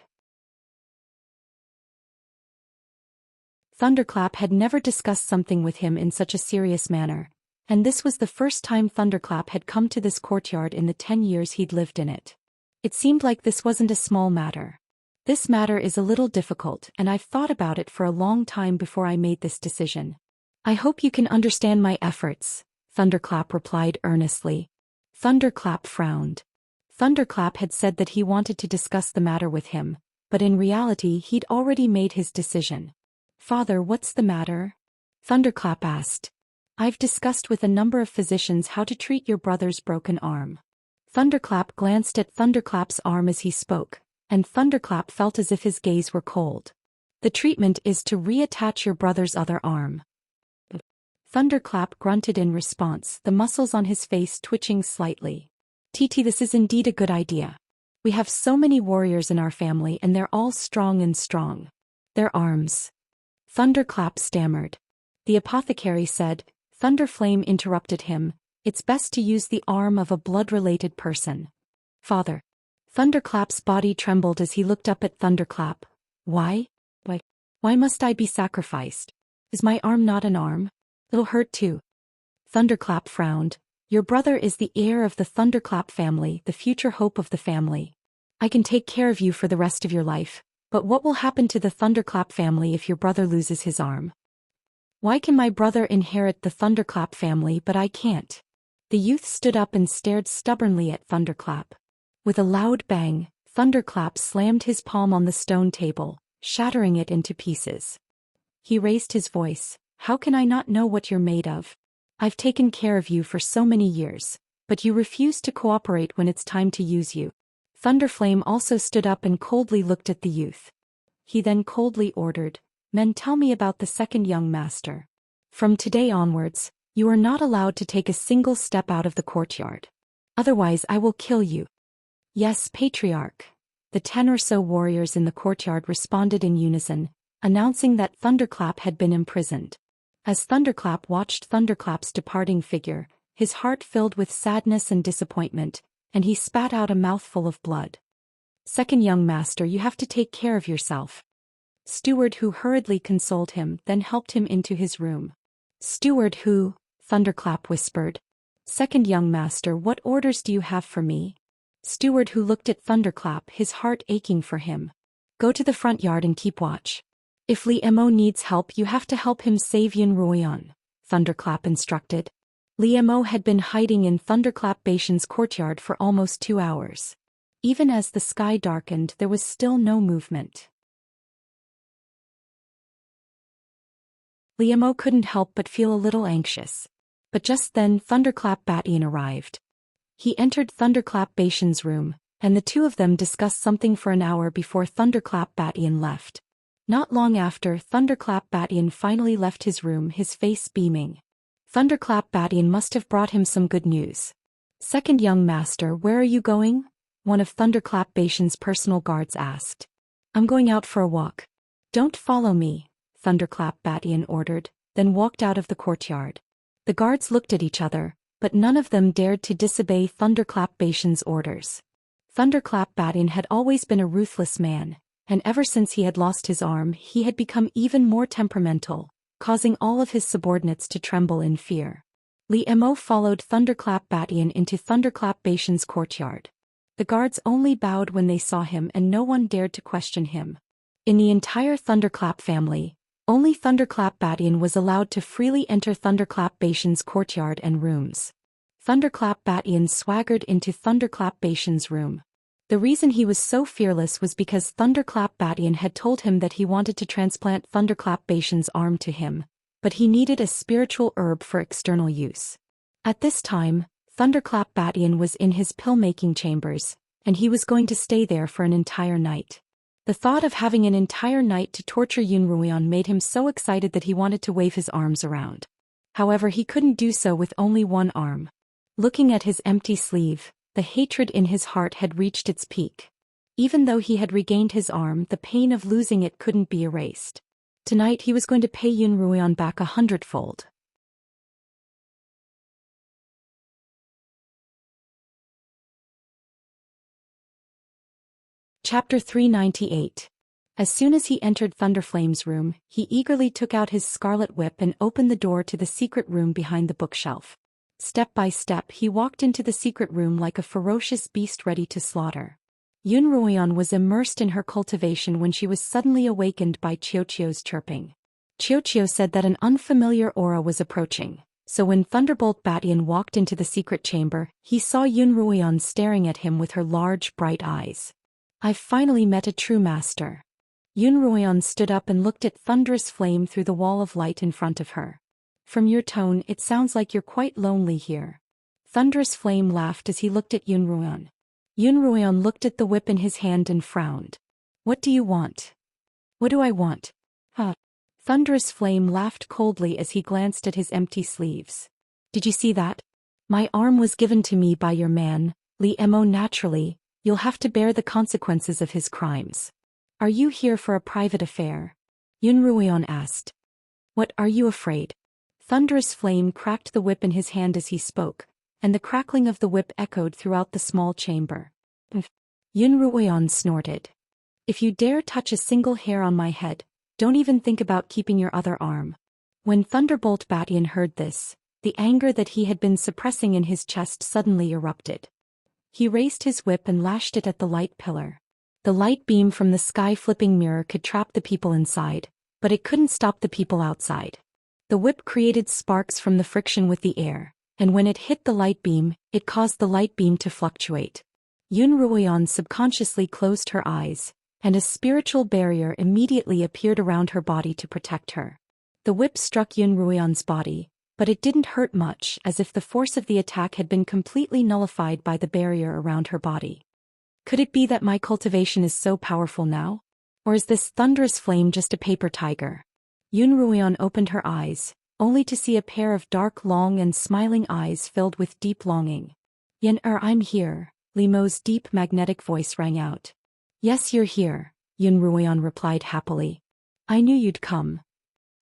Thunderclap had never discussed something with him in such a serious manner, and this was the first time Thunderclap had come to this courtyard in the 10 years he'd lived in it. It seemed like this wasn't a small matter. "This matter is a little difficult, and I've thought about it for a long time before I made this decision. I hope you can understand my efforts," Thunderclap replied earnestly. Thunderclap frowned. Thunderclap had said that he wanted to discuss the matter with him, but in reality he'd already made his decision. "Father, what's the matter?" Thunderclap asked. "I've discussed with a number of physicians how to treat your brother's broken arm." Thunderclap glanced at Thunderclap's arm as he spoke, and Thunderclap felt as if his gaze were cold. "The treatment is to reattach your brother's other arm." Thunderclap grunted in response, the muscles on his face twitching slightly. "TT, this is indeed a good idea. We have so many warriors in our family and they're all strong and strong. Their arms." Thunderclap stammered. The apothecary said. Thunderflame interrupted him. "It's best to use the arm of a blood-related person." "Father." Thunderclap's body trembled as he looked up at Thunderclap. Why? Why must I be sacrificed? Is my arm not an arm? It'll hurt too." Thunderclap frowned. "Your brother is the heir of the Thunderclap family, the future hope of the family. I can take care of you for the rest of your life, but what will happen to the Thunderclap family if your brother loses his arm? Why can my brother inherit the Thunderclap family but I can't?" The youth stood up and stared stubbornly at Thunderclap. With a loud bang, Thunderclap slammed his palm on the stone table, shattering it into pieces. He raised his voice. "How can I not know what you're made of? I've taken care of you for so many years, but you refuse to cooperate when it's time to use you." Thunderflame also stood up and coldly looked at the youth. He then coldly ordered, "Men, tell me about the second young master. From today onwards, you are not allowed to take a single step out of the courtyard. Otherwise I will kill you." "Yes, Patriarch." The 10 or so warriors in the courtyard responded in unison, announcing that Thunderclap had been imprisoned. As Thunderclap watched Thunderclap's departing figure, his heart filled with sadness and disappointment, and he spat out a mouthful of blood. "Second young master, you have to take care of yourself." Steward who hurriedly consoled him, then helped him into his room. "Steward who?" Thunderclap whispered. "Second young master, what orders do you have for me?" Steward who looked at Thunderclap, his heart aching for him. "Go to the front yard and keep watch. If Li Mo needs help, you have to help him save Yun Ruoyan, Thunderclap instructed. Li Mo had been hiding in Thunderclap Bashan's courtyard for almost 2 hours. Even as the sky darkened, there was still no movement. Li Mo couldn't help but feel a little anxious. But just then Thunderclap Batian arrived. He entered Thunderclap Bashan's room, and the two of them discussed something for an hour before Thunderclap Batian left. Not long after, Thunderclap Batian finally left his room, his face beaming. Thunderclap Batian must have brought him some good news. "Second young master, where are you going?" one of Thunderclap Bashan's personal guards asked. "I'm going out for a walk." "Don't follow me," Thunderclap Batian ordered, then walked out of the courtyard. The guards looked at each other, but none of them dared to disobey Thunderclap Bashan's orders. Thunderclap Batian had always been a ruthless man, and ever since he had lost his arm he had become even more temperamental, causing all of his subordinates to tremble in fear. Li Mo followed Thunderclap Batian into Thunderclap Bashan's courtyard. The guards only bowed when they saw him and no one dared to question him. In the entire Thunderclap family, only Thunderclap Batian was allowed to freely enter Thunderclap Bashan's courtyard and rooms. Thunderclap Batian swaggered into Thunderclap Bashan's room. The reason he was so fearless was because Thunderclap Batian had told him that he wanted to transplant Thunderclap Bashan's arm to him, but he needed a spiritual herb for external use. At this time, Thunderclap Batian was in his pill-making chambers, and he was going to stay there for an entire night. The thought of having an entire night to torture Yun Ruoyan made him so excited that he wanted to wave his arms around. However, he couldn't do so with only one arm. Looking at his empty sleeve, the hatred in his heart had reached its peak. Even though he had regained his arm, the pain of losing it couldn't be erased. Tonight he was going to pay Yun Ruoyan back 100-fold. Chapter 398. As soon as he entered Thunderflame's room, he eagerly took out his scarlet whip and opened the door to the secret room behind the bookshelf. Step by step he walked into the secret room like a ferocious beast ready to slaughter. Yun Ruoyan was immersed in her cultivation when she was suddenly awakened by Qiuqiu's chirping. Qiuqiu said that an unfamiliar aura was approaching, so when Thunderbolt Batian walked into the secret chamber, he saw Yun Ruoyan staring at him with her large, bright eyes. "I've finally met a true master." Yun Ruoyan stood up and looked at Thunderous Flame through the wall of light in front of her. "From your tone, it sounds like you're quite lonely here." Thunderous Flame laughed as he looked at Yun Ruoyan. Yun Ruoyan looked at the whip in his hand and frowned. "What do you want?" "What do I want?" Thunderous Flame laughed coldly as he glanced at his empty sleeves. "Did you see that? My arm was given to me by your man, Li Mo. Naturally, you'll have to bear the consequences of his crimes. Are you here for a private affair?" Yun Ruoyan asked. "What, are you afraid?" Thunderous Flame cracked the whip in his hand as he spoke, and the crackling of the whip echoed throughout the small chamber. Yun Ruoyan snorted. "If you dare touch a single hair on my head, don't even think about keeping your other arm." When Thunderbolt Batian heard this, the anger that he had been suppressing in his chest suddenly erupted. He raised his whip and lashed it at the light pillar. The light beam from the sky-flipping mirror could trap the people inside, but it couldn't stop the people outside. The whip created sparks from the friction with the air, and when it hit the light beam, it caused the light beam to fluctuate. Yun Ruoyan subconsciously closed her eyes, and a spiritual barrier immediately appeared around her body to protect her. The whip struck Yun Ruoyan's body, but it didn't hurt much, as if the force of the attack had been completely nullified by the barrier around her body. Could it be that my cultivation is so powerful now? Or is this Thunderous Flame just a paper tiger? Yun Ruoyan opened her eyes, only to see a pair of dark, long and smiling eyes filled with deep longing. I'm here," Li Mo's deep magnetic voice rang out. "Yes, you're here," Yun Ruoyan replied happily. "I knew you'd come.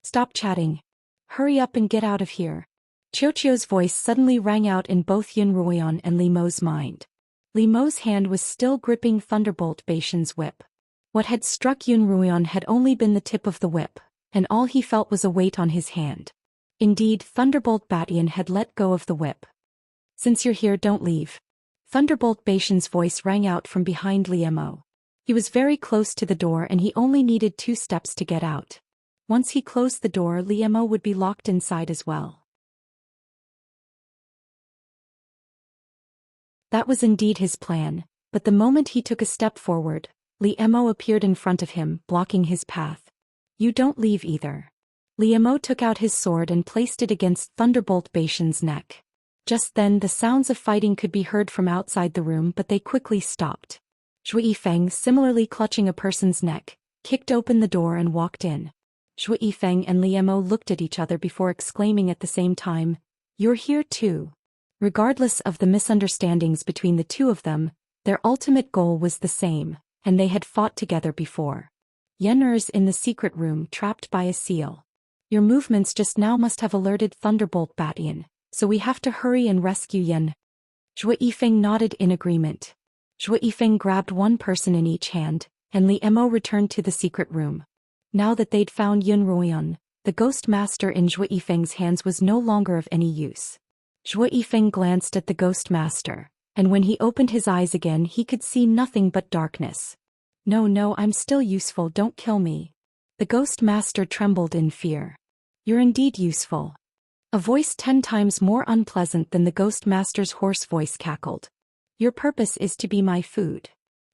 Stop chatting. Hurry up and get out of here." Qiuqiu's voice suddenly rang out in both Yun Ruoyan and Li Mo's mind. Li Mo's hand was still gripping Thunderbolt Bashan's whip. What had struck Yun Ruoyan had only been the tip of the whip, and all he felt was a weight on his hand. Indeed, Thunderbolt Batian had let go of the whip. "Since you're here, don't leave." Thunderbolt Bashan's voice rang out from behind Li Mo. He was very close to the door and he only needed 2 steps to get out. Once he closed the door, Li Emo would be locked inside as well. That was indeed his plan, but the moment he took a step forward, Li Emo appeared in front of him, blocking his path. You don't leave either. Li Emo took out his sword and placed it against Thunderbolt Baishan's neck. Just then the sounds of fighting could be heard from outside the room, but they quickly stopped. Zhou Yifeng, similarly clutching a person's neck, kicked open the door and walked in. Zhou Yifeng and Li Emo looked at each other before exclaiming at the same time, "You're here too." Regardless of the misunderstandings between the two of them, their ultimate goal was the same, and they had fought together before. Yen'er's in the secret room trapped by a seal. Your movements just now must have alerted Thunderbolt Batian, so we have to hurry and rescue Yen. Zhou Yifeng nodded in agreement. Zhou Yifeng grabbed one person in each hand, and Li Emo returned to the secret room. Now that they'd found Yun Ruoyan, the ghost master in Zhou Yifeng's hands was no longer of any use. Zhou Yifeng glanced at the ghost master, and when he opened his eyes again he could see nothing but darkness. No, I'm still useful, don't kill me. The ghost master trembled in fear. You're indeed useful. A voice 10 times more unpleasant than the ghost master's hoarse voice cackled. Your purpose is to be my food.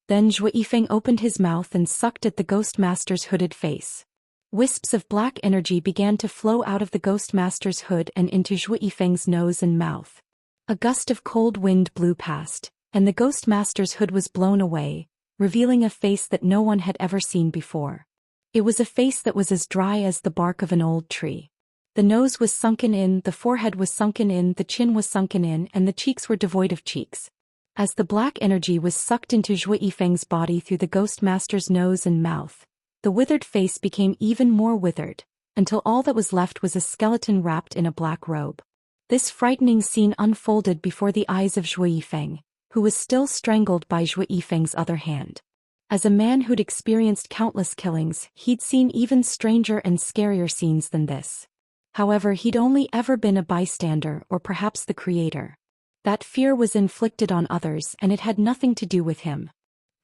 Then Zhou Yifeng opened his mouth and sucked at the ghost master's hooded face. Wisps of black energy began to flow out of the ghost master's hood and into Zhou Yifeng's nose and mouth. A gust of cold wind blew past, and the ghost master's hood was blown away, revealing a face that no one had ever seen before. It was a face that was as dry as the bark of an old tree. The nose was sunken in, the forehead was sunken in, the chin was sunken in, and the cheeks were devoid of cheeks. As the black energy was sucked into Zhou Yifeng's body through the ghost master's nose and mouth, the withered face became even more withered, until all that was left was a skeleton wrapped in a black robe. This frightening scene unfolded before the eyes of Zhou Yifeng, who was still strangled by Zhou Yifeng's other hand. As a man who'd experienced countless killings, he'd seen even stranger and scarier scenes than this. However, he'd only ever been a bystander or perhaps the creator. That fear was inflicted on others and it had nothing to do with him.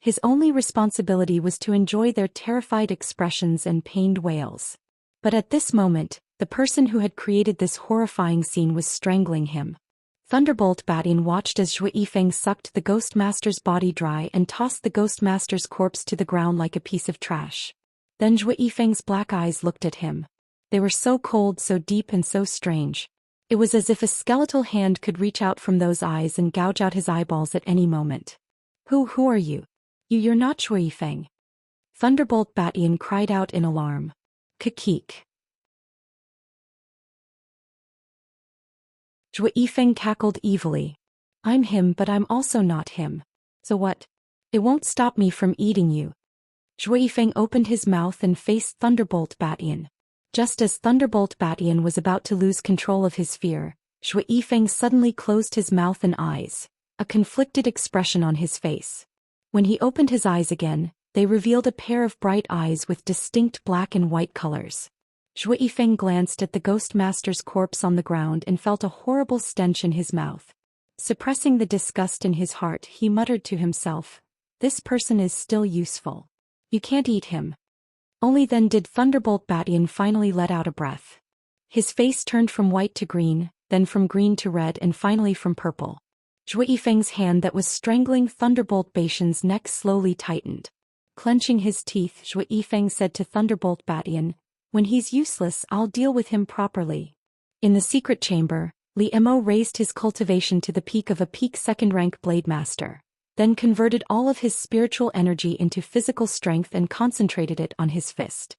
His only responsibility was to enjoy their terrified expressions and pained wails. But at this moment, the person who had created this horrifying scene was strangling him. Thunderbolt Batian watched as Zhou Yifeng sucked the ghost master's body dry and tossed the ghost master's corpse to the ground like a piece of trash. Then Zhou Yifeng's black eyes looked at him. They were so cold, so deep and so strange. It was as if a skeletal hand could reach out from those eyes and gouge out his eyeballs at any moment. Who are you? You're not Zhou Yifeng. Thunderbolt Batian cried out in alarm. Kikik. Zhou Yifeng cackled evilly. I'm him, but I'm also not him. So what? It won't stop me from eating you. Zhou Yifeng opened his mouth and faced Thunderbolt Batian. Just as Thunderbolt Batian was about to lose control of his fear, Zhou Yifeng suddenly closed his mouth and eyes, a conflicted expression on his face. When he opened his eyes again, they revealed a pair of bright eyes with distinct black and white colors. Zhou Yifeng glanced at the ghost master's corpse on the ground and felt a horrible stench in his mouth. Suppressing the disgust in his heart, he muttered to himself, "This person is still useful. You can't eat him." Only then did Thunderbolt Batian finally let out a breath. His face turned from white to green, then from green to red and finally from purple. Zhou Yifeng's hand that was strangling Thunderbolt Baishan's neck slowly tightened. Clenching his teeth, Zhou Yifeng said to Thunderbolt Batian, "When he's useless, I'll deal with him properly." In the secret chamber, Li Emo raised his cultivation to the peak of a peak second-rank blade master, then converted all of his spiritual energy into physical strength and concentrated it on his fist.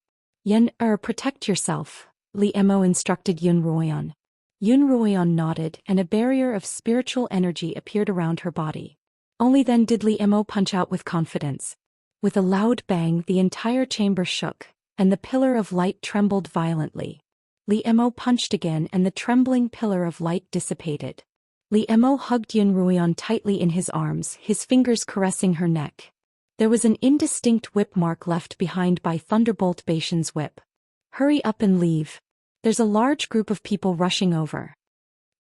Protect yourself," Li Emo instructed Yun Ruoyan. Yun Ruoyan nodded and a barrier of spiritual energy appeared around her body. Only then did Li Emo punch out with confidence. With a loud bang, the entire chamber shook, and the pillar of light trembled violently. Li Emo punched again and the trembling pillar of light dissipated. Li Emo hugged Yun Ruoyan tightly in his arms, his fingers caressing her neck. There was an indistinct whip mark left behind by Thunderbolt Baishan's whip. "Hurry up and leave. There's a large group of people rushing over."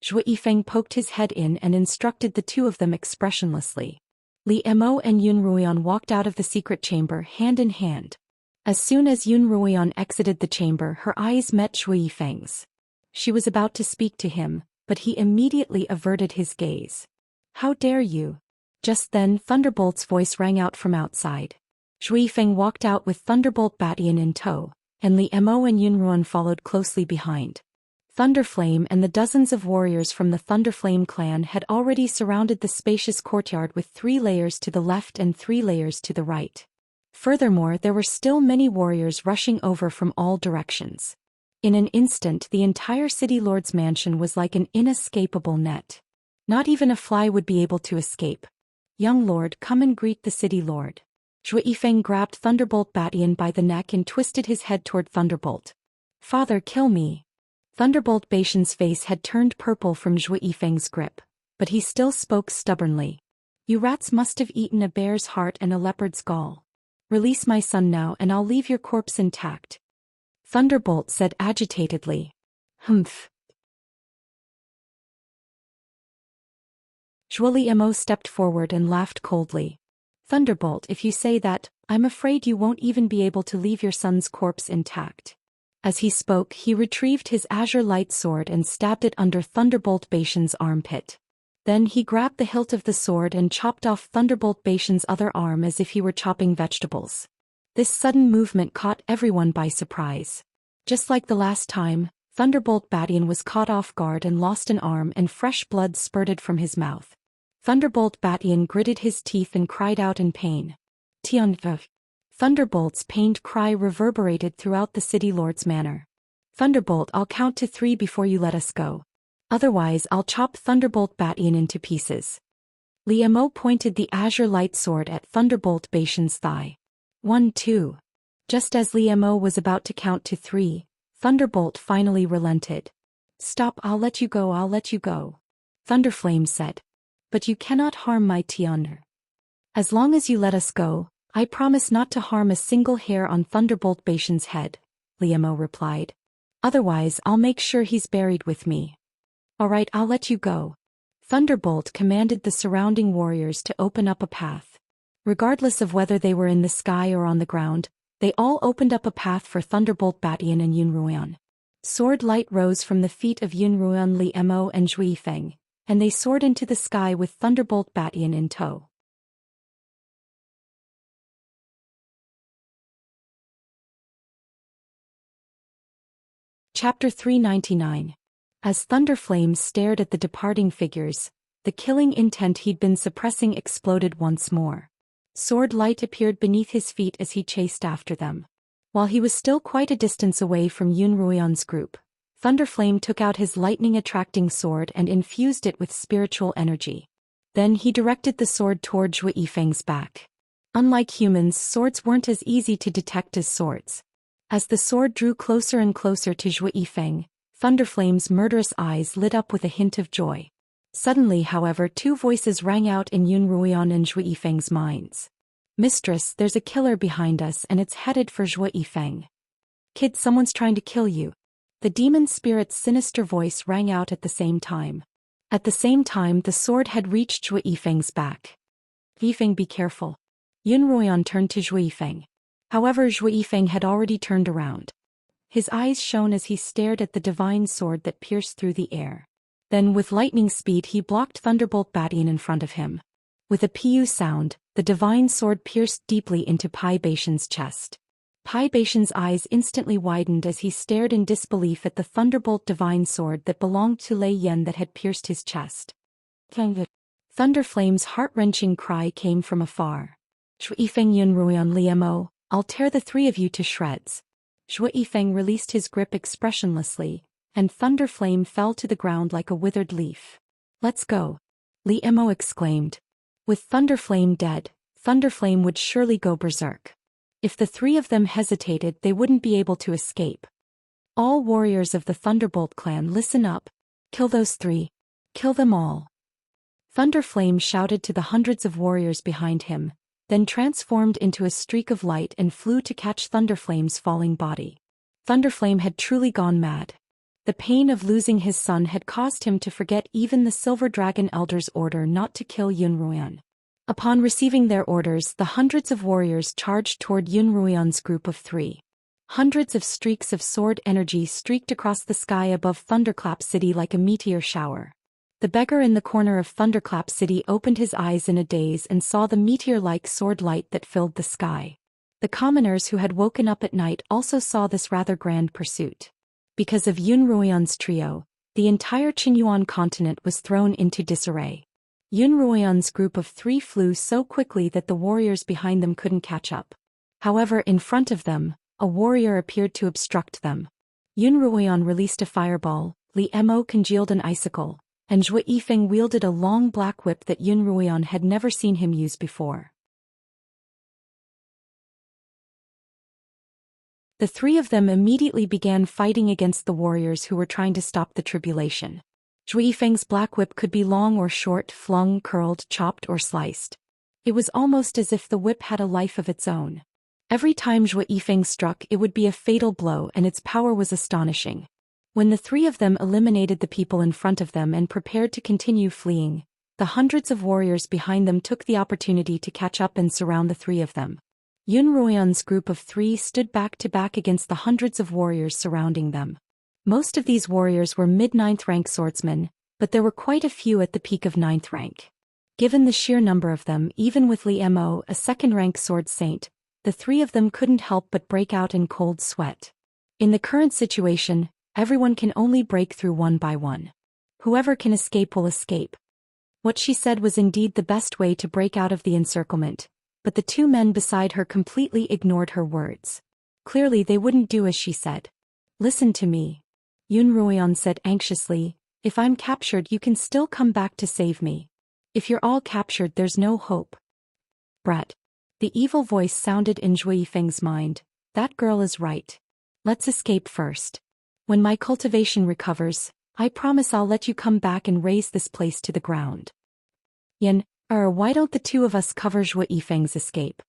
Zhou Yifeng poked his head in and instructed the two of them expressionlessly. Li Mo and Yun Ruian walked out of the secret chamber hand in hand. As soon as Yun Ruian exited the chamber, her eyes met Shui Yifeng's. She was about to speak to him, but he immediately averted his gaze. "How dare you?" Just then Thunderbolt's voice rang out from outside. Shui Yifeng walked out with Thunderbolt Batian in tow, and Li Mo and Yun Ruian followed closely behind. Thunderflame and the dozens of warriors from the Thunderflame clan had already surrounded the spacious courtyard with 3 layers to the left and 3 layers to the right. Furthermore, there were still many warriors rushing over from all directions. In an instant, the entire city lord's mansion was like an inescapable net. Not even a fly would be able to escape. "Young lord, come and greet the city lord." Shui Yifeng grabbed Thunderbolt Batian by the neck and twisted his head toward Thunderbolt. "Father, kill me." Thunderbolt Batian's face had turned purple from Shui Yifeng's grip, but he still spoke stubbornly. "You rats must have eaten a bear's heart and a leopard's gall. Release my son now and I'll leave your corpse intact." Thunderbolt said agitatedly. "Humph." Zhuo Mo stepped forward and laughed coldly. "Thunderbolt, if you say that, I'm afraid you won't even be able to leave your son's corpse intact." As he spoke, he retrieved his azure light sword and stabbed it under Thunderbolt Batian's armpit. Then he grabbed the hilt of the sword and chopped off Thunderbolt Batian's other arm as if he were chopping vegetables. This sudden movement caught everyone by surprise. Just like the last time, Thunderbolt Batian was caught off guard and lost an arm, and fresh blood spurted from his mouth. Thunderbolt Batian gritted his teeth and cried out in pain. "Tianfu!" Thunderbolt's pained cry reverberated throughout the city lord's manor. "Thunderbolt, I'll count to 3 before you let us go. Otherwise I'll chop Thunderbolt Batian into pieces." Li Mo pointed the azure light sword at Thunderbolt Batian's thigh. 1, 2. Just as Li Mo was about to count to 3, Thunderbolt finally relented. "Stop, I'll let you go, I'll let you go," Thunderflame said. "But you cannot harm my Tian'er. As long as you let us go, I promise not to harm a single hair on Thunderbolt Batian's head," Li Mo replied. "Otherwise I'll make sure he's buried with me." "All right, I'll let you go." Thunderbolt commanded the surrounding warriors to open up a path. Regardless of whether they were in the sky or on the ground, they all opened up a path for Thunderbolt Batian and Yun Ruian. Sword light rose from the feet of Yun Ruian, Li Mo and Shui Yifeng, and they soared into the sky with Thunderbolt Batian in tow. Chapter 399. As Thunderflame stared at the departing figures, the killing intent he'd been suppressing exploded once more. Sword light appeared beneath his feet as he chased after them. While he was still quite a distance away from Yun Ruian's group, Thunderflame took out his lightning-attracting sword and infused it with spiritual energy. Then he directed the sword toward Shui Yifeng's back. Unlike humans, swords weren't as easy to detect as swords. As the sword drew closer and closer to Shui Yifeng, Thunderflame's murderous eyes lit up with a hint of joy. Suddenly, however, 2 voices rang out in Yun Ruian and Shui Yifeng's minds. "Mistress, there's a killer behind us and it's headed for Shui Yifeng. Kid, someone's trying to kill you." The demon spirit's sinister voice rang out at the same time. At the same time, the sword had reached Shui Yifeng's back. "Yifeng, be careful." Yun Ruian turned to Shui Yifeng. However, Shui Yifeng had already turned around. His eyes shone as he stared at the divine sword that pierced through the air. Then with lightning speed he blocked Thunderbolt Batian in front of him. With a pu sound, the divine sword pierced deeply into Pai Batian's chest. Pai Batian's eyes instantly widened as he stared in disbelief at the Thunderbolt divine sword that belonged to Lei Yen that had pierced his chest. Thunderflame's heart-wrenching cry came from afar. "Shui Yifeng, Yun Ruian, Li Mo, I'll tear the 3 of you to shreds." Shui Yifeng released his grip expressionlessly, and Thunderflame fell to the ground like a withered leaf. "Let's go," Li Mo exclaimed. With Thunderflame dead, Thunderflame would surely go berserk. If the 3 of them hesitated, they wouldn't be able to escape. "All warriors of the Thunderbolt clan, listen up. Kill those 3. Kill them all." Thunderflame shouted to the hundreds of warriors behind him, then transformed into a streak of light and flew to catch Thunderflame's falling body. Thunderflame had truly gone mad. The pain of losing his son had caused him to forget even the Silver Dragon Elder's order not to kill Yun Ruian. Upon receiving their orders, the hundreds of warriors charged toward Yun Ruoyan's group of 3. Hundreds of streaks of sword energy streaked across the sky above Thunderclap City like a meteor shower. The beggar in the corner of Thunderclap City opened his eyes in a daze and saw the meteor-like sword light that filled the sky. The commoners who had woken up at night also saw this rather grand pursuit. Because of Yun Ruoyan's trio, the entire Qinyuan continent was thrown into disarray. Yun Ruoyan's group of 3 flew so quickly that the warriors behind them couldn't catch up. However, in front of them, a warrior appeared to obstruct them. Yun Ruoyan released a fireball, Li Mo congealed an icicle, and Zhou Yifeng wielded a long black whip that Yun Ruoyan had never seen him use before. The 3 of them immediately began fighting against the warriors who were trying to stop the tribulation. Zhou Yifeng's black whip could be long or short, flung, curled, chopped, or sliced. It was almost as if the whip had a life of its own. Every time Zhou Yifeng struck, it would be a fatal blow, and its power was astonishing. When the 3 of them eliminated the people in front of them and prepared to continue fleeing, the hundreds of warriors behind them took the opportunity to catch up and surround the 3 of them. Yun Ruoyan's group of 3 stood back to back against the hundreds of warriors surrounding them. Most of these warriors were mid-9th rank swordsmen, but there were quite a few at the peak of 9th rank. Given the sheer number of them, even with Li Mo, a 2nd-rank sword saint, the 3 of them couldn't help but break out in cold sweat. In the current situation, everyone can only break through one by one. Whoever can escape will escape. What she said was indeed the best way to break out of the encirclement, but the 2 men beside her completely ignored her words. Clearly they wouldn't do as she said. "Listen to me," Yun Ruoyan said anxiously. "If I'm captured, you can still come back to save me. If you're all captured, there's no hope." "Brat." The evil voice sounded in Zhou Yifeng's mind. "That girl is right. Let's escape first. When my cultivation recovers, I promise I'll let you come back and raise this place to the ground." "Yan, why don't the 2 of us cover Zhou Yifeng's escape?"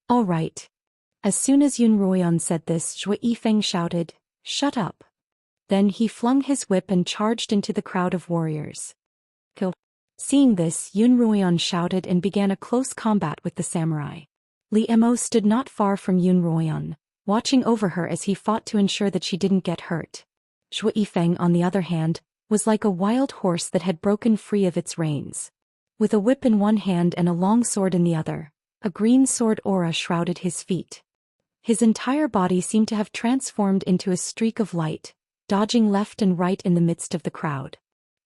"All right." As soon as Yun Ruoyan said this, Zhou Yifeng shouted, "Shut up." Then he flung his whip and charged into the crowd of warriors. "Kill." Seeing this, Yun Ruoyan shouted and began a close combat with the samurai. Li Mo stood not far from Yun Ruoyan, watching over her as he fought to ensure that she didn't get hurt. Zhou Yifeng, on the other hand, was like a wild horse that had broken free of its reins. With a whip in one hand and a long sword in the other, a green sword aura shrouded his feet. His entire body seemed to have transformed into a streak of light, dodging left and right in the midst of the crowd.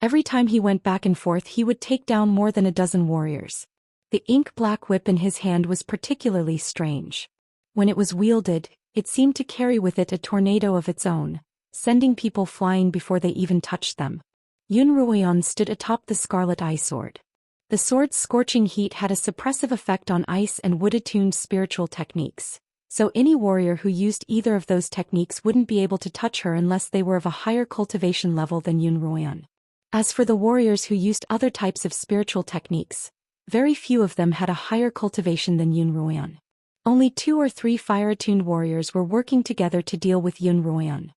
Every time he went back and forth, he would take down more than a dozen warriors. The ink-black whip in his hand was particularly strange. When it was wielded, it seemed to carry with it a tornado of its own, sending people flying before they even touched them. Yun Ruoyan stood atop the scarlet eye sword. The sword's scorching heat had a suppressive effect on ice and wood-attuned spiritual techniques, so any warrior who used either of those techniques wouldn't be able to touch her unless they were of a higher cultivation level than Yun Ruoyan. As for the warriors who used other types of spiritual techniques, very few of them had a higher cultivation than Yun Ruoyan. Only 2 or 3 fire-attuned warriors were working together to deal with Yun Ruoyan.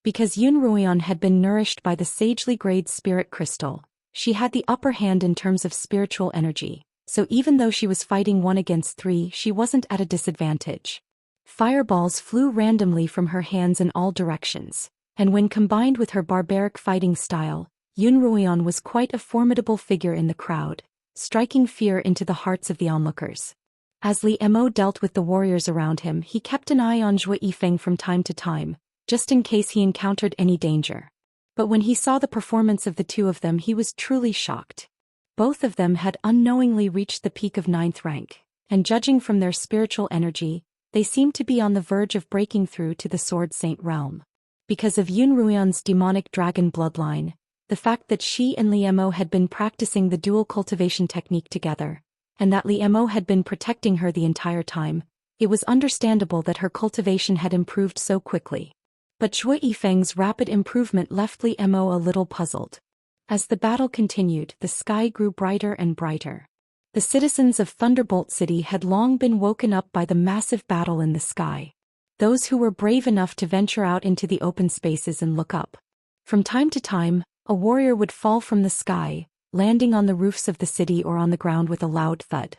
Because Yun Ruoyan had been nourished by the sagely grade spirit crystal, she had the upper hand in terms of spiritual energy, so even though she was fighting 1 against 3, she wasn't at a disadvantage. Fireballs flew randomly from her hands in all directions, and when combined with her barbaric fighting style, Yun Ruoyan was quite a formidable figure in the crowd, striking fear into the hearts of the onlookers. As Li Mo dealt with the warriors around him, he kept an eye on Zhou Yifeng from time to time, just in case he encountered any danger. But when he saw the performance of the 2 of them, he was truly shocked. Both of them had unknowingly reached the peak of 9th rank, and judging from their spiritual energy, they seemed to be on the verge of breaking through to the Sword Saint realm. Because of Yun Ruoyan's demonic dragon bloodline, the fact that she and Li Mo had been practicing the dual cultivation technique together, and that Li Mo had been protecting her the entire time, it was understandable that her cultivation had improved so quickly. But Zhou Yifeng's rapid improvement left Li Mo a little puzzled. As the battle continued, the sky grew brighter and brighter. The citizens of Thunderbolt City had long been woken up by the massive battle in the sky. Those who were brave enough to venture out into the open spaces and look up. From time to time, A warrior would fall from the sky, landing on the roofs of the city or on the ground with a loud thud.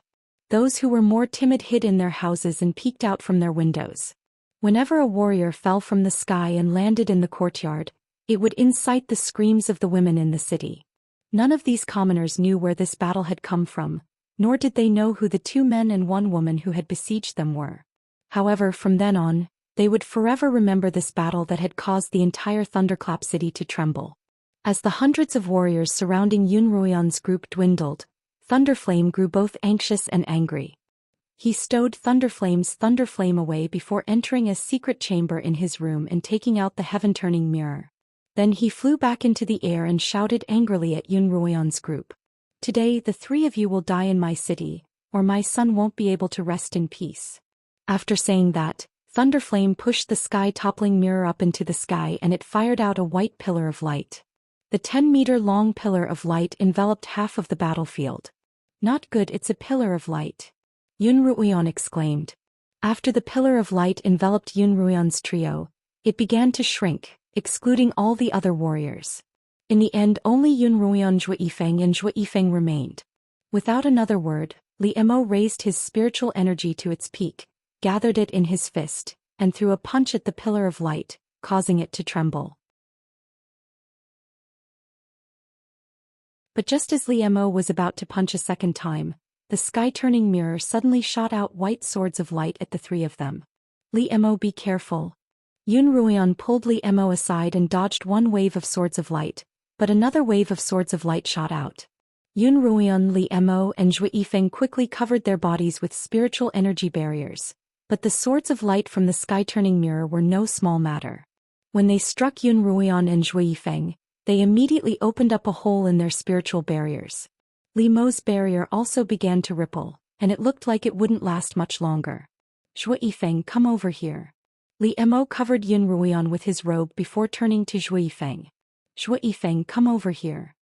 Those who were more timid hid in their houses and peeked out from their windows. Whenever a warrior fell from the sky and landed in the courtyard, it would incite the screams of the women in the city. None of these commoners knew where this battle had come from, nor did they know who the 2 men and 1 woman who had besieged them were. However, from then on, they would forever remember this battle that had caused the entire Thunderclap city to tremble. As the hundreds of warriors surrounding Yun Ruoyan's group dwindled, Thunderflame grew both anxious and angry. He stowed Thunderflame's Thunderflame away before entering a secret chamber in his room and taking out the heaven-turning mirror. Then he flew back into the air and shouted angrily at Yun Ruoyan's group. "Today the 3 of you will die in my city, or my son won't be able to rest in peace." After saying that, Thunderflame pushed the sky-toppling mirror up into the sky and it fired out a white pillar of light. The 10-meter-long pillar of light enveloped half of the battlefield. "Not good, it's a pillar of light," Yun Ruoyan exclaimed. After the pillar of light enveloped Yun Ruoyan's trio, it began to shrink, excluding all the other warriors. In the end, only Yun Ruoyan, Zhou Yifeng and Zhou Yifeng remained. Without another word, Li Mo raised his spiritual energy to its peak, gathered it in his fist, and threw a punch at the pillar of light, causing it to tremble. But just as Li Mo was about to punch a second time, the sky-turning mirror suddenly shot out white swords of light at the 3 of them. "Li Mo, be careful." Yun Ruoyan pulled Li Mo aside and dodged one wave of swords of light, but another wave of swords of light shot out. Yun Ruoyan, Li Mo and Zhou Yifeng quickly covered their bodies with spiritual energy barriers, but the swords of light from the sky-turning mirror were no small matter. When they struck Yun Ruoyan and Zhou Yifeng, they immediately opened up a hole in their spiritual barriers. Li Mo's barrier also began to ripple, and it looked like it wouldn't last much longer. "Zhou Yifeng, come over here." Li Mo covered Yun Ruoyan with his robe before turning to Zhou Yifeng. "Zhou Yifeng, come over here."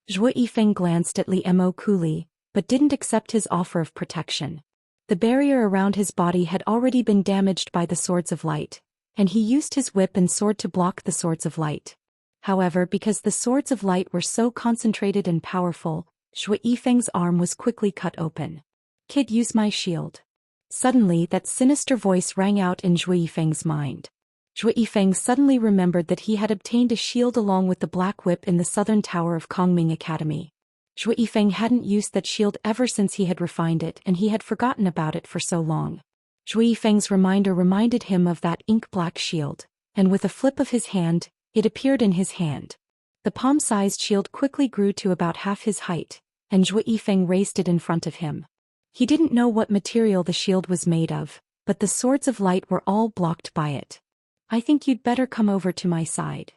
Zhou Yifeng glanced at Li Mo coolly, but didn't accept his offer of protection. The barrier around his body had already been damaged by the swords of light, and he used his whip and sword to block the swords of light. However, because the swords of light were so concentrated and powerful, Zhou Yifeng's arm was quickly cut open. "Kid, use my shield." Suddenly, that sinister voice rang out in Zhou Yifeng's mind. Zhou Yifeng suddenly remembered that he had obtained a shield along with the black whip in the southern tower of Kongming Academy. Zhou Yifeng hadn't used that shield ever since he had refined it, and he had forgotten about it for so long. Zhou Yifeng's reminder reminded him of that ink-black shield, and with a flip of his hand, it appeared in his hand. The palm-sized shield quickly grew to about half his height, and Zhou Yifeng raised it in front of him. He didn't know what material the shield was made of, but the swords of light were all blocked by it. "I think you'd better come over to my side."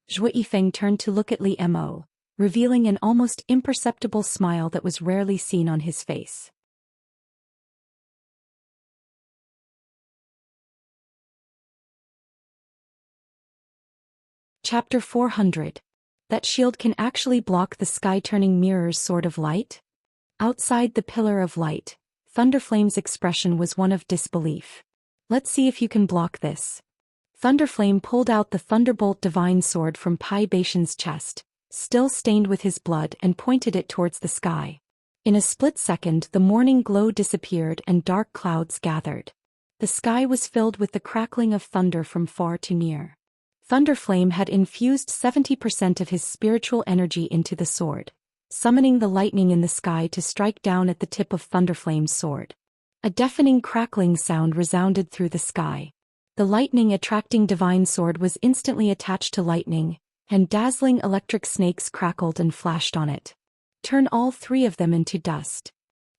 Zhou Yifeng turned to look at Li Mo, revealing an almost imperceptible smile that was rarely seen on his face. Chapter 400. That shield can actually block the sky-turning mirror's sword of light? Outside the pillar of light, Thunderflame's expression was one of disbelief. "Let's see if you can block this." Thunderflame pulled out the Thunderbolt Divine Sword from Pai Baishan's chest, still stained with his blood, and pointed it towards the sky. In a split second, the morning glow disappeared and dark clouds gathered. The sky was filled with the crackling of thunder from far to near. Thunderflame had infused 70% of his spiritual energy into the sword, summoning the lightning in the sky to strike down at the tip of Thunderflame's sword. A deafening crackling sound resounded through the sky. The lightning-attracting divine sword was instantly attached to lightning, and dazzling electric snakes crackled and flashed on it. "Turn all 3 of them into dust."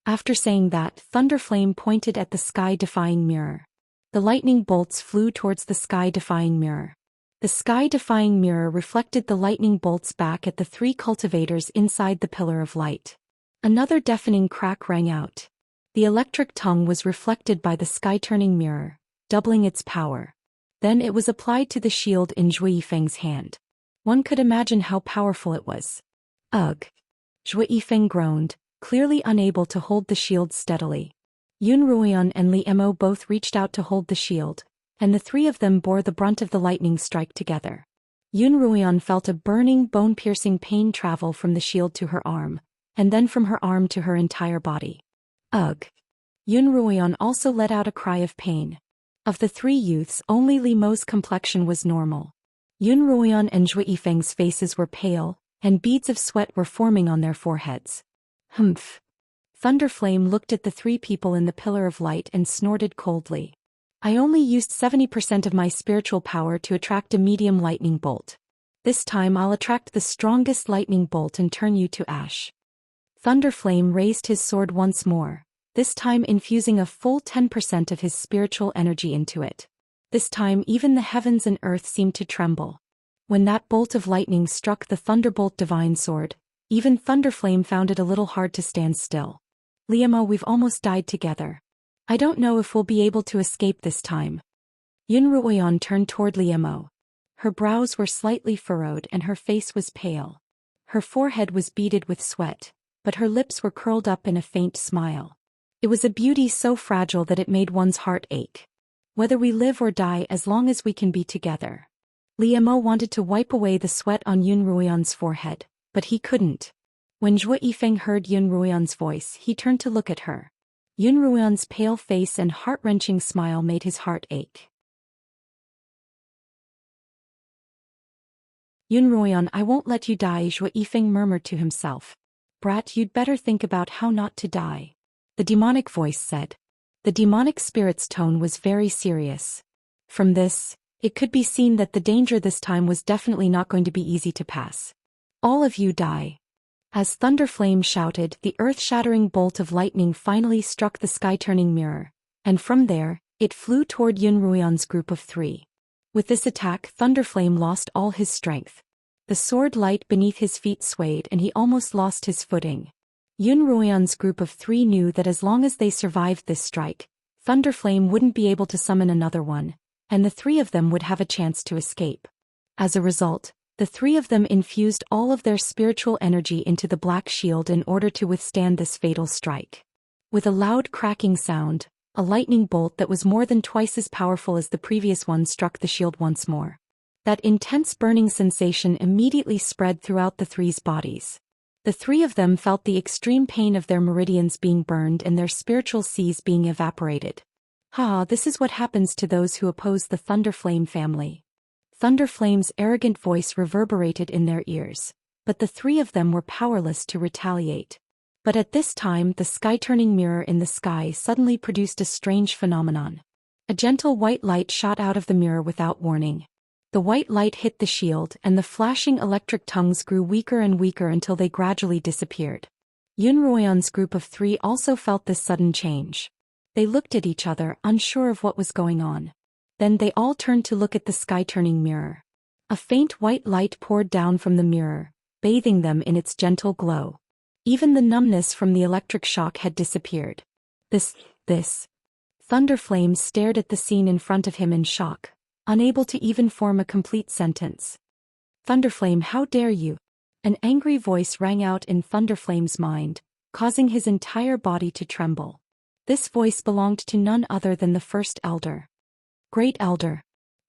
After saying that, Thunderflame pointed at the sky-defying mirror. The lightning bolts flew towards the sky-defying mirror. The sky-defying mirror reflected the lightning bolts back at the 3 cultivators inside the pillar of light. Another deafening crack rang out. The electric tongue was reflected by the sky-turning mirror, doubling its power. Then it was applied to the shield in Zhou Yifeng's hand. One could imagine how powerful it was. "Ugh!" Zhou Yifeng groaned, clearly unable to hold the shield steadily. Yun Ruoyan and Li Mo both reached out to hold the shield, and the 3 of them bore the brunt of the lightning strike together. Yun Ruoyan felt a burning, bone-piercing pain travel from the shield to her arm, and then from her arm to her entire body. Ugh! Yun Ruoyan also let out a cry of pain. Of the three youths, only Li Mo's complexion was normal. Yun Ruoyan and Zhou Yifeng's faces were pale, and beads of sweat were forming on their foreheads. Humph! Thunderflame looked at the three people in the pillar of light and snorted coldly. I only used 70% of my spiritual power to attract a medium lightning bolt. This time I'll attract the strongest lightning bolt and turn you to ash. Thunderflame raised his sword once more, this time infusing a full 10% of his spiritual energy into it. This time even the heavens and earth seemed to tremble. When that bolt of lightning struck the Thunderbolt Divine Sword, even Thunderflame found it a little hard to stand still. Liamo, we've almost died together. I don't know if we'll be able to escape this time. Yun Ruoyan turned toward Liamo. Her brows were slightly furrowed and her face was pale. Her forehead was beaded with sweat, but her lips were curled up in a faint smile. It was a beauty so fragile that it made one's heart ache. Whether we live or die, as long as we can be together. Liamo wanted to wipe away the sweat on Yun Ruoyan's forehead, but he couldn't. When Zhou Yifeng heard Yun Ruoyan's voice, he turned to look at her. Yun Ruoyan's pale face and heart-wrenching smile made his heart ache. Yun Ruoyan, I won't let you die, Zhou Yifeng murmured to himself. Brat, you'd better think about how not to die. The demonic voice said. The demonic spirit's tone was very serious. From this, it could be seen that the danger this time was definitely not going to be easy to pass. All of you die. As Thunderflame shouted, the earth-shattering bolt of lightning finally struck the sky-turning mirror, and from there, it flew toward Yun Ruoyan's group of three. With this attack, Thunderflame lost all his strength. The sword light beneath his feet swayed and he almost lost his footing. Yun Ruoyan's group of three knew that as long as they survived this strike, Thunderflame wouldn't be able to summon another one, and the three of them would have a chance to escape. As a result, the three of them infused all of their spiritual energy into the black shield in order to withstand this fatal strike. With a loud cracking sound, a lightning bolt that was more than twice as powerful as the previous one struck the shield once more. That intense burning sensation immediately spread throughout the three's bodies. The three of them felt the extreme pain of their meridians being burned and their spiritual seas being evaporated. This is what happens to those who oppose the Thunderflame family. Thunderflame's arrogant voice reverberated in their ears, but the three of them were powerless to retaliate. But at this time the sky-turning mirror in the sky suddenly produced a strange phenomenon. A gentle white light shot out of the mirror without warning. The white light hit the shield and the flashing electric tongues grew weaker and weaker until they gradually disappeared. Yun Ruoyan's group of three also felt this sudden change. They looked at each other, unsure of what was going on. Then they all turned to look at the sky-turning mirror. A faint white light poured down from the mirror, bathing them in its gentle glow. Even the numbness from the electric shock had disappeared. This. Thunderflame stared at the scene in front of him in shock, unable to even form a complete sentence. Thunderflame, how dare you? An angry voice rang out in Thunderflame's mind, causing his entire body to tremble. This voice belonged to none other than the First Elder. Great Elder.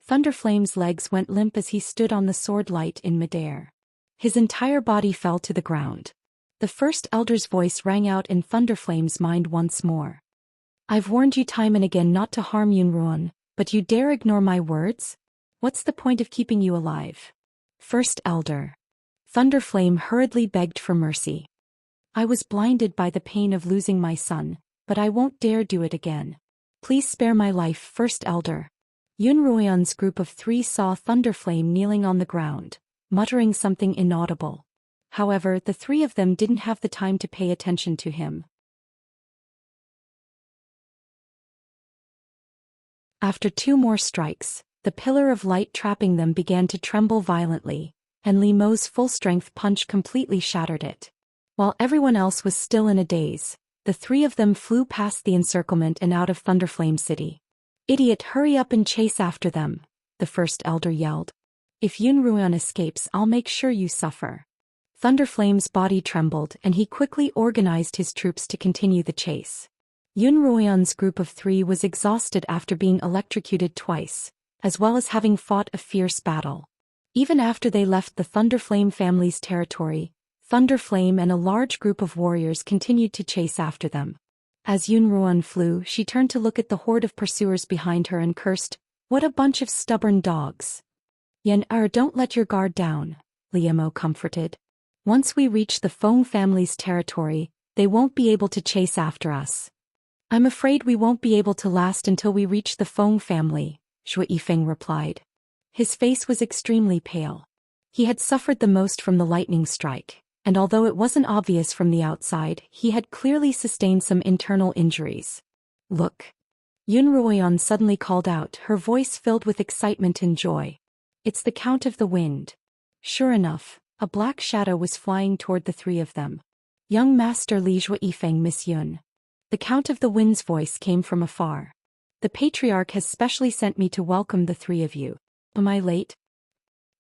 Thunderflame's legs went limp as he stood on the sword light in midair. His entire body fell to the ground. The First Elder's voice rang out in Thunderflame's mind once more. I've warned you time and again not to harm Yun Ruoyan, but you dare ignore my words? What's the point of keeping you alive? First Elder. Thunderflame hurriedly begged for mercy. I was blinded by the pain of losing my son, but I won't dare do it again. Please spare my life, First Elder. Yun Ruoyan's group of three saw Thunderflame kneeling on the ground, muttering something inaudible. However, the three of them didn't have the time to pay attention to him. After two more strikes, the pillar of light trapping them began to tremble violently, and Li Mo's full-strength punch completely shattered it. While everyone else was still in a daze, the three of them flew past the encirclement and out of Thunderflame City. Idiot, hurry up and chase after them, the First Elder yelled. If Yun Ruoyan escapes, I'll make sure you suffer. Thunderflame's body trembled and he quickly organized his troops to continue the chase. Yun Ruoyan's group of three was exhausted after being electrocuted twice, as well as having fought a fierce battle. Even after they left the Thunderflame family's territory, Thunderflame and a large group of warriors continued to chase after them. As Yunruan flew, she turned to look at the horde of pursuers behind her and cursed, "What a bunch of stubborn dogs." Don't let your guard down," Liemo comforted. "Once we reach the Feng family's territory, they won't be able to chase after us." "I'm afraid we won't be able to last until we reach the Feng family," Zhou Yifeng replied. His face was extremely pale. He had suffered the most from the lightning strike, and although it wasn't obvious from the outside, he had clearly sustained some internal injuries. "Look!" Yun Ruoyan suddenly called out, her voice filled with excitement and joy. "It's the Count of the Wind." Sure enough, a black shadow was flying toward the three of them. "Young Master Li Zhou Yifeng, Miss Yun." The Count of the Wind's voice came from afar. "The Patriarch has specially sent me to welcome the three of you. Am I late?"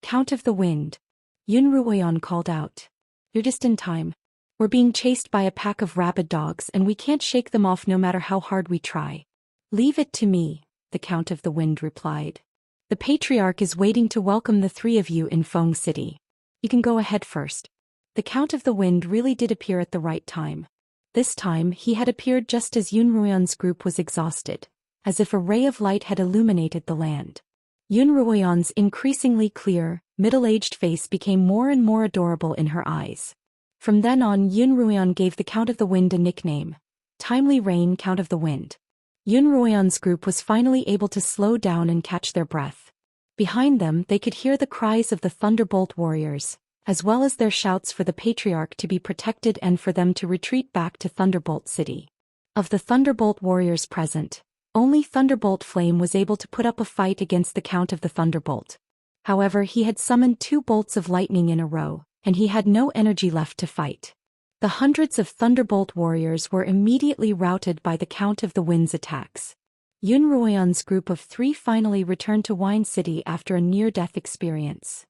"Count of the Wind." Yun Ruoyan called out. "You're just in time. We're being chased by a pack of rabid dogs and we can't shake them off no matter how hard we try." "Leave it to me," the Count of the Wind replied. "The Patriarch is waiting to welcome the three of you in Feng City. You can go ahead first." The Count of the Wind really did appear at the right time. This time he had appeared just as Yun Ruoyan's group was exhausted, as if a ray of light had illuminated the land. Yun Ruoyan's increasingly clear, middle-aged face became more and more adorable in her eyes. From then on, Yun Ruoyan gave the Count of the Wind a nickname: Timely Rain, Count of the Wind. Yun Ruoyan's group was finally able to slow down and catch their breath. Behind them they could hear the cries of the Thunderbolt warriors, as well as their shouts for the Patriarch to be protected and for them to retreat back to Thunderbolt City. Of the Thunderbolt warriors present, only Thunderbolt Flame was able to put up a fight against the Count of the Thunderbolt. However, he had summoned 2 bolts of lightning in a row, and he had no energy left to fight. The hundreds of Thunderbolt warriors were immediately routed by the Count of the Wind's attacks. Yun Ruoyan's group of 3 finally returned to Wine City after a near-death experience.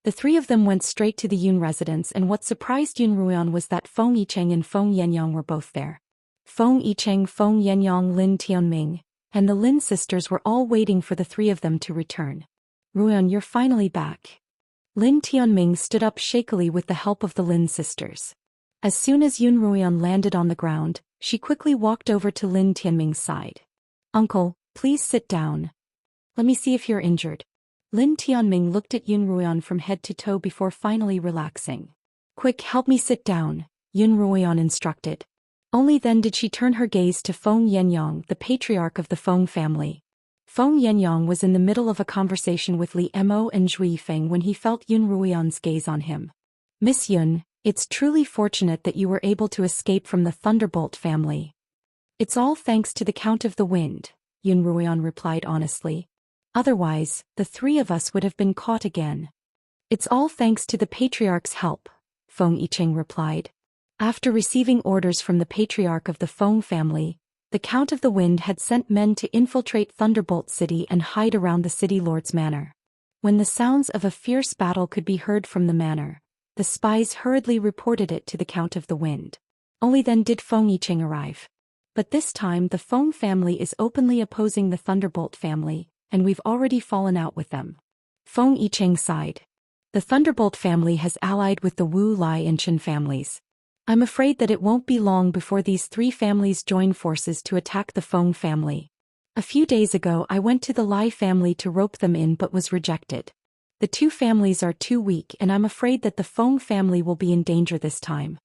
The 3 of them went straight to the Yun residence, and what surprised Yun Ruoyan was that Feng Yicheng and Feng Yenyang were both there. Feng Yicheng, Feng Yenyang, Lin Tianming, and the Lin sisters were all waiting for the 3 of them to return. "Ruoyan, you're finally back." Lin Tianming stood up shakily with the help of the Lin sisters. As soon as Yun Ruoyan landed on the ground, she quickly walked over to Lin Tianming's side. "Uncle, please sit down. Let me see if you're injured." Lin Tianming looked at Yun Ruoyan from head to toe before finally relaxing. "Quick, help me sit down," Yun Ruoyan instructed. Only then did she turn her gaze to Feng Yenyang, the patriarch of the Feng family. Feng Yenyang was in the middle of a conversation with Li Mo and Zhou Yifeng when he felt Yun Ruoyan's gaze on him. "Miss Yun, it's truly fortunate that you were able to escape from the Thunderbolt family." "It's all thanks to the Count of the Wind," Yun Ruoyan replied honestly. "Otherwise, the 3 of us would have been caught again." "It's all thanks to the Patriarch's help," Feng Yicheng replied. After receiving orders from the Patriarch of the Feng family, the Count of the Wind had sent men to infiltrate Thunderbolt City and hide around the city lord's manor. When the sounds of a fierce battle could be heard from the manor, the spies hurriedly reported it to the Count of the Wind. Only then did Feng Yicheng arrive. But this time the Feng family is openly opposing the Thunderbolt family, and we've already fallen out with them. Feng Yicheng sighed. The Thunderbolt family has allied with the Wu, Lai and Chen families. I'm afraid that it won't be long before these 3 families join forces to attack the Feng family. A few days ago I went to the Lai family to rope them in but was rejected. The 2 families are too weak and I'm afraid that the Feng family will be in danger this time.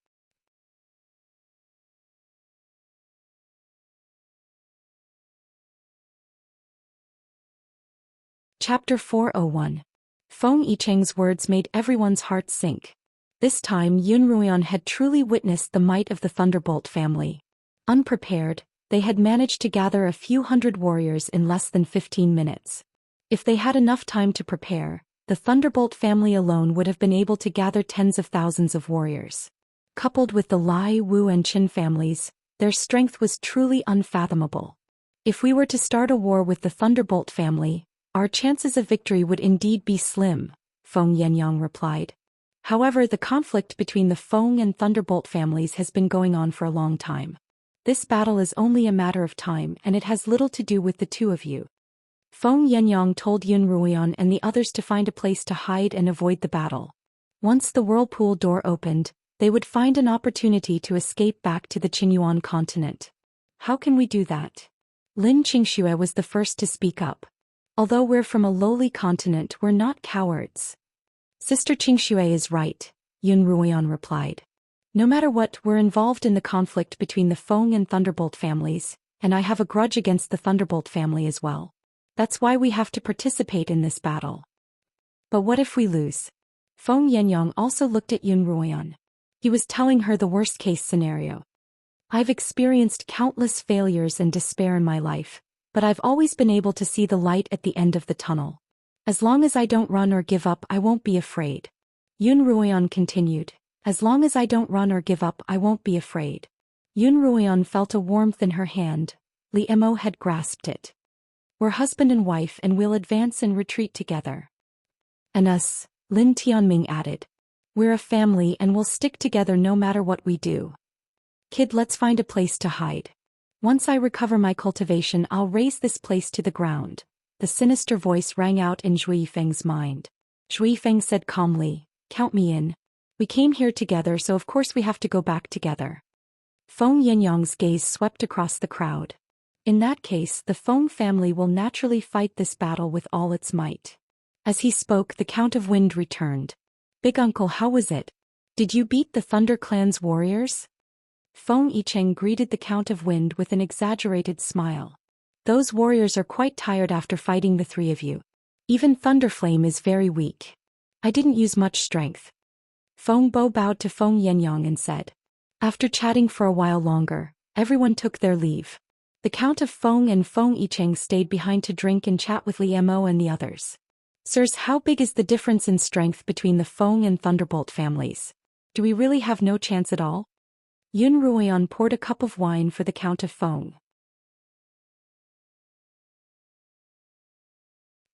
Chapter 401. Feng Yicheng's words made everyone's heart sink. This time Yun Ruoyan had truly witnessed the might of the Thunderbolt family. Unprepared, they had managed to gather a few hundred warriors in less than 15 minutes. If they had enough time to prepare, the Thunderbolt family alone would have been able to gather tens of thousands of warriors. Coupled with the Lai, Wu and Qin families, their strength was truly unfathomable. If we were to start a war with the Thunderbolt family, our chances of victory would indeed be slim, Feng Yenyang replied. However, the conflict between the Feng and Thunderbolt families has been going on for a long time. This battle is only a matter of time and it has little to do with the 2 of you. Feng Yenyang told Yun Ruoyan and the others to find a place to hide and avoid the battle. Once the whirlpool door opened, they would find an opportunity to escape back to the Qinyuan continent. How can we do that? Lin Qingxue was the first to speak up. Although we're from a lowly continent, we're not cowards. Sister Qingxue is right, Yun Ruoyan replied. No matter what, we're involved in the conflict between the Feng and Thunderbolt families, and I have a grudge against the Thunderbolt family as well. That's why we have to participate in this battle. But what if we lose? Feng Yenyang also looked at Yun Ruoyan. He was telling her the worst-case scenario. I've experienced countless failures and despair in my life, but I've always been able to see the light at the end of the tunnel. As long as I don't run or give up, I won't be afraid. Yun Ruoyan continued. As long as I don't run or give up, I won't be afraid. Yun Ruoyan felt a warmth in her hand. Li Mo had grasped it. We're husband and wife and we'll advance and retreat together. And us, Lin Tianming added. We're a family and we'll stick together no matter what we do. Kid, let's find a place to hide. Once I recover my cultivation, I'll raise this place to the ground. The sinister voice rang out in Zhui Feng's mind. Zhui Feng said calmly, count me in. We came here together, so of course we have to go back together. Feng Yenyang's gaze swept across the crowd. In that case, the Feng family will naturally fight this battle with all its might. As he spoke, the Count of Wind returned. Big uncle, how was it? Did you beat the Thunder Clan's warriors? Feng Yicheng greeted the Count of Wind with an exaggerated smile. Those warriors are quite tired after fighting the three of you. Even Thunderflame is very weak. I didn't use much strength. Feng Bo bowed to Feng Yenyang and said. After chatting for a while longer, everyone took their leave. The Count of Feng and Feng Yicheng stayed behind to drink and chat with Li Mo and the others. Sirs, how big is the difference in strength between the Feng and Thunderbolt families? Do we really have no chance at all? Yun Ruoyan poured a cup of wine for the Count of Feng.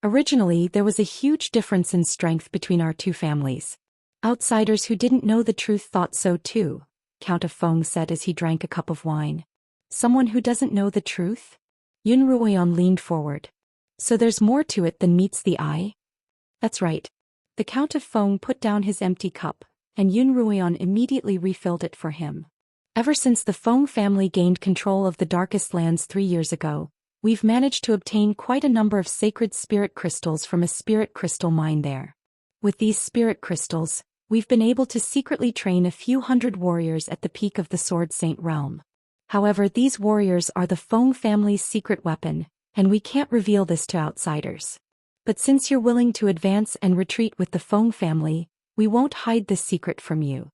Originally, there was a huge difference in strength between our two families. Outsiders who didn't know the truth thought so too, Count of Feng said as he drank a cup of wine. Someone who doesn't know the truth? Yun Ruoyan leaned forward. So there's more to it than meets the eye? That's right. The Count of Feng put down his empty cup, and Yun Ruoyan immediately refilled it for him. Ever since the Feng family gained control of the Darkest Lands 3 years ago, we've managed to obtain quite a number of sacred spirit crystals from a spirit crystal mine there. With these spirit crystals, we've been able to secretly train a few hundred warriors at the peak of the Sword Saint realm. However, these warriors are the Feng family's secret weapon, and we can't reveal this to outsiders. But since you're willing to advance and retreat with the Feng family, we won't hide this secret from you.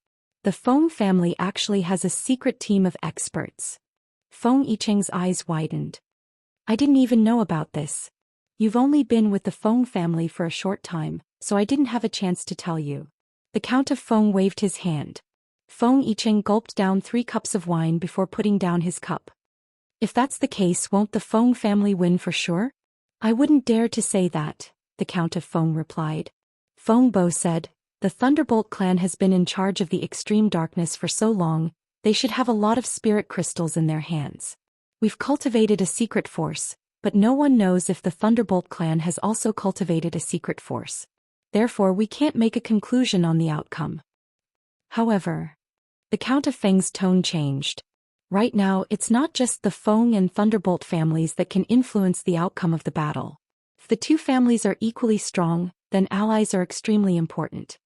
The Feng family actually has a secret team of experts. Feng Yicheng's eyes widened. I didn't even know about this. You've only been with the Feng family for a short time, so I didn't have a chance to tell you. The Count of Feng waved his hand. Feng Yicheng gulped down 3 cups of wine before putting down his cup. If that's the case, won't the Feng family win for sure? I wouldn't dare to say that, the Count of Feng replied. Feng Bo said, the Thunderbolt clan has been in charge of the extreme darkness for so long, they should have a lot of spirit crystals in their hands. We've cultivated a secret force, but no one knows if the Thunderbolt clan has also cultivated a secret force. Therefore, we can't make a conclusion on the outcome. However, the Count of Feng's tone changed. Right now, it's not just the Feng and Thunderbolt families that can influence the outcome of the battle. If the two families are equally strong, then allies are extremely important.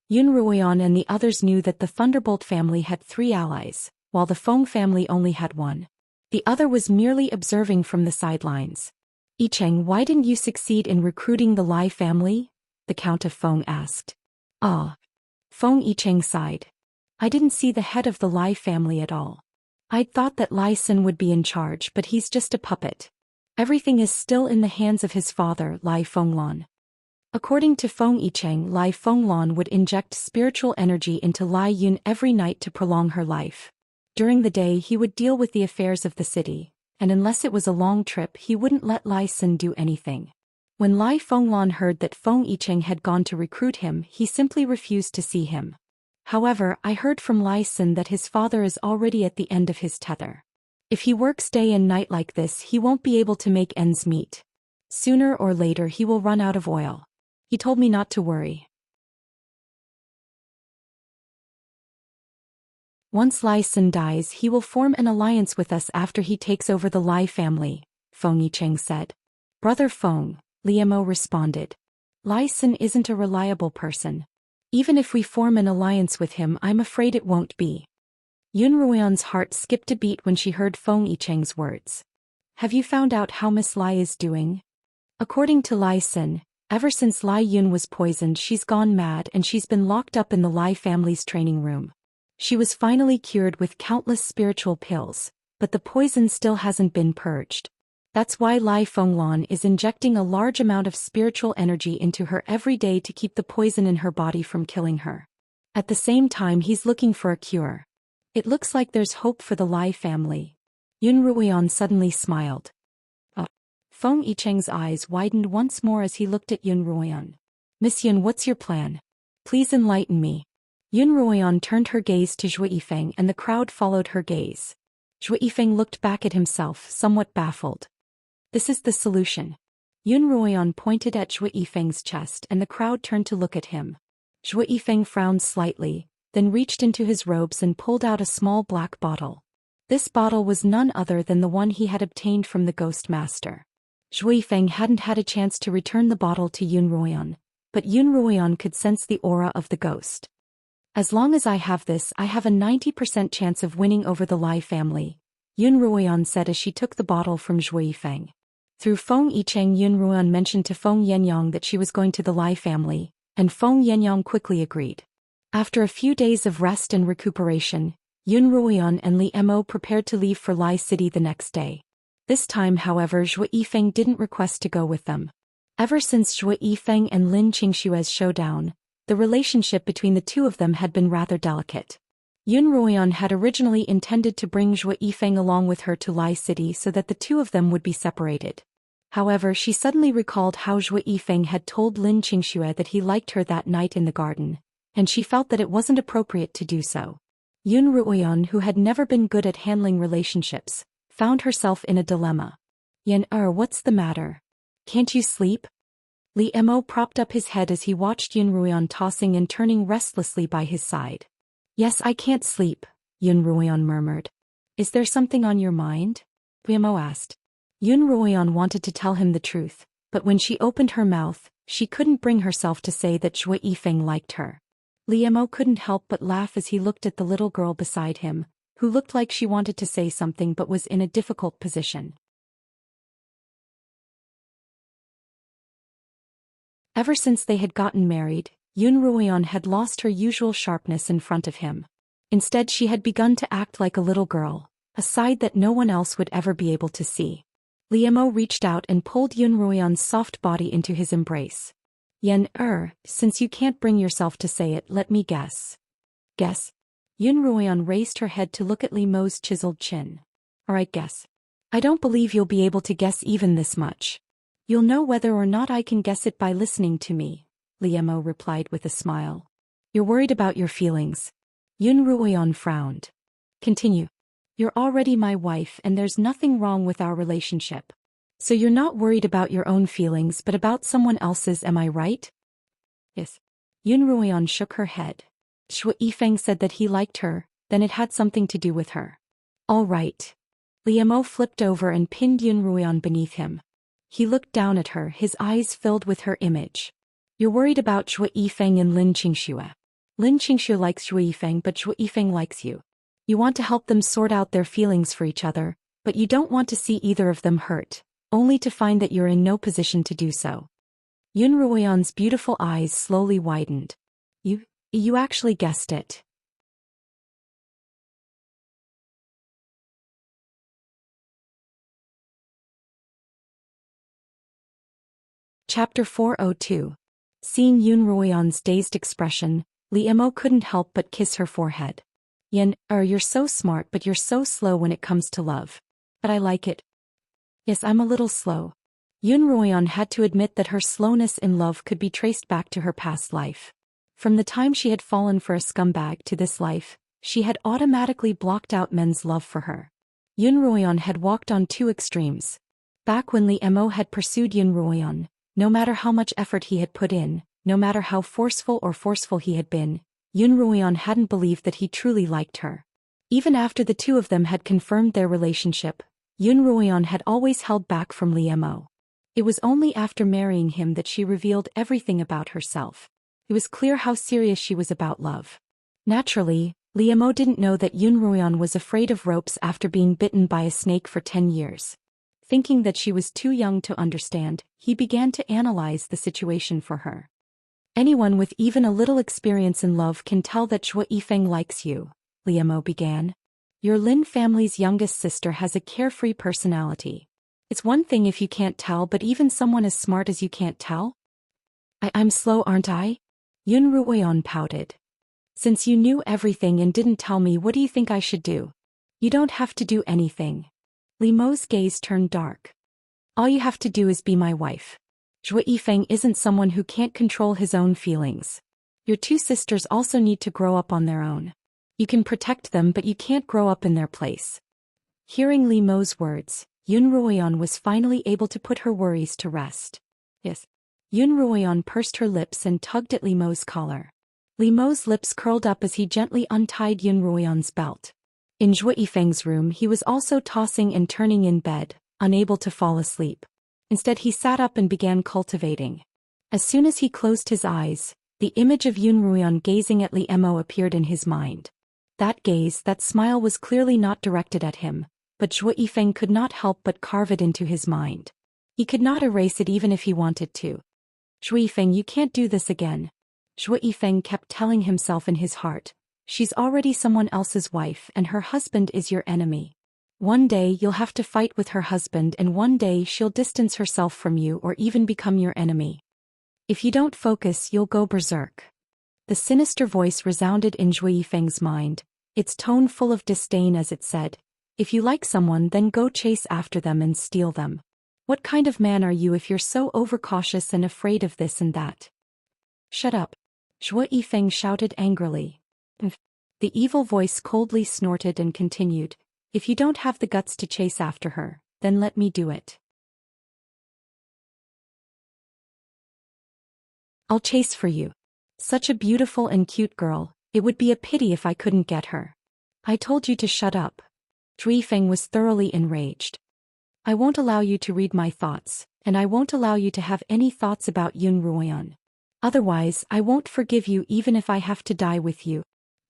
Yun Ruoyan and the others knew that the Thunderbolt family had 3 allies, while the Feng family only had 1. The other was merely observing from the sidelines. Yicheng, why didn't you succeed in recruiting the Lai family? The Count of Feng asked. Ah. Feng Yicheng sighed. I didn't see the head of the Lai family at all. I'd thought that Lai Sin would be in charge, but he's just a puppet. Everything is still in the hands of his father, Lai Fenglan. According to Feng Yicheng, Lai Fenglan would inject spiritual energy into Lai Yun every night to prolong her life. During the day he would deal with the affairs of the city, and unless it was a long trip he wouldn't let Lai Sin do anything. When Lai Fenglan heard that Feng Yicheng had gone to recruit him, he simply refused to see him. However, I heard from Lai Sin that his father is already at the end of his tether. If he works day and night like this, he won't be able to make ends meet. Sooner or later he will run out of oil. He told me not to worry. Once Lai Sun dies, he will form an alliance with us after he takes over the Lai family, Feng Yicheng said. Brother Feng, Liemo responded. Lai Sun isn't a reliable person. Even if we form an alliance with him, I'm afraid it won't be. Yun Ruoyan's heart skipped a beat when she heard Feng Yicheng's words. Have you found out how Miss Lai is doing? According to Lai Sun, ever since Lai Yun was poisoned, she's gone mad and she's been locked up in the Lai family's training room. She was finally cured with countless spiritual pills, but the poison still hasn't been purged. That's why Lai Fenglan is injecting a large amount of spiritual energy into her every day to keep the poison in her body from killing her. At the same time, he's looking for a cure. It looks like there's hope for the Lai family. Yun Ruoyan suddenly smiled. Feng Yicheng's eyes widened once more as he looked at Yun Ruoyan. Miss Yun, what's your plan? Please enlighten me. Yun Ruoyan turned her gaze to Zhou Yifeng and the crowd followed her gaze. Zhou Yifeng looked back at himself, somewhat baffled. This is the solution. Yun Ruoyan pointed at Zhou Yifeng's chest and the crowd turned to look at him. Zhou Yifeng frowned slightly, then reached into his robes and pulled out a small black bottle. This bottle was none other than the one he had obtained from the Ghost Master. Zhou Yifeng hadn't had a chance to return the bottle to Yun Ruoyan, but Yun Ruoyan could sense the aura of the ghost. As long as I have this, I have a 90% chance of winning over the Lai family, Yun Ruoyan said as she took the bottle from Zhou Yifeng. Through Feng Yicheng, Yun Ruoyan mentioned to Feng Yenyang that she was going to the Lai family, and Feng Yenyang quickly agreed. After a few days of rest and recuperation, Yun Ruoyan and Li Mo prepared to leave for Lai City the next day. This time, however, Zhou Yifeng didn't request to go with them. Ever since Zhou Yifeng and Lin Qingshue's showdown, the relationship between the two of them had been rather delicate. Yun Ruoyan had originally intended to bring Zhou Yifeng along with her to Lai City so that the two of them would be separated. However, she suddenly recalled how Zhou Yifeng had told Lin Qingxue that he liked her that night in the garden, and she felt that it wasn't appropriate to do so. Yun Ruoyan, who had never been good at handling relationships, found herself in a dilemma. What's the matter? Can't you sleep? Li Mo propped up his head as he watched Yun Ruoyan tossing and turning restlessly by his side. Yes, I can't sleep, Yun Ruoyan murmured. Is there something on your mind? Li Mo asked. Yun Ruoyan wanted to tell him the truth, but when she opened her mouth, she couldn't bring herself to say that Zhou Yifeng liked her. Li Mo couldn't help but laugh as he looked at the little girl beside him, who looked like she wanted to say something but was in a difficult position. Ever since they had gotten married, Yun Ruoyan had lost her usual sharpness in front of him. Instead, she had begun to act like a little girl, a side that no one else would ever be able to see. Li Mo reached out and pulled Yun Ruoyan's soft body into his embrace. Since you can't bring yourself to say it, let me guess. Guess? Yun Ruoyan raised her head to look at Li Mo's chiseled chin. Alright, guess. I don't believe you'll be able to guess even this much. You'll know whether or not I can guess it by listening to me, Li Mo replied with a smile. You're worried about your feelings. Yun Ruoyan frowned. Continue. You're already my wife and there's nothing wrong with our relationship. So you're not worried about your own feelings but about someone else's, am I right? Yes. Yun Ruoyan shook her head. Zhou Yifeng said that he liked her, then it had something to do with her. All right. Li Mo flipped over and pinned Yun Ruoyan beneath him. He looked down at her, his eyes filled with her image. You're worried about Zhou Yifeng and Lin Qingxue. Lin Qingxue likes Zhou Yifeng but Zhou Yifeng likes you. You want to help them sort out their feelings for each other, but you don't want to see either of them hurt, only to find that you're in no position to do so. Yun Ruoyan's beautiful eyes slowly widened. You actually guessed it. Chapter 402. Seeing Yun Ruoyan's dazed expression, Li Mo couldn't help but kiss her forehead. You're so smart but you're so slow when it comes to love. But I like it. Yes, I'm a little slow. Yun Ruoyan had to admit that her slowness in love could be traced back to her past life. From the time she had fallen for a scumbag to this life, she had automatically blocked out men's love for her. Yun Ruoyan had walked on two extremes. Back when Li Mo had pursued Yun Ruoyan, no matter how much effort he had put in, no matter how forceful he had been, Yun Ruoyan hadn't believed that he truly liked her. Even after the two of them had confirmed their relationship, Yun Ruoyan had always held back from Li Mo. It was only after marrying him that she revealed everything about herself. It was clear how serious she was about love. Naturally, Li Mo didn't know that Yun Ruoyan was afraid of ropes after being bitten by a snake for 10 years. Thinking that she was too young to understand, he began to analyze the situation for her. Anyone with even a little experience in love can tell that Zhou Yifeng likes you, Li Mo began. Your Lin family's youngest sister has a carefree personality. It's one thing if you can't tell, but even someone as smart as you can't tell? I'm slow, aren't I? Yun Ruoyan pouted. Since you knew everything and didn't tell me, what do you think I should do? You don't have to do anything. Li Mo's gaze turned dark. All you have to do is be my wife. Zhou Yifeng isn't someone who can't control his own feelings. Your two sisters also need to grow up on their own. You can protect them, but you can't grow up in their place. Hearing Li Mo's words, Yun Ruoyan was finally able to put her worries to rest. Yes. Yun Ruoyan pursed her lips and tugged at Li Mo's collar. Li Mo's lips curled up as he gently untied Yun Ruoyan's belt. In Zhou Yifeng's room, he was also tossing and turning in bed, unable to fall asleep. Instead, he sat up and began cultivating. As soon as he closed his eyes, the image of Yun Ruoyan gazing at Li Mo appeared in his mind. That gaze, that smile was clearly not directed at him, but Zhou Yifeng could not help but carve it into his mind. He could not erase it even if he wanted to. Zhou Yifeng, you can't do this again. Zhou Yifeng kept telling himself in his heart. She's already someone else's wife and her husband is your enemy. One day you'll have to fight with her husband and one day she'll distance herself from you or even become your enemy. If you don't focus, you'll go berserk. The sinister voice resounded in Zhou Yifeng's mind, its tone full of disdain as it said, if you like someone, then go chase after them and steal them. What kind of man are you if you're so overcautious and afraid of this and that? Shut up. Zhou Yifeng shouted angrily. The evil voice coldly snorted and continued, if you don't have the guts to chase after her, then let me do it. I'll chase for you. Such a beautiful and cute girl, it would be a pity if I couldn't get her. I told you to shut up. Zhou Yifeng was thoroughly enraged. I won't allow you to read my thoughts, and I won't allow you to have any thoughts about Yun Ruoyan. Otherwise, I won't forgive you even if I have to die with you.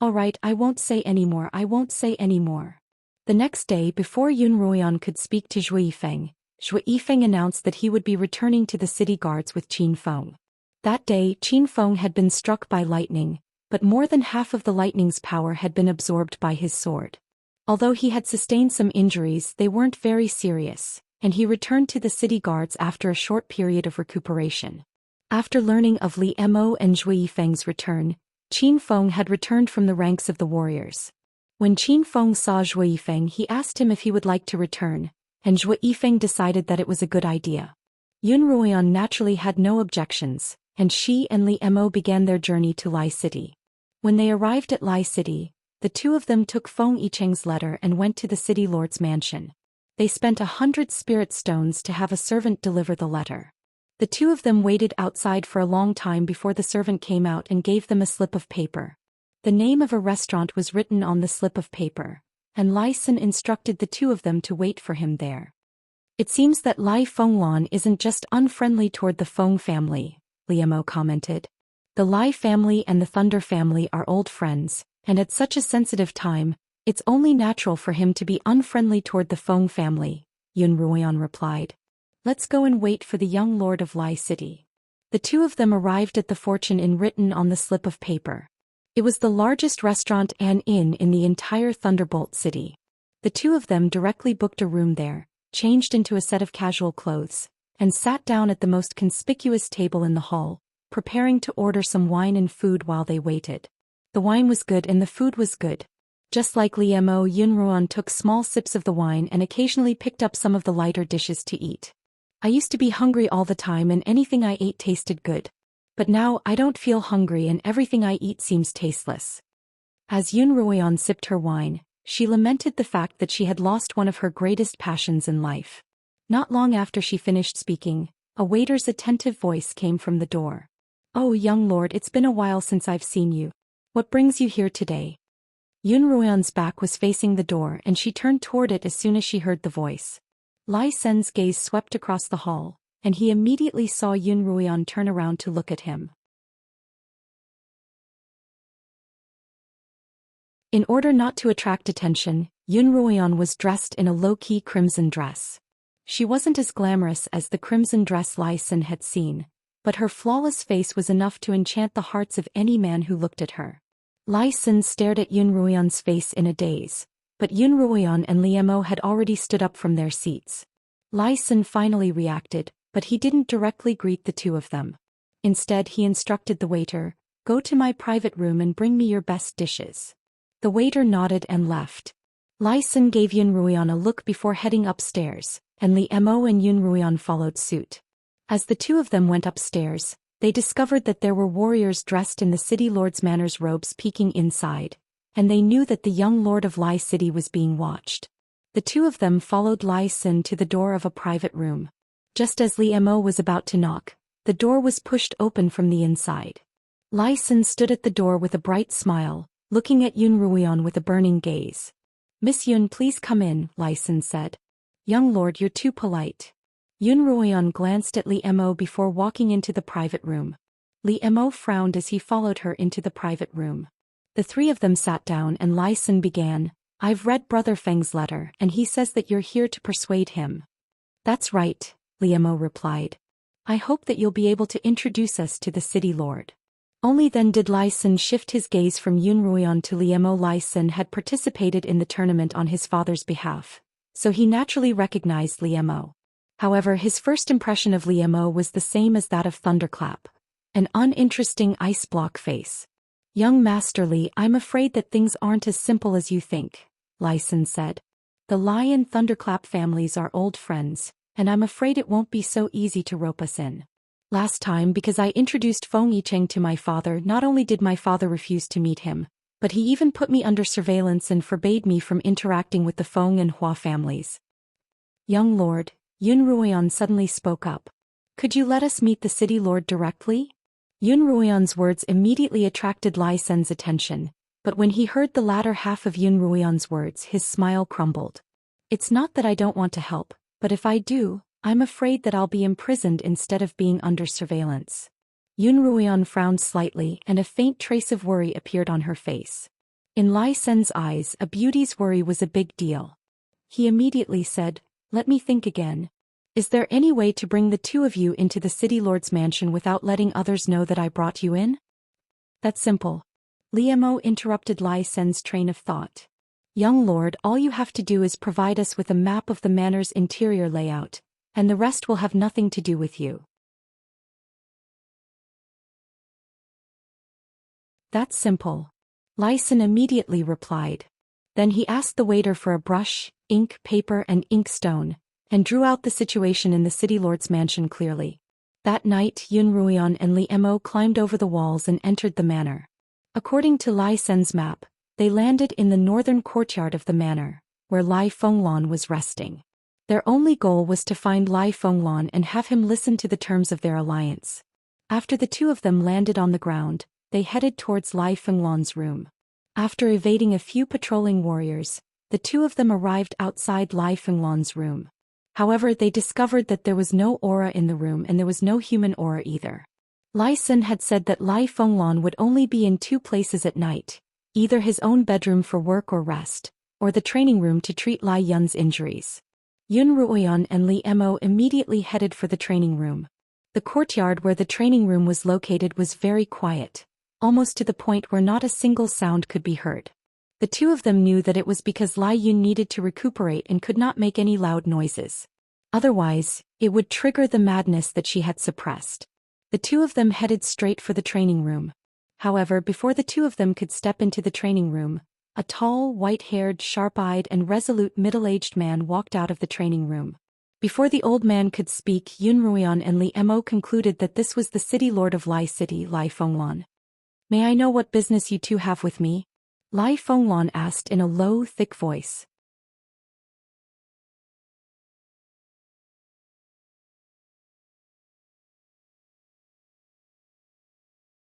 All right, I won't say anymore, I won't say anymore. The next day, before Yun Ruoyan could speak to Zhou Yifeng announced that he would be returning to the city guards with Qin Feng. That day, Qin Feng had been struck by lightning, but more than half of the lightning's power had been absorbed by his sword. Although he had sustained some injuries, they weren't very serious, and he returned to the city guards after a short period of recuperation. After learning of Li Mo and Zhou Yifeng's return, Qin Feng had returned from the ranks of the warriors. When Qin Feng saw Zhou Yifeng, he asked him if he would like to return, and Zhou Yifeng decided that it was a good idea. Yun Ruoyan naturally had no objections, and she and Li Mo began their journey to Lai City. When they arrived at Lai City, the two of them took Feng Yicheng's letter and went to the city lord's mansion. They spent 100 spirit stones to have a servant deliver the letter. The two of them waited outside for a long time before the servant came out and gave them a slip of paper. The name of a restaurant was written on the slip of paper, and Lai Sun instructed the two of them to wait for him there. It seems that Lai Fenglan isn't just unfriendly toward the Feng family, Li Mo commented. The Lai family and the Thunder family are old friends, and at such a sensitive time, it's only natural for him to be unfriendly toward the Feng family, Yun Ruoyan replied. Let's go and wait for the young lord of Lai City. The two of them arrived at the fortune inn written on the slip of paper. It was the largest restaurant and inn in the entire Thunderbolt City. The two of them directly booked a room there, changed into a set of casual clothes, and sat down at the most conspicuous table in the hall, preparing to order some wine and food while they waited. The wine was good and the food was good. Just like Li Mo, Yun Ruoyan took small sips of the wine and occasionally picked up some of the lighter dishes to eat. I used to be hungry all the time and anything I ate tasted good. But now I don't feel hungry and everything I eat seems tasteless. As Yun Ruoyan sipped her wine, she lamented the fact that she had lost one of her greatest passions in life. Not long after she finished speaking, a waiter's attentive voice came from the door. "Oh, young lord, it's been a while since I've seen you. What brings you here today?" Yun Ruoyan's back was facing the door and she turned toward it as soon as she heard the voice. Lai Sen's gaze swept across the hall, and he immediately saw Yun Ruoyan turn around to look at him. In order not to attract attention, Yun Ruoyan was dressed in a low-key crimson dress. She wasn't as glamorous as the crimson dress Lai Sen had seen, but her flawless face was enough to enchant the hearts of any man who looked at her. Lai Sen stared at Yun Ruoyan's face in a daze, but Yun Ruoyan and Liemo had already stood up from their seats. Lai Sen finally reacted, but he didn't directly greet the two of them. Instead he instructed the waiter, "Go to my private room and bring me your best dishes." The waiter nodded and left. Lai Sen gave Yun Ruoyan a look before heading upstairs, and Liemo and Yun Ruoyan followed suit. As the two of them went upstairs, they discovered that there were warriors dressed in the city lord's manor's robes peeking inside, and they knew that the young lord of Lai City was being watched. The two of them followed Lai Sen to the door of a private room. Just as Liemo was about to knock, the door was pushed open from the inside. Lai Sen stood at the door with a bright smile, looking at Yun Ruoyan with a burning gaze. "Miss Yun, please come in," Lai Sen said. "Young lord, you're too polite." Yun Ruoyan glanced at Liemo before walking into the private room. Liemo frowned as he followed her into the private room. The three of them sat down and Lai Sen began, "I've read Brother Feng's letter and he says that you're here to persuade him." "That's right," Liemo replied. "I hope that you'll be able to introduce us to the city lord." Only then did Lai Sen shift his gaze from Yun Ruoyan to Liemo. Lai Sen had participated in the tournament on his father's behalf, so he naturally recognized Liemo. However, his first impression of Liemo was the same as that of Thunderclap, an uninteresting ice block face. "Young Master Li, I'm afraid that things aren't as simple as you think," Lai Sen said. "The Lai and Thunderclap families are old friends, and I'm afraid it won't be so easy to rope us in. Last time, because I introduced Feng Yicheng to my father, not only did my father refuse to meet him, but he even put me under surveillance and forbade me from interacting with the Feng and Hua families." "Young lord," Yun Ruoyan suddenly spoke up. "Could you let us meet the city lord directly?" Yun Ruoyan's words immediately attracted Lai Sen's attention, but when he heard the latter half of Yun Ruoyan's words his smile crumbled. "It's not that I don't want to help, but if I do, I'm afraid that I'll be imprisoned instead of being under surveillance." Yun Ruoyan frowned slightly and a faint trace of worry appeared on her face. In Lai Sen's eyes, a beauty's worry was a big deal. He immediately said, "Let me think again. Is there any way to bring the two of you into the city lord's mansion without letting others know that I brought you in?" "That's simple." Liemo interrupted Lai Sen's train of thought. "Young lord, all you have to do is provide us with a map of the manor's interior layout, and the rest will have nothing to do with you." "That's simple," Lai Sen immediately replied. Then he asked the waiter for a brush, ink, paper and inkstone, and drew out the situation in the city lord's mansion clearly. That night Yun Ruoyan and Liemo climbed over the walls and entered the manor. According to Lai Sen's map, they landed in the northern courtyard of the manor, where Lai Fenglan was resting. Their only goal was to find Lai Fenglan and have him listen to the terms of their alliance. After the two of them landed on the ground, they headed towards Lai Fenglan's room. After evading a few patrolling warriors, the two of them arrived outside Lai Fenglan's room. However, they discovered that there was no aura in the room and there was no human aura either. Lai Sen had said that Lai Fenglan would only be in two places at night, either his own bedroom for work or rest, or the training room to treat Lai Yun's injuries. Yun Ruoyan and Liemo immediately headed for the training room. The courtyard where the training room was located was very quiet, almost to the point where not a single sound could be heard. The two of them knew that it was because Lai Yun needed to recuperate and could not make any loud noises. Otherwise, it would trigger the madness that she had suppressed. The two of them headed straight for the training room. However, before the two of them could step into the training room, a tall, white-haired, sharp-eyed and resolute middle-aged man walked out of the training room. Before the old man could speak, Yun Ruoyan and Liemo concluded that this was the city lord of Lai City, Lai Fenglan. "May I know what business you two have with me?" Lai Fenglan asked in a low, thick voice.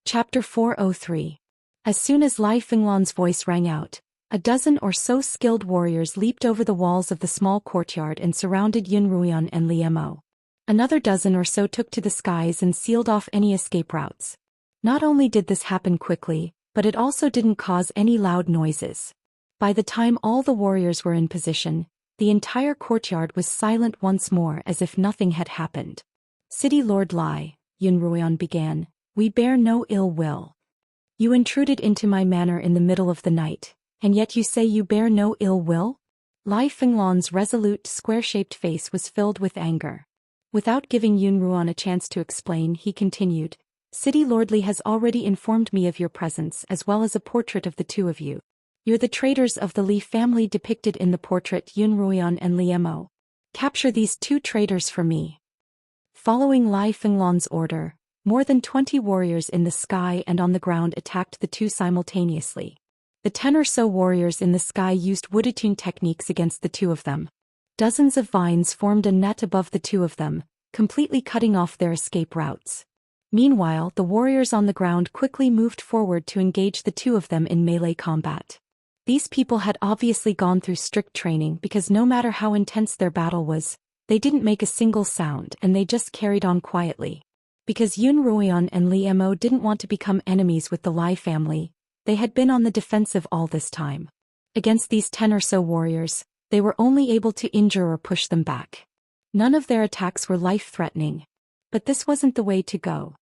Chapter 403. As soon as Lai Fenglan's voice rang out, a dozen or so skilled warriors leaped over the walls of the small courtyard and surrounded Yun Ruoyan and Li Mo. Another dozen or so took to the skies and sealed off any escape routes. Not only did this happen quickly, but it also didn't cause any loud noises. By the time all the warriors were in position, the entire courtyard was silent once more as if nothing had happened. City Lord Lai, Yun Ruoyan began, we bear no ill will. You intruded into my manor in the middle of the night, and yet you say you bear no ill will? Lai Fenglan's resolute, square-shaped face was filled with anger. Without giving Yun Ruoyan a chance to explain, he continued, City Lord Li has already informed me of your presence as well as a portrait of the two of you. You're the traitors of the Li family depicted in the portrait Yun Ruoyan and Li Mo. Capture these two traitors for me. Following Lai Fenglan's order, more than 20 warriors in the sky and on the ground attacked the two simultaneously. The 10 or so warriors in the sky used wood-attune techniques against the two of them. Dozens of vines formed a net above the two of them, completely cutting off their escape routes. Meanwhile, the warriors on the ground quickly moved forward to engage the two of them in melee combat. These people had obviously gone through strict training because no matter how intense their battle was, they didn't make a single sound and they just carried on quietly. Because Yun Ruoyan and Li Mo didn't want to become enemies with the Lai family, they had been on the defensive all this time. Against these 10 or so warriors, they were only able to injure or push them back. None of their attacks were life-threatening. But this wasn't the way to go.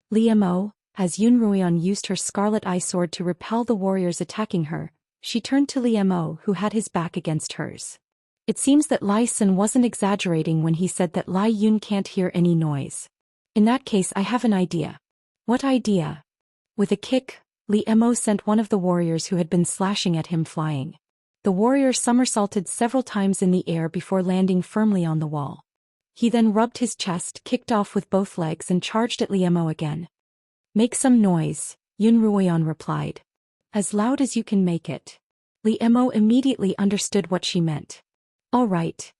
Li Mo, as Yun Ruoyan used her scarlet eye sword to repel the warriors attacking her, she turned to Li Mo who had his back against hers. It seems that Lai Sun wasn't exaggerating when he said that Lai Yun can't hear any noise. In that case, I have an idea. What idea? With a kick, Li Mo sent one of the warriors who had been slashing at him flying. The warrior somersaulted several times in the air before landing firmly on the wall. He then rubbed his chest, kicked off with both legs and charged at Li Mo again. Make some noise, Yun Ruoyan replied. As loud as you can make it. Li Mo immediately understood what she meant. All right.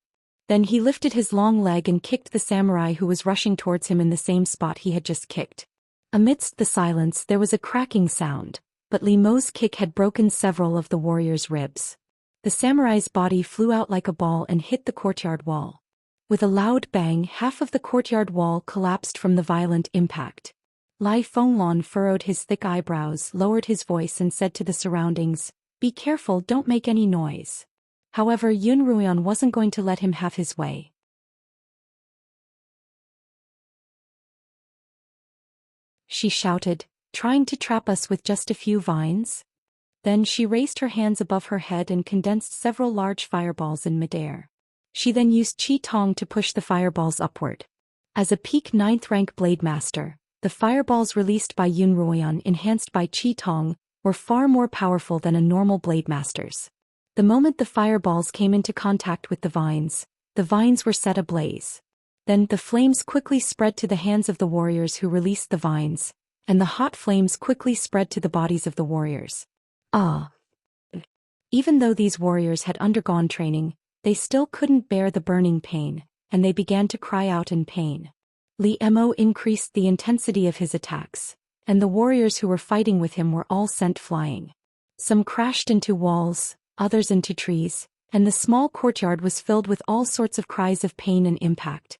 Then he lifted his long leg and kicked the samurai who was rushing towards him in the same spot he had just kicked. Amidst the silence there was a cracking sound, but Li Mo's kick had broken several of the warrior's ribs. The samurai's body flew out like a ball and hit the courtyard wall. With a loud bang, half of the courtyard wall collapsed from the violent impact. Lai Fenglan furrowed his thick eyebrows, lowered his voice and said to the surroundings, Be careful, don't make any noise. However, Yun Ruoyan wasn't going to let him have his way. She shouted, trying to trap us with just a few vines? Then she raised her hands above her head and condensed several large fireballs in midair. She then used Qi Tong to push the fireballs upward. As a peak 9th rank blade master, the fireballs released by Yun Ruoyan, enhanced by Qi Tong, were far more powerful than a normal blade master's. The moment the fireballs came into contact with the vines were set ablaze. Then the flames quickly spread to the hands of the warriors who released the vines, and the hot flames quickly spread to the bodies of the warriors. Even though these warriors had undergone training, they still couldn't bear the burning pain, and they began to cry out in pain. Li Mo increased the intensity of his attacks, and the warriors who were fighting with him were all sent flying. Some crashed into walls, others into trees, and the small courtyard was filled with all sorts of cries of pain and impact.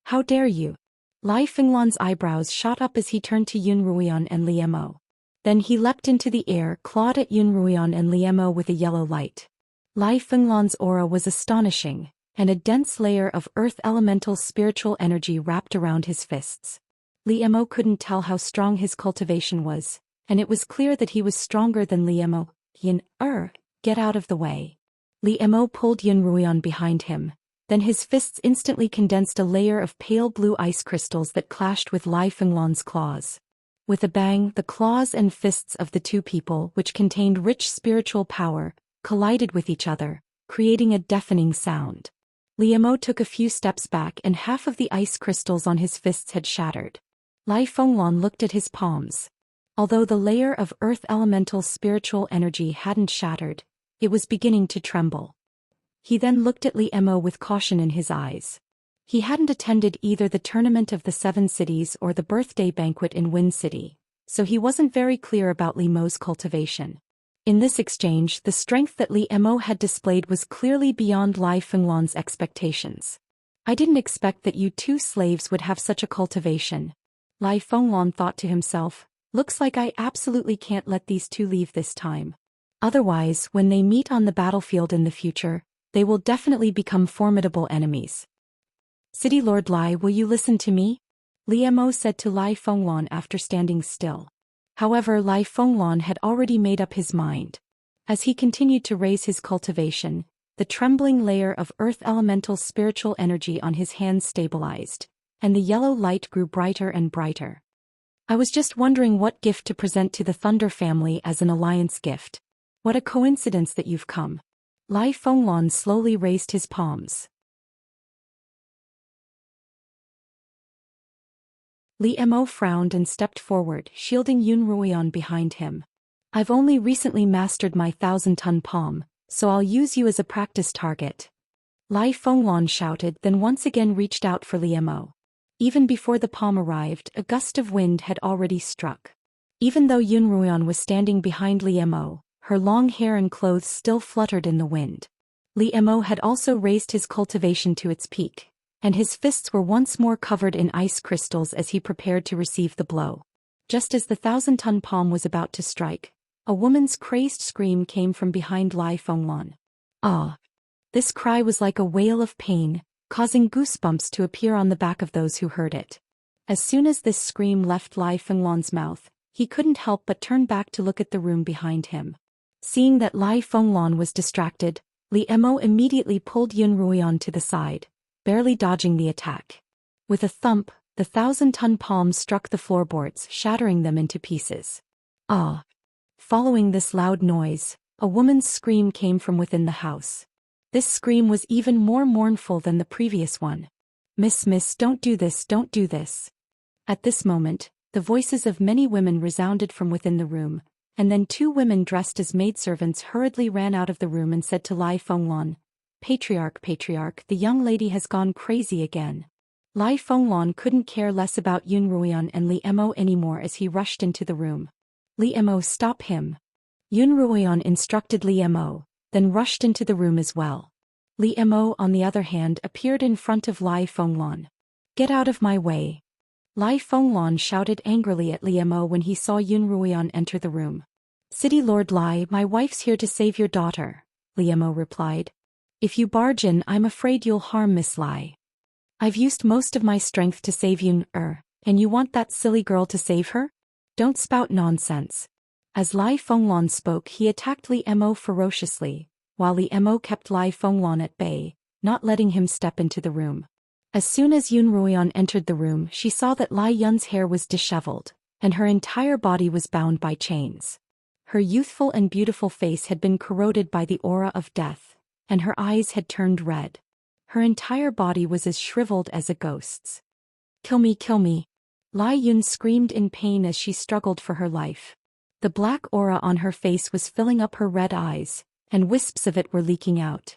How dare you? Lai Fenglan's eyebrows shot up as he turned to Yun Ruoyan and Li Mo. Then he leapt into the air, clawed at Yun Ruoyan and Li Mo with a yellow light. Lai Fenglan's aura was astonishing, and a dense layer of earth elemental spiritual energy wrapped around his fists. Li Mo couldn't tell how strong his cultivation was, and it was clear that he was stronger than Li Mo. Get out of the way. Li Mo pulled Yun Ruoyan behind him, then his fists instantly condensed a layer of pale blue ice crystals that clashed with Lai Fenglan's claws. With a bang, the claws and fists of the two people, which contained rich spiritual power, collided with each other, creating a deafening sound. Li Mo took a few steps back and half of the ice crystals on his fists had shattered. Lai Fenglan looked at his palms. Although the layer of earth elemental spiritual energy hadn't shattered, it was beginning to tremble. He then looked at Li Mo with caution in his eyes. He hadn't attended either the Tournament of the Seven Cities or the birthday banquet in Wind City, so he wasn't very clear about Li Mo's cultivation. In this exchange, the strength that Li Mo had displayed was clearly beyond Lai Fengluan's expectations. I didn't expect that you two slaves would have such a cultivation. Lai Fengluan thought to himself, looks like I absolutely can't let these two leave this time. Otherwise, when they meet on the battlefield in the future, they will definitely become formidable enemies. City Lord Lai, will you listen to me? Li Mo said to Lai Fengluan after standing still. However, Lai Fengluan had already made up his mind. As he continued to raise his cultivation, the trembling layer of earth elemental spiritual energy on his hands stabilized, and the yellow light grew brighter and brighter. I was just wondering what gift to present to the Thunder family as an alliance gift. What a coincidence that you've come. Lai Fengluan slowly raised his palms. Li Mo frowned and stepped forward, shielding Yun Ruoyan behind him. I've only recently mastered my 1,000-ton palm, so I'll use you as a practice target. Lai Fengluan shouted, then once again reached out for Li Mo. Even before the palm arrived, a gust of wind had already struck. Even though Yun Ruoyan was standing behind Li Mo, her long hair and clothes still fluttered in the wind. Li Mo had also raised his cultivation to its peak, and his fists were once more covered in ice crystals as he prepared to receive the blow. Just as the 1,000-ton palm was about to strike, a woman's crazed scream came from behind Lai Fengluan. Ah! This cry was like a wail of pain, causing goosebumps to appear on the back of those who heard it. As soon as this scream left Lai Fengluan's mouth, he couldn't help but turn back to look at the room behind him. Seeing that Lai Fengluan was distracted, Li Mo immediately pulled Yun Ruoyan to the side, barely dodging the attack. With a thump, the 1,000-ton palm struck the floorboards, shattering them into pieces. Ah! Following this loud noise, a woman's scream came from within the house. This scream was even more mournful than the previous one. Miss, don't do this, don't do this. At this moment, the voices of many women resounded from within the room, and then two women dressed as maidservants hurriedly ran out of the room and said to Lai Fengluan, Patriarch, the young lady has gone crazy again. Lai Fengluan couldn't care less about Yun Ruoyan and Li Mo anymore as he rushed into the room. Li Mo, stop him. Yun Ruoyan instructed Li Mo, then rushed into the room as well. Li Mo, on the other hand, appeared in front of Lai Fengluan. Get out of my way. Lai Fengluan shouted angrily at Li Mo when he saw Yun Ruoyan enter the room. City Lord Lai, my wife's here to save your daughter, Li Mo replied. If you barge in, I'm afraid you'll harm Miss Lai. I've used most of my strength to save Yun, and you want that silly girl to save her? Don't spout nonsense. As Lai Fengluan spoke, he attacked Li Mo ferociously, while Li Mo kept Lai Fengluan at bay, not letting him step into the room. As soon as Yun Ruoyan entered the room, she saw that Lai Yun's hair was disheveled, and her entire body was bound by chains. Her youthful and beautiful face had been corroded by the aura of death, and her eyes had turned red. Her entire body was as shriveled as a ghost's. Kill me. Lai Yun screamed in pain as she struggled for her life. The black aura on her face was filling up her red eyes, and wisps of it were leaking out.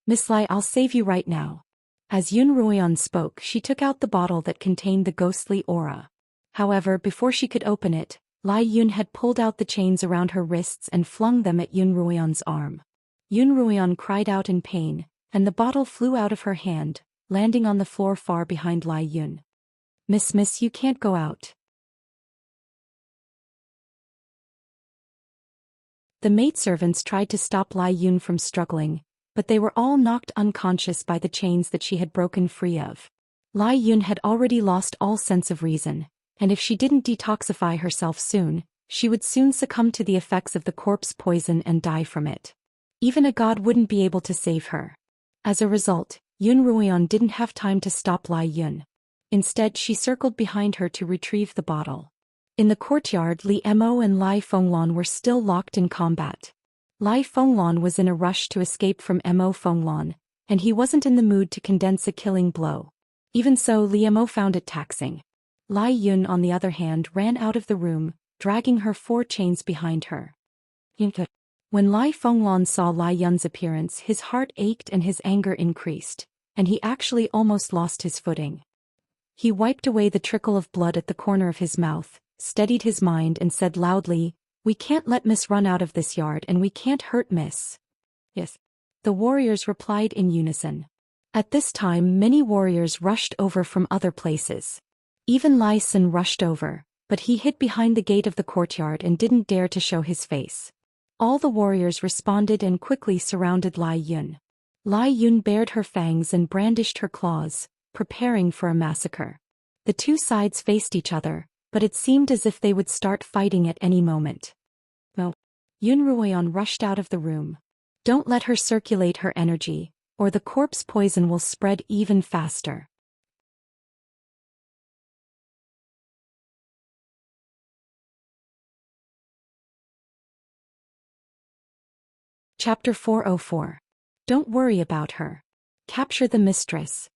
Miss Lai, I'll save you right now. As Yun Ruoyan spoke, she took out the bottle that contained the ghostly aura. However, before she could open it, Lai Yun had pulled out the chains around her wrists and flung them at Yun Ruoyan's arm. Yun Ruoyan cried out in pain, and the bottle flew out of her hand, landing on the floor far behind Lai Yun. Miss, you can't go out. The maidservants tried to stop Lai Yun from struggling, but they were all knocked unconscious by the chains that she had broken free of. Lai Yun had already lost all sense of reason, and if she didn't detoxify herself soon, she would soon succumb to the effects of the corpse poison and die from it. Even a god wouldn't be able to save her. As a result, Yun Ruoyan didn't have time to stop Lai Yun. Instead, she circled behind her to retrieve the bottle. In the courtyard, Li Mo and Lai Fengluan were still locked in combat. Lai Fengluan was in a rush to escape from Mo Fengluan, and he wasn't in the mood to condense a killing blow. Even so, Li Mo found it taxing. Lai Yun, on the other hand, ran out of the room, dragging her 4 chains behind her. When Lai Fengluan saw Lai Yun's appearance, his heart ached and his anger increased, and he actually almost lost his footing. He wiped away the trickle of blood at the corner of his mouth, steadied his mind and said loudly, "We can't let Miss run out of this yard and we can't hurt Miss." "Yes." The warriors replied in unison. At this time many warriors rushed over from other places. Even Lai Sun rushed over, but he hid behind the gate of the courtyard and didn't dare to show his face. All the warriors responded and quickly surrounded Lai Yun. Lai Yun bared her fangs and brandished her claws, preparing for a massacre. The two sides faced each other, but it seemed as if they would start fighting at any moment. "No." Yun Ruoyan rushed out of the room. "Don't let her circulate her energy, or the corpse poison will spread even faster." Chapter 404. Don't worry about her. Capture the mistress.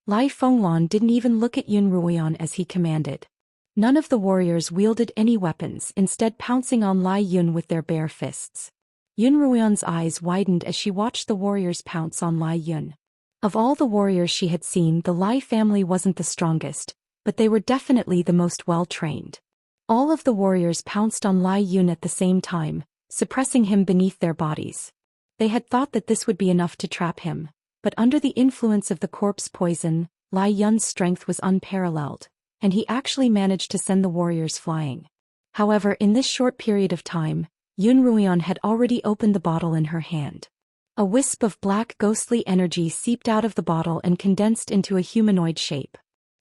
Lai Fenglan didn't even look at Yun Ruoyan as he commanded. None of the warriors wielded any weapons, instead pouncing on Lai Yun with their bare fists. Yun Ruoyan's eyes widened as she watched the warriors pounce on Lai Yun. Of all the warriors she had seen, the Lai family wasn't the strongest, but they were definitely the most well-trained. All of the warriors pounced on Lai Yun at the same time, suppressing him beneath their bodies. They had thought that this would be enough to trap him, but under the influence of the corpse poison, Lai Yun's strength was unparalleled, and he actually managed to send the warriors flying. However, in this short period of time, Yun Ruoyan had already opened the bottle in her hand. A wisp of black ghostly energy seeped out of the bottle and condensed into a humanoid shape.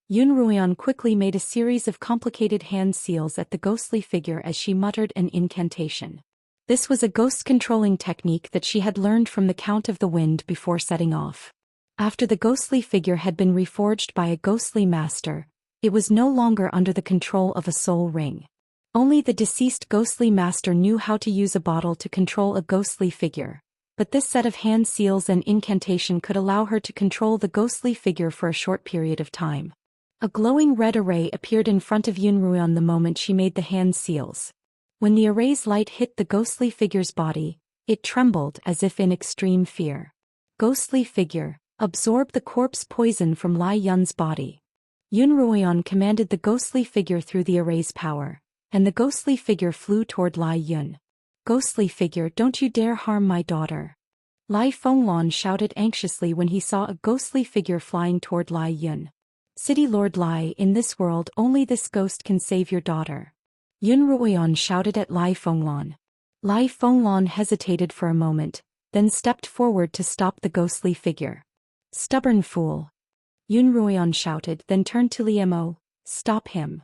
Yun Ruoyan quickly made a series of complicated hand seals at the ghostly figure as she muttered an incantation. This was a ghost-controlling technique that she had learned from the Count of the Wind before setting off. After the ghostly figure had been reforged by a ghostly master, it was no longer under the control of a soul ring. Only the deceased ghostly master knew how to use a bottle to control a ghostly figure, but this set of hand seals and incantation could allow her to control the ghostly figure for a short period of time. A glowing red array appeared in front of Yun Ruoyan the moment she made the hand seals. When the array's light hit the ghostly figure's body, it trembled as if in extreme fear. Ghostly figure, absorb the corpse poison from Lai Yun's body. Yun Ruoyan commanded the ghostly figure through the array's power, and the ghostly figure flew toward Lai Yun. "Ghostly figure, don't you dare harm my daughter." Lai Fenglan shouted anxiously when he saw a ghostly figure flying toward Lai Yun. "City Lord Lai, in this world only this ghost can save your daughter." Yun Ruoyan shouted at Lai Fenglan. Lai Fenglan hesitated for a moment, then stepped forward to stop the ghostly figure. "Stubborn fool." Yun Ruoyan shouted, then turned to Li Mo. "Stop him."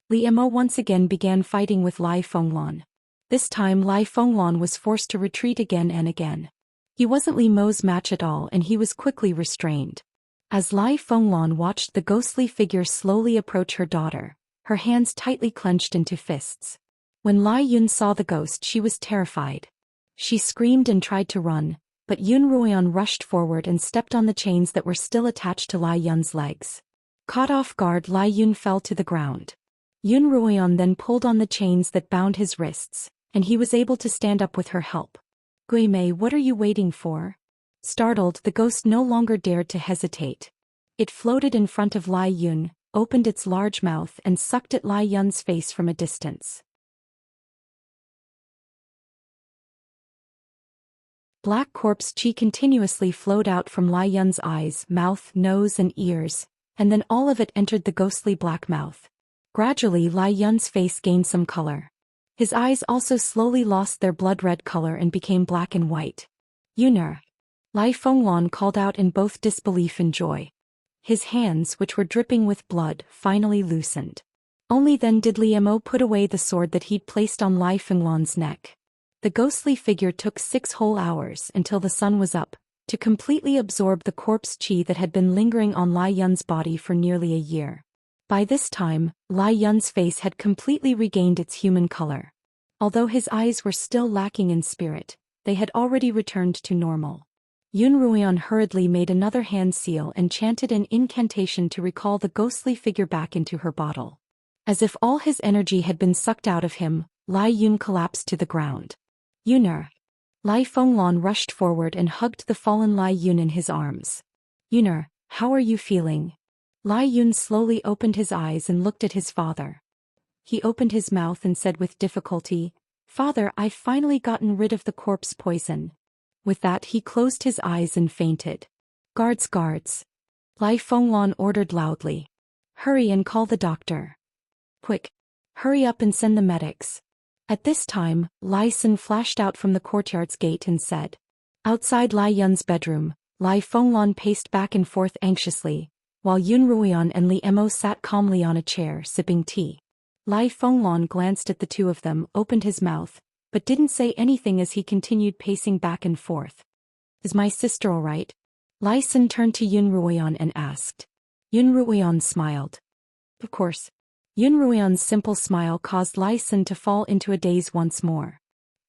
Li Mo once again began fighting with Lai Fenglan. This time Lai Fenglan was forced to retreat again and again. He wasn't Li Mo's match at all and he was quickly restrained. As Lai Fenglan watched the ghostly figure slowly approach her daughter, her hands tightly clenched into fists. When Lai Yun saw the ghost, she was terrified. She screamed and tried to run, but Yun Ruoyan rushed forward and stepped on the chains that were still attached to Lai Yun's legs. Caught off guard, Lai Yun fell to the ground. Yun Ruoyan then pulled on the chains that bound his wrists, and he was able to stand up with her help. "Gui Mei, what are you waiting for?" Startled, the ghost no longer dared to hesitate. It floated in front of Lai Yun, opened its large mouth and sucked at Lai Yun's face from a distance. Black corpse chi continuously flowed out from Lai Yun's eyes, mouth, nose and ears, and then all of it entered the ghostly black mouth. Gradually Lai Yun's face gained some color. His eyes also slowly lost their blood-red color and became black and white. "Yuner!" Lai Fenglan called out in both disbelief and joy. His hands, which were dripping with blood, finally loosened. Only then did Li Mo put away the sword that he'd placed on Lai Fenglan's neck. The ghostly figure took 6 whole hours, until the sun was up, to completely absorb the corpse chi that had been lingering on Lai Yun's body for nearly a year. By this time, Lai Yun's face had completely regained its human color. Although his eyes were still lacking in spirit, they had already returned to normal. Yun Ruoyan hurriedly made another hand seal and chanted an incantation to recall the ghostly figure back into her bottle. As if all his energy had been sucked out of him, Lai Yun collapsed to the ground. "Yuner!" Lai Fenglan rushed forward and hugged the fallen Lai Yun in his arms. "Yuner, how are you feeling?" Lai Yun slowly opened his eyes and looked at his father. He opened his mouth and said with difficulty, "Father, I've finally gotten rid of the corpse poison." With that he closed his eyes and fainted. "Guards, guards!" Lai Fenglan ordered loudly. "Hurry and call the doctor. Quick! Hurry up and send the medics." At this time, Lai Xin flashed out from the courtyard's gate and said. Outside Lai Yun's bedroom, Lai Fenglan paced back and forth anxiously, while Yun Ruoyan and Li Emo sat calmly on a chair sipping tea. Lai Fenglan glanced at the two of them, opened his mouth, but didn't say anything as he continued pacing back and forth. "Is my sister all right?" Lai Xin turned to Yun Ruoyan and asked. Yun Ruoyan smiled. Of course. Yun Ruoyan's simple smile caused Lai Xin to fall into a daze once more.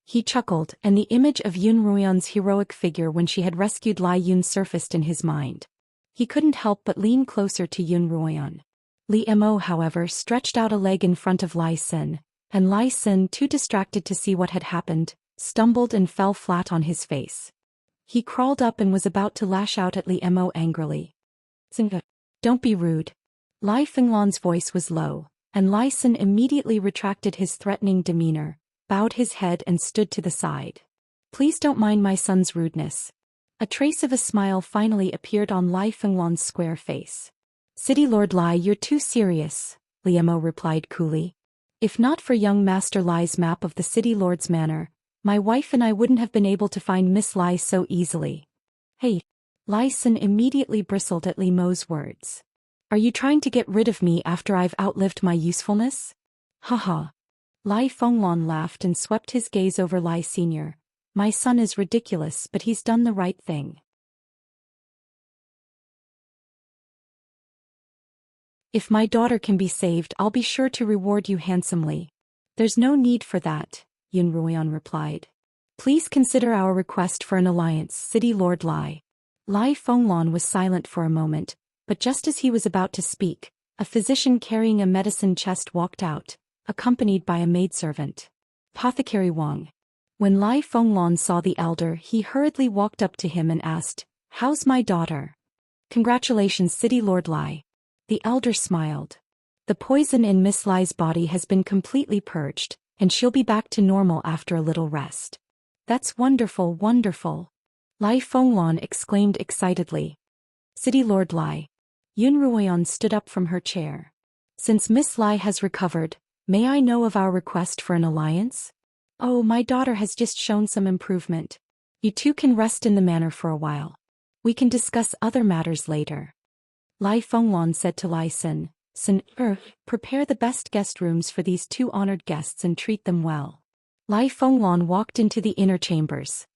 He chuckled, and the image of Yun Ruoyan's heroic figure when she had rescued Lai Yun surfaced in his mind. He couldn't help but lean closer to Yun Ruoyan. Li Mo, however, stretched out a leg in front of Lai Xin, and Lai Xin, too distracted to see what had happened, stumbled and fell flat on his face. He crawled up and was about to lash out at Li Mo angrily. "Xingge, don't be rude." Lai Fenglan's voice was low, and Lai Xin immediately retracted his threatening demeanor, bowed his head and stood to the side. "Please don't mind my son's rudeness." A trace of a smile finally appeared on Lai Fenglan's square face. "City Lord Lai, you're too serious," Li Mo replied coolly. "If not for young Master Lai's map of the City Lord's manor, my wife and I wouldn't have been able to find Miss Lai so easily." "Hey!" Lai Xin immediately bristled at Li Mo's words. "Are you trying to get rid of me after I've outlived my usefulness?" "Haha." Lai Fenglan laughed and swept his gaze over Lai Sr. "My son is ridiculous, but he's done the right thing. If my daughter can be saved, I'll be sure to reward you handsomely." "There's no need for that," Yun Ruoyan replied. "Please consider our request for an alliance, City Lord Lai." Lai Fenglan was silent for a moment, but just as he was about to speak, a physician carrying a medicine chest walked out, accompanied by a maidservant. Apothecary Wang. When Lai Fenglan saw the elder, he hurriedly walked up to him and asked, "How's my daughter?" "Congratulations, City Lord Lai." The elder smiled. "The poison in Miss Lai's body has been completely purged, and she'll be back to normal after a little rest." "That's wonderful, wonderful!" Lai Fenglan exclaimed excitedly. "City Lord Lai." Yun Ruoyan stood up from her chair. "Since Miss Lai has recovered, may I know of our request for an alliance?" "Oh, my daughter has just shown some improvement. You two can rest in the manor for a while. We can discuss other matters later." Lai Fenglan said to Lai Xin, "Prepare the best guest rooms for these two honored guests and treat them well." Lai Fenglan walked into the inner chambers.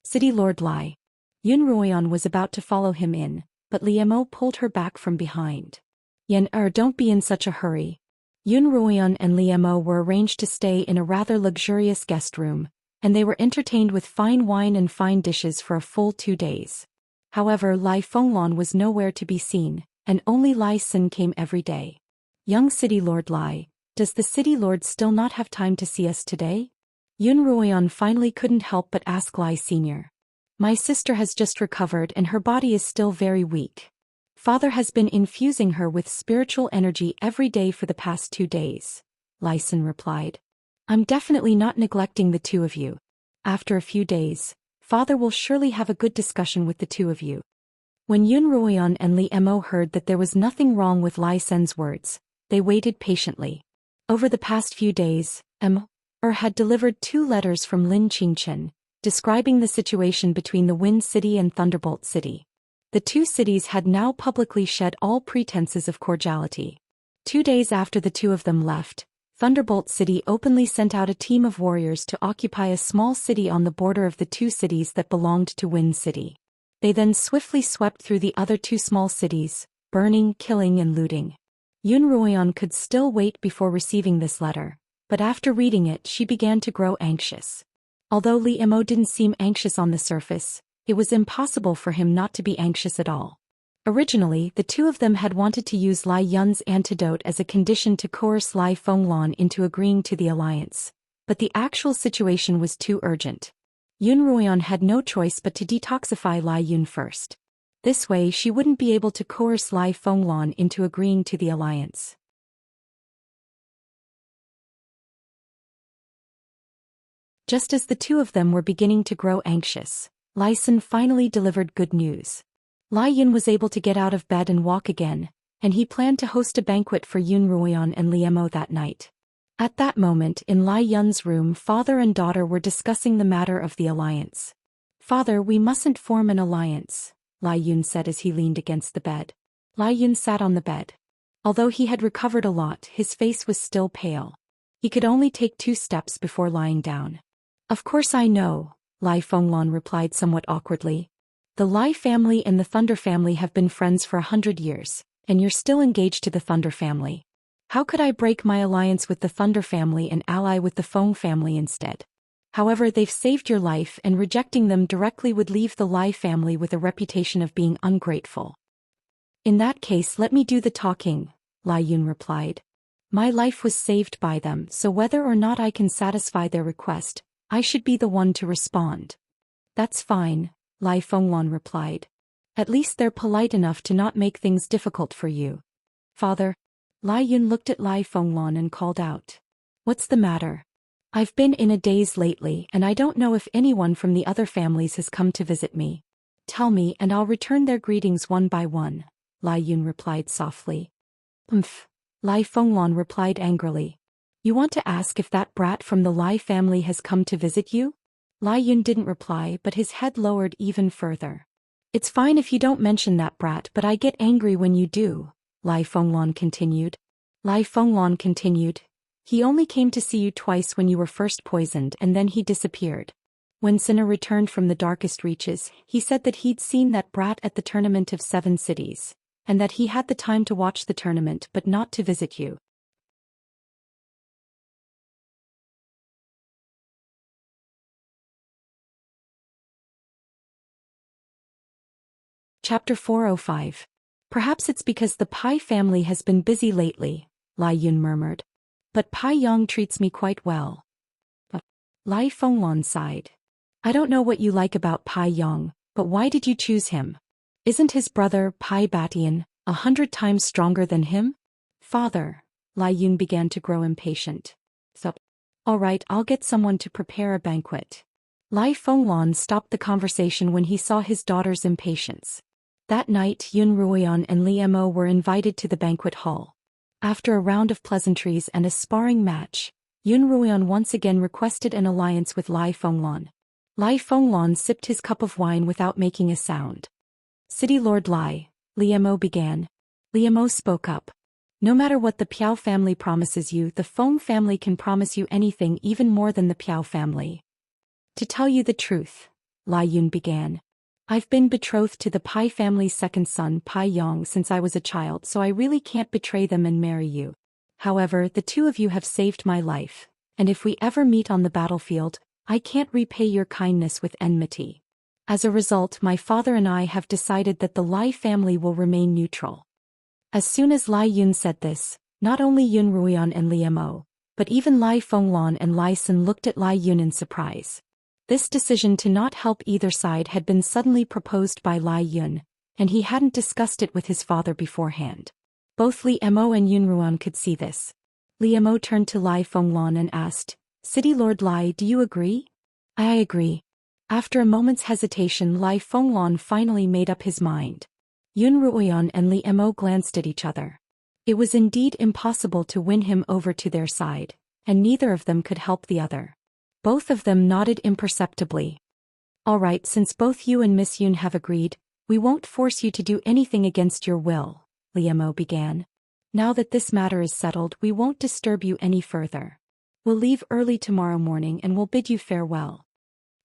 "City Lord Lai." Yun Ruoyan was about to follow him in, but Li Mo pulled her back from behind. Don't be in such a hurry." Yun Ruoyan and Li Mo were arranged to stay in a rather luxurious guest room, and they were entertained with fine wine and fine dishes for a full 2 days. However, Lai Fenglan was nowhere to be seen, and only Lai Xin came every day. "Young City Lord Lai, does the City Lord still not have time to see us today?" Yun Ruoyan finally couldn't help but ask Lai Sr. "My sister has just recovered and her body is still very weak. Father has been infusing her with spiritual energy every day for the past 2 days," Lai Xin replied. "I'm definitely not neglecting the two of you. After a few days, Father will surely have a good discussion with the two of you." When Yun Ruoyan and Li Mo heard that there was nothing wrong with Lai Sen's words, they waited patiently. Over the past few days, had delivered 2 letters from Lin Qingchen, describing the situation between the Wind City and Thunderbolt City. The 2 cities had now publicly shed all pretenses of cordiality. 2 days after the two of them left, Thunderbolt City openly sent out a team of warriors to occupy a small city on the border of the 2 cities that belonged to Wind City. They then swiftly swept through the other 2 small cities, burning, killing and looting. Yun Ruoyan could still wait before receiving this letter, but after reading it she began to grow anxious. Although Li Mo didn't seem anxious on the surface, it was impossible for him not to be anxious at all. Originally, the two of them had wanted to use Lai Yun's antidote as a condition to coerce Lai Fenglan into agreeing to the alliance, but the actual situation was too urgent. Yun Ruoyan had no choice but to detoxify Lai Yun first. This way she wouldn't be able to coerce Lai Fenglan into agreeing to the alliance. Just as the two of them were beginning to grow anxious, Lai Sun finally delivered good news. Lai Yun was able to get out of bed and walk again, and he planned to host a banquet for Yun Ruoyan and Liemo that night. At that moment in Lai Yun's room, father and daughter were discussing the matter of the alliance. "Father, we mustn't form an alliance," Lai Yun said as he leaned against the bed. Lai Yun sat on the bed. Although he had recovered a lot, his face was still pale. He could only take 2 steps before lying down. "Of course I know," Lai Fenglan replied somewhat awkwardly. "The Lai family and the Thunder family have been friends for 100 years, and you're still engaged to the Thunder family. How could I break my alliance with the Thunder family and ally with the Feng family instead? However, they've saved your life, and rejecting them directly would leave the Lai family with a reputation of being ungrateful." "In that case, let me do the talking," Lai Yun replied. "My life was saved by them, so whether or not I can satisfy their request, I should be the one to respond." "That's fine," Lai Fenglan replied. "At least they're polite enough to not make things difficult for you." "Father." Lai Yun looked at Lai Fenglan and called out. "What's the matter?" "I've been in a daze lately, and I don't know if anyone from the other families has come to visit me." "Tell me and I'll return their greetings one by one," Lai Yun replied softly. "Umph," Lai Fenglan replied angrily. "You want to ask if that brat from the Lai family has come to visit you?" Lai Yun didn't reply, but his head lowered even further. "It's fine if you don't mention that brat, but I get angry when you do," Lai Fenglan continued. "He only came to see you twice when you were first poisoned, and then he disappeared. When Sinner returned from the darkest reaches, he said that he'd seen that brat at the tournament of 7 cities, and that he had the time to watch the tournament but not to visit you." Chapter 405. "Perhaps it's because the Pai family has been busy lately," Lai Yun murmured. "But Pai Yong treats me quite well." Lai Fenglan sighed. "I don't know what you like about Pai Yong, but why did you choose him? Isn't his brother, Pai Batian, 100 times stronger than him?" "Father," Lai Yun began to grow impatient. "All right, I'll get someone to prepare a banquet." Lai Fenglan stopped the conversation when he saw his daughter's impatience. That night Yun Ruoyan and Liemo were invited to the banquet hall. After a round of pleasantries and a sparring match, Yun Ruoyan once again requested an alliance with Lai Fenglan. Lai Fenglan sipped his cup of wine without making a sound. "City Lord Lai," Liemo began. Liemo spoke up. "No matter what the Piao family promises you, the Feng family can promise you anything, even more than the Piao family." "To tell you the truth," Lai Yun began, "I've been betrothed to the Pai family's second son, Pai Yong, since I was a child, so I really can't betray them and marry you. However, the two of you have saved my life, and if we ever meet on the battlefield, I can't repay your kindness with enmity. As a result, my father and I have decided that the Lai family will remain neutral." As soon as Lai Yun said this, not only Yun Ruoyan and Liemo, but even Lai Fenglan and Lai Sun looked at Lai Yun in surprise. This decision to not help either side had been suddenly proposed by Lai Yun, and he hadn't discussed it with his father beforehand. Both Liemo and Yun Ruoyan could see this. Liemo turned to Lai Fenglan and asked, "City Lord Lai, do you agree?" "I agree." After a moment's hesitation, Lai Fenglan finally made up his mind. Yun Ruoyan and Liemo glanced at each other. It was indeed impossible to win him over to their side, and neither of them could help the other. Both of them nodded imperceptibly. "All right, since both you and Miss Yun have agreed, we won't force you to do anything against your will," Liemo began. "Now that this matter is settled, we won't disturb you any further. We'll leave early tomorrow morning and we'll bid you farewell."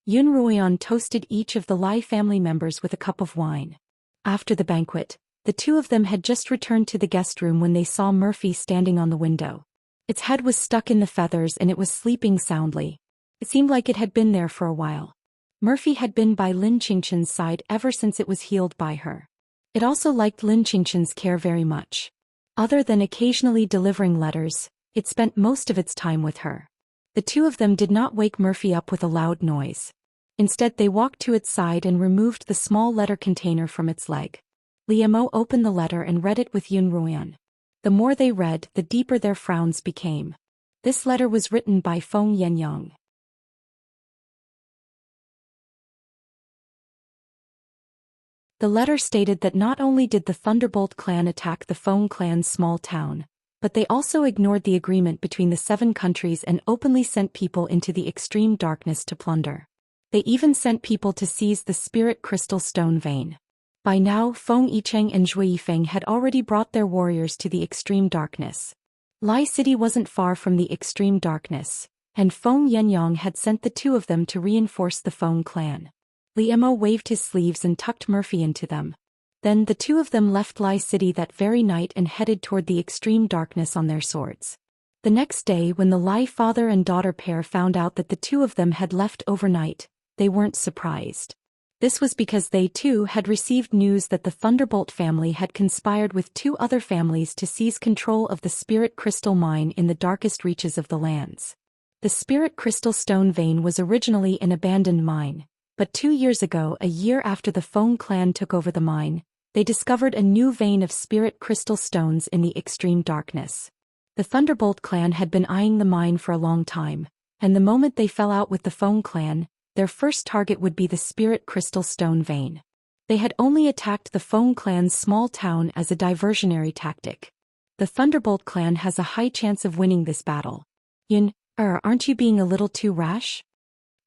Yun Ruoyan toasted each of the Lai family members with a cup of wine. After the banquet, the two of them had just returned to the guest room when they saw Murphy standing on the window. Its head was stuck in the feathers and it was sleeping soundly. It seemed like it had been there for a while. Murphy had been by Lin Qingchen's side ever since it was healed by her. It also liked Lin Qingchen's care very much. Other than occasionally delivering letters, it spent most of its time with her. The two of them did not wake Murphy up with a loud noise. Instead, they walked to its side and removed the small letter container from its leg. Liemo opened the letter and read it with Yun Ruoyan. The more they read, the deeper their frowns became. This letter was written by Feng Yenyang. The letter stated that not only did the Thunderbolt clan attack the Feng clan's small town, but they also ignored the agreement between the 7 countries and openly sent people into the extreme darkness to plunder. They even sent people to seize the spirit crystal stone vein. By now, Feng Yicheng and Zhui Yifeng had already brought their warriors to the extreme darkness. Lai City wasn't far from the extreme darkness, and Feng Yenyang had sent the 2 of them to reinforce the Feng clan. Li Emo waved his sleeves and tucked Murphy into them. Then the 2 of them left Lai City that very night and headed toward the extreme darkness on their swords. The next day, when the Lai father and daughter pair found out that the 2 of them had left overnight, they weren't surprised. This was because they too had received news that the Thunderbolt family had conspired with 2 other families to seize control of the Spirit Crystal Mine in the darkest reaches of the lands. The Spirit Crystal Stone Vein was originally an abandoned mine, but 2 years ago, a year after the Feng clan took over the mine, they discovered a new vein of Spirit Crystal Stones in the extreme darkness. The Thunderbolt clan had been eyeing the mine for a long time, and the moment they fell out with the Feng clan, their first target would be the Spirit Crystal Stone Vein. They had only attacked the Feng clan's small town as a diversionary tactic. The Thunderbolt clan has a high chance of winning this battle. Yun, aren't you being a little too rash?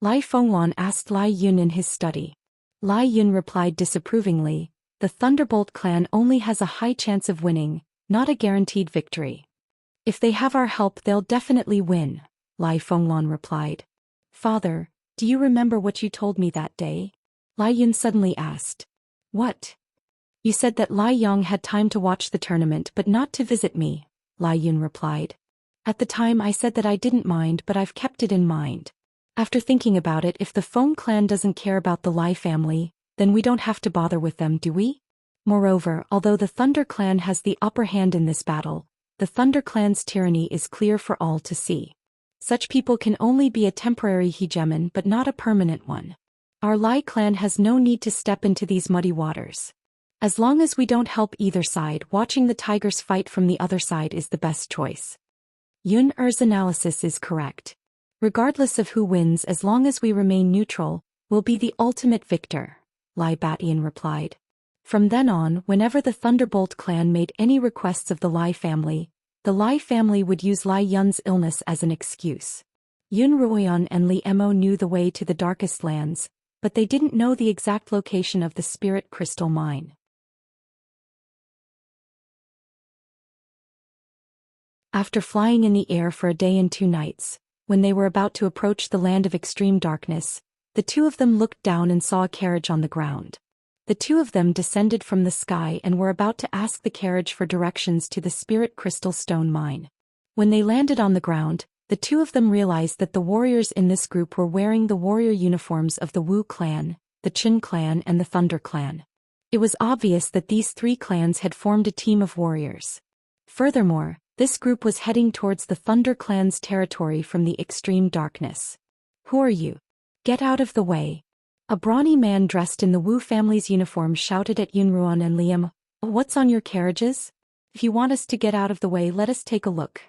Lai Fengwan asked Lai Yun in his study. Lai Yun replied disapprovingly, the Thunderbolt clan only has a high chance of winning, not a guaranteed victory. If they have our help they'll definitely win, Lai Fengwan replied. Father, do you remember what you told me that day? Lai Yun suddenly asked. What? You said that Lai Yong had time to watch the tournament but not to visit me, Lai Yun replied. At the time I said that I didn't mind, but I've kept it in mind. After thinking about it, if the Feng clan doesn't care about the Lai family, then we don't have to bother with them, do we? Moreover, although the Thunder clan has the upper hand in this battle, the Thunder clan's tyranny is clear for all to see. Such people can only be a temporary hegemon but not a permanent one. Our Lai clan has no need to step into these muddy waters. As long as we don't help either side, watching the tigers fight from the other side is the best choice. Yun Er's analysis is correct. Regardless of who wins, as long as we remain neutral, we'll be the ultimate victor, Lai Batian replied. From then on, whenever the Thunderbolt clan made any requests of the Lai family would use Lai Yun's illness as an excuse. Yun Ruoyan and Li Emo knew the way to the darkest lands, but they didn't know the exact location of the Spirit Crystal Mine. After flying in the air for a day and 2 nights, when they were about to approach the land of extreme darkness, the 2 of them looked down and saw a carriage on the ground. The 2 of them descended from the sky and were about to ask the carriage for directions to the Spirit Crystal Stone Mine. When they landed on the ground, the 2 of them realized that the warriors in this group were wearing the warrior uniforms of the Wu clan, the Qin clan and the Thunder clan. It was obvious that these 3 clans had formed a team of warriors. Furthermore, this group was heading towards the Thunder clan's territory from the extreme darkness. Who are you? Get out of the way. A brawny man dressed in the Wu family's uniform shouted at Yunruan and Liam, what's on your carriages? If you want us to get out of the way, let us take a look.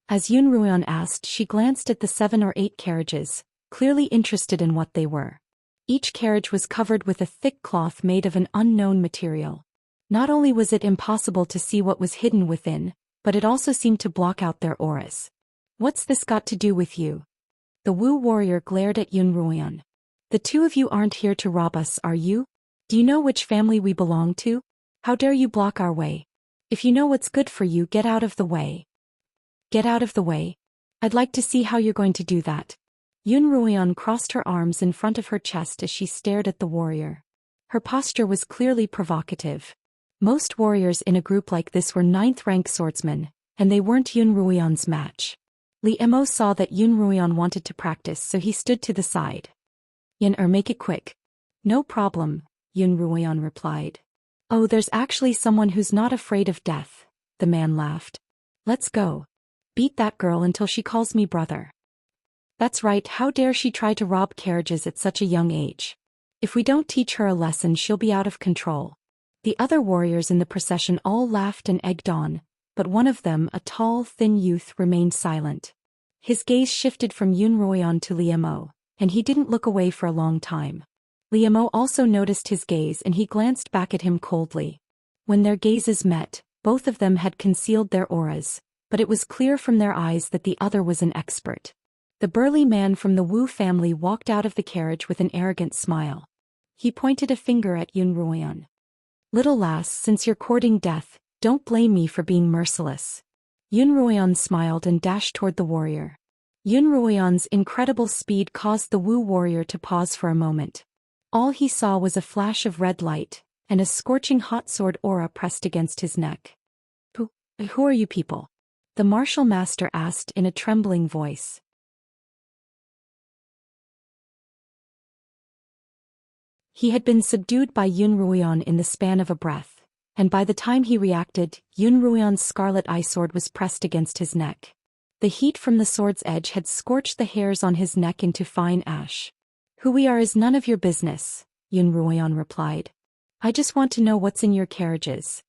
As Yunruan asked, she glanced at the 7 or 8 carriages, clearly interested in what they were. Each carriage was covered with a thick cloth made of an unknown material. Not only was it impossible to see what was hidden within, but it also seemed to block out their auras. What's this got to do with you? The Wu warrior glared at Yunruan. The 2 of you aren't here to rob us, are you? Do you know which family we belong to? How dare you block our way? If you know what's good for you, get out of the way. Get out of the way? I'd like to see how you're going to do that. Yunruan crossed her arms in front of her chest as she stared at the warrior. Her posture was clearly provocative. Most warriors in a group like this were 9th-rank swordsmen, and they weren't Yunruyan's match. Li Emo saw that Yunruyan wanted to practice, so he stood to the side. Make it quick. No problem, Yunruyan replied. Oh, there's actually someone who's not afraid of death, the man laughed. Let's go. Beat that girl until she calls me brother. That's right, how dare she try to rob carriages at such a young age. If we don't teach her a lesson, she'll be out of control. The other warriors in the procession all laughed and egged on, but one of them, a tall, thin youth, remained silent. His gaze shifted from Yunruyan to Li Emo, and he didn't look away for a long time. Liemo also noticed his gaze and he glanced back at him coldly. When their gazes met, both of them had concealed their auras, but it was clear from their eyes that the other was an expert. The burly man from the Wu family walked out of the carriage with an arrogant smile. He pointed a finger at Yun Ruoyan. "Little lass, since you're courting death, don't blame me for being merciless." Yun Ruoyan smiled and dashed toward the warrior. Yun Ruoyan's incredible speed caused the Wu warrior to pause for a moment. All he saw was a flash of red light, and a scorching hot sword aura pressed against his neck. Who are you people?" the martial master asked in a trembling voice. He had been subdued by Yun Ruoyan in the span of a breath, and by the time he reacted, Yun Ruoyan's scarlet eye sword was pressed against his neck. The heat from the sword's edge had scorched the hairs on his neck into fine ash. "Who we are is none of your business," Yun Ruoyan replied. "I just want to know what's in your carriages."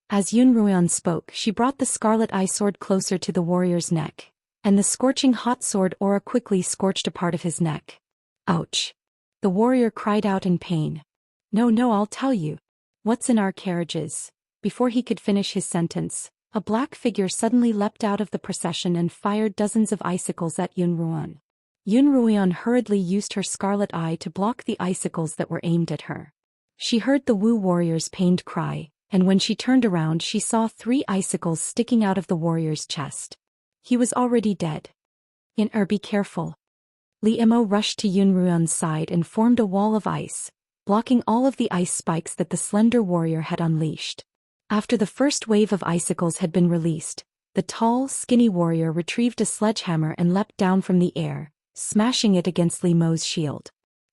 As Yun Ruoyan spoke, she brought the scarlet eye sword closer to the warrior's neck, and the scorching hot sword aura quickly scorched a part of his neck. "Ouch!" the warrior cried out in pain. No, I'll tell you. What's in our carriages?" Before he could finish his sentence, a black figure suddenly leapt out of the procession and fired dozens of icicles at Yun Ruoyan. Yun Ruoyan hurriedly used her scarlet eye to block the icicles that were aimed at her. She heard the Wu warrior's pained cry, and when she turned around she saw 3 icicles sticking out of the warrior's chest. He was already dead. Be careful." Liemo rushed to Yun Ruoyan's side and formed a wall of ice, blocking all of the ice spikes that the slender warrior had unleashed. After the first wave of icicles had been released, the tall, skinny warrior retrieved a sledgehammer and leapt down from the air, smashing it against Liemo's shield.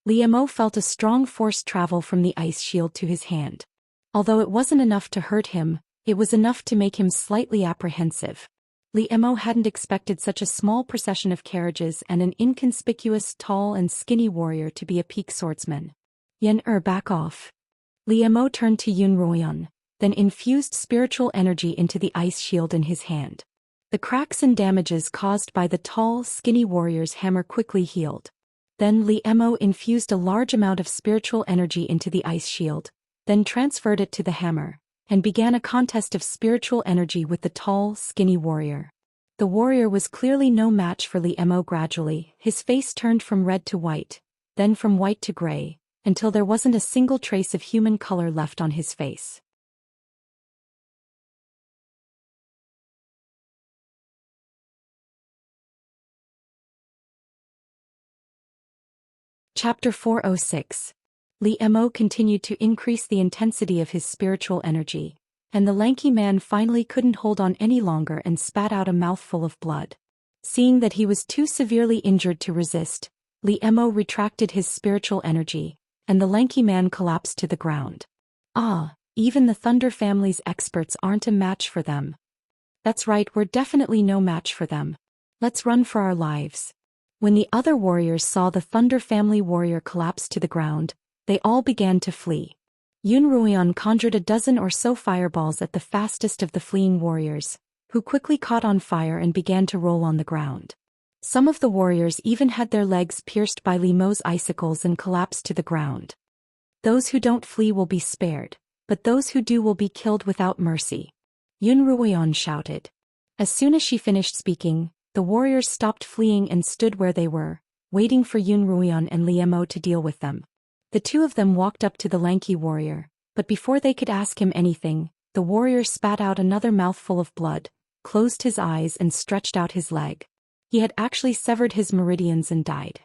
Liemo felt a strong force travel from the ice shield to his hand. Although it wasn't enough to hurt him, it was enough to make him slightly apprehensive. Liemo hadn't expected such a small procession of carriages and an inconspicuous, tall and skinny warrior to be a peak swordsman. Back off." Liemo turned to Yun Ruoyan, then infused spiritual energy into the ice shield in his hand. The cracks and damages caused by the tall, skinny warrior's hammer quickly healed. Then Liemo infused a large amount of spiritual energy into the ice shield, then transferred it to the hammer, and began a contest of spiritual energy with the tall, skinny warrior. The warrior was clearly no match for Liemo. Gradually, his face turned from red to white, then from white to gray, until there wasn't a single trace of human color left on his face. Chapter 406. Liemo continued to increase the intensity of his spiritual energy, and the lanky man finally couldn't hold on any longer and spat out a mouthful of blood. Seeing that he was too severely injured to resist, Liemo retracted his spiritual energy, and the lanky man collapsed to the ground. Even the Thunder family's experts aren't a match for them. That's right, we're definitely no match for them. Let's run for our lives. When the other warriors saw the Thunder family warrior collapse to the ground, they all began to flee. Yun Ruoyan conjured a dozen or so fireballs at the fastest of the fleeing warriors, who quickly caught on fire and began to roll on the ground. Some of the warriors even had their legs pierced by Liemo's icicles and collapsed to the ground. "Those who don't flee will be spared, but those who do will be killed without mercy," Yun Ruoyan shouted. As soon as she finished speaking, the warriors stopped fleeing and stood where they were, waiting for Yun Ruoyan and Liemo to deal with them. The two of them walked up to the lanky warrior, but before they could ask him anything, the warrior spat out another mouthful of blood, closed his eyes and stretched out his leg. He had actually severed his meridians and died.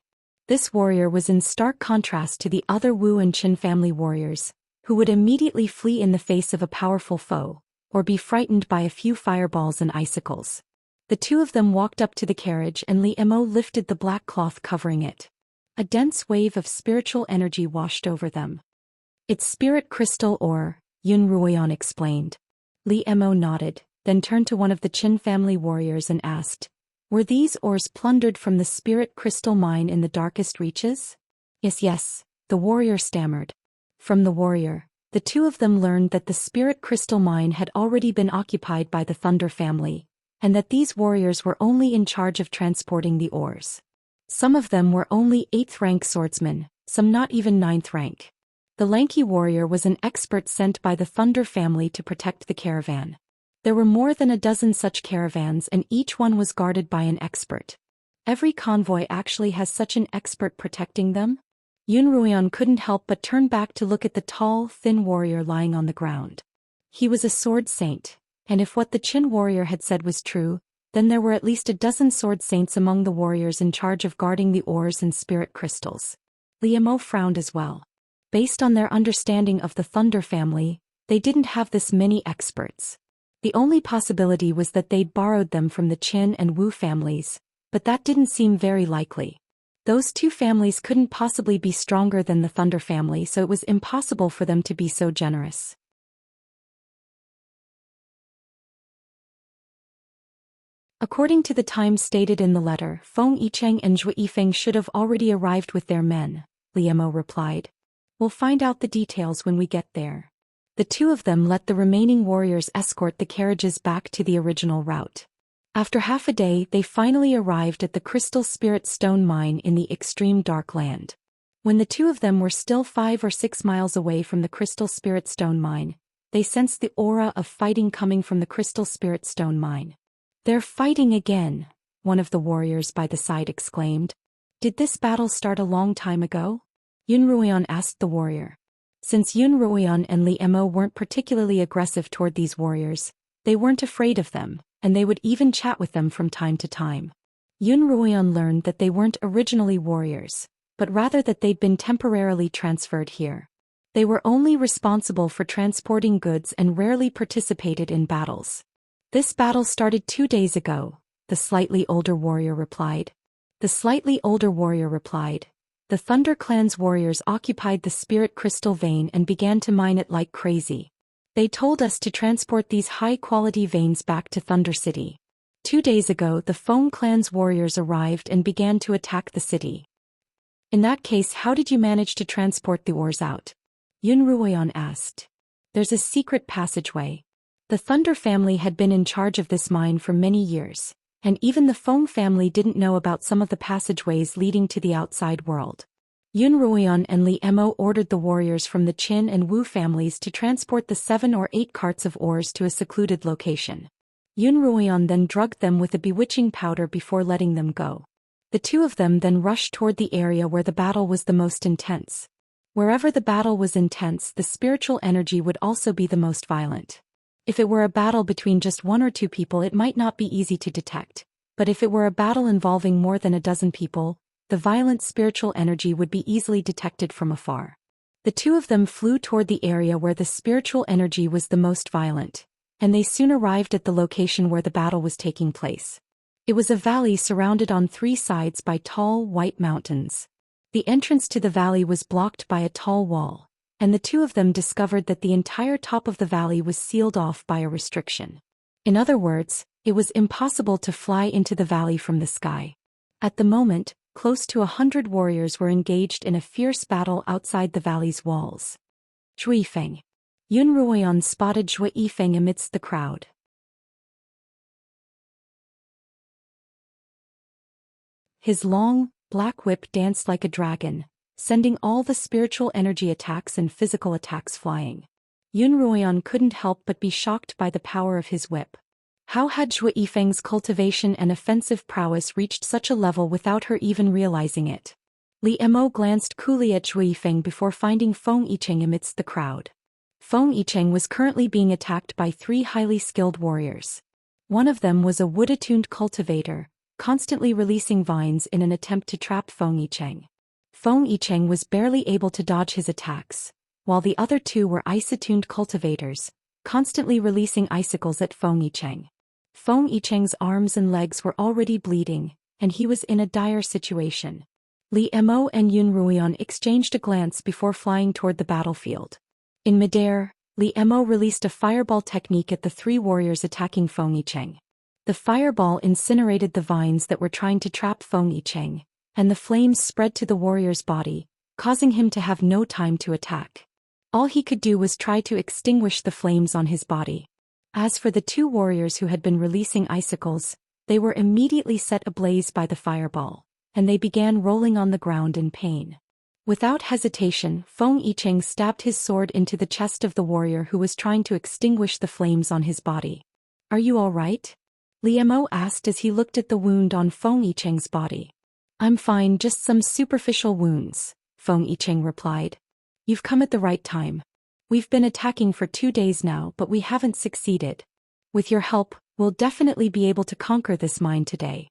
This warrior was in stark contrast to the other Wu and Qin family warriors, who would immediately flee in the face of a powerful foe, or be frightened by a few fireballs and icicles. The two of them walked up to the carriage and Liemo lifted the black cloth covering it. A dense wave of spiritual energy washed over them. "It's spirit crystal ore," Yun Ruoyan explained. Liemo nodded, then turned to one of the Qin family warriors and asked, "Were these ores plundered from the spirit crystal mine in the darkest reaches?" Yes, the warrior stammered. From the warrior, the two of them learned that the spirit crystal mine had already been occupied by the Thunder family, and that these warriors were only in charge of transporting the ores. Some of them were only 8th rank swordsmen, some not even 9th rank. The lanky warrior was an expert sent by the Thunder family to protect the caravan. There were more than a dozen such caravans and each one was guarded by an expert. Every convoy actually has such an expert protecting them? Yun Ruian couldn't help but turn back to look at the tall, thin warrior lying on the ground. He was a sword saint, and if what the Qin warrior had said was true, then there were at least a dozen sword saints among the warriors in charge of guarding the ores and spirit crystals. Li Mo frowned as well. Based on their understanding of the Thunder family, they didn't have this many experts. The only possibility was that they'd borrowed them from the Qin and Wu families, but that didn't seem very likely. Those two families couldn't possibly be stronger than the Thunder family, so it was impossible for them to be so generous. According to the time stated in the letter, Feng Yicheng and Zhou Yifeng should have already arrived with their men, Li Mo replied. We'll find out the details when we get there. The two of them let the remaining warriors escort the carriages back to the original route. After half a day, they finally arrived at the Crystal Spirit Stone Mine in the extreme dark land. When the two of them were still 5 or 6 miles away from the Crystal Spirit Stone Mine, they sensed the aura of fighting coming from the Crystal Spirit Stone Mine. They're fighting again, one of the warriors by the side exclaimed. Did this battle start a long time ago? Yun Ruian asked the warrior. Since Yun Ruian and Li Mo weren't particularly aggressive toward these warriors, they weren't afraid of them, and they would even chat with them from time to time. Yun Ruian learned that they weren't originally warriors, but rather that they'd been temporarily transferred here. They were only responsible for transporting goods and rarely participated in battles. This battle started 2 days ago, the slightly older warrior replied. The slightly older warrior replied. The Thunder Clan's warriors occupied the Spirit Crystal Vein and began to mine it like crazy. They told us to transport these high-quality veins back to Thunder City. 2 days ago the Feng Clan's warriors arrived and began to attack the city. In that case, how did you manage to transport the ores out? Yun Ruian asked. There's a secret passageway. The Thunder family had been in charge of this mine for many years, and even the Feng family didn't know about some of the passageways leading to the outside world. Yun Ruian and Li Mo ordered the warriors from the Qin and Wu families to transport the 7 or 8 carts of ores to a secluded location. Yun Ruian then drugged them with a bewitching powder before letting them go. The two of them then rushed toward the area where the battle was the most intense. Wherever the battle was intense, the spiritual energy would also be the most violent. If it were a battle between just 1 or 2 people, it might not be easy to detect, but if it were a battle involving more than a dozen people, the violent spiritual energy would be easily detected from afar. The two of them flew toward the area where the spiritual energy was the most violent, and they soon arrived at the location where the battle was taking place. It was a valley surrounded on 3 sides by tall, white mountains. The entrance to the valley was blocked by a tall wall, and the two of them discovered that the entire top of the valley was sealed off by a restriction. In other words, it was impossible to fly into the valley from the sky. At the moment, close to 100 warriors were engaged in a fierce battle outside the valley's walls. Zhou Yifeng. Yun Ruian spotted Zhou Yifeng amidst the crowd. His long, black whip danced like a dragon, sending all the spiritual energy attacks and physical attacks flying. Yun Ruian couldn't help but be shocked by the power of his whip. How had Zhou Yifeng's cultivation and offensive prowess reached such a level without her even realizing it? Li Mo glanced coolly at Zhou Yifeng before finding Feng Yicheng amidst the crowd. Feng Yicheng was currently being attacked by 3 highly skilled warriors. One of them was a wood-attuned cultivator, constantly releasing vines in an attempt to trap Feng Yicheng. Feng Yicheng was barely able to dodge his attacks, while the other 2 were ice-attuned cultivators, constantly releasing icicles at Feng Yicheng. Feng Yicheng's arms and legs were already bleeding, and he was in a dire situation. Li Mo and Yun Ruian exchanged a glance before flying toward the battlefield. In midair, Li Mo released a fireball technique at the 3 warriors attacking Feng Yicheng. The fireball incinerated the vines that were trying to trap Feng Yicheng, and the flames spread to the warrior's body, causing him to have no time to attack. All he could do was try to extinguish the flames on his body. As for the 2 warriors who had been releasing icicles, they were immediately set ablaze by the fireball, and they began rolling on the ground in pain. Without hesitation, Feng Yicheng stabbed his sword into the chest of the warrior who was trying to extinguish the flames on his body. "Are you all right?" Li Mo asked as he looked at the wound on Feng Yicheng's body. "I'm fine, just some superficial wounds," Feng Yicheng replied. "You've come at the right time. We've been attacking for 2 days now, but we haven't succeeded. With your help, we'll definitely be able to conquer this mine today."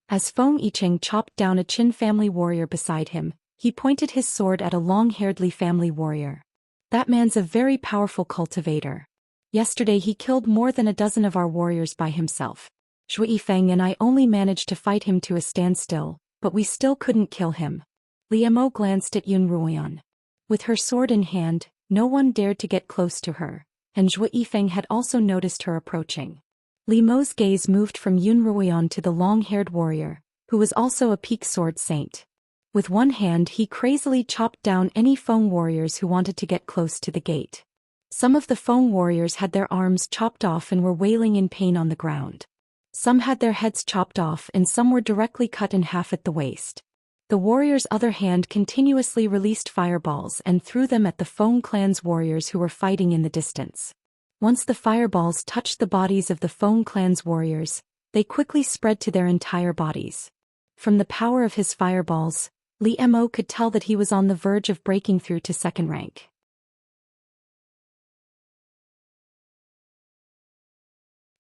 As Feng Yicheng chopped down a Qin family warrior beside him, he pointed his sword at a long-haired Li family warrior. "That man's a very powerful cultivator. Yesterday he killed more than a dozen of our warriors by himself. Zhou Yifeng and I only managed to fight him to a standstill, but we still couldn't kill him." Li Mo glanced at Yun Ruoyan. With her sword in hand, no one dared to get close to her, and Zhou Yifeng had also noticed her approaching. Li Mo's gaze moved from Yun Ruoyan to the long-haired warrior, who was also a peak sword saint. With one hand he crazily chopped down any Feng warriors who wanted to get close to the gate. Some of the Feng warriors had their arms chopped off and were wailing in pain on the ground. Some had their heads chopped off and some were directly cut in half at the waist. The warrior's other hand continuously released fireballs and threw them at the Feng clan's warriors who were fighting in the distance. Once the fireballs touched the bodies of the Feng clan's warriors, they quickly spread to their entire bodies. From the power of his fireballs, Li Mo could tell that he was on the verge of breaking through to second rank.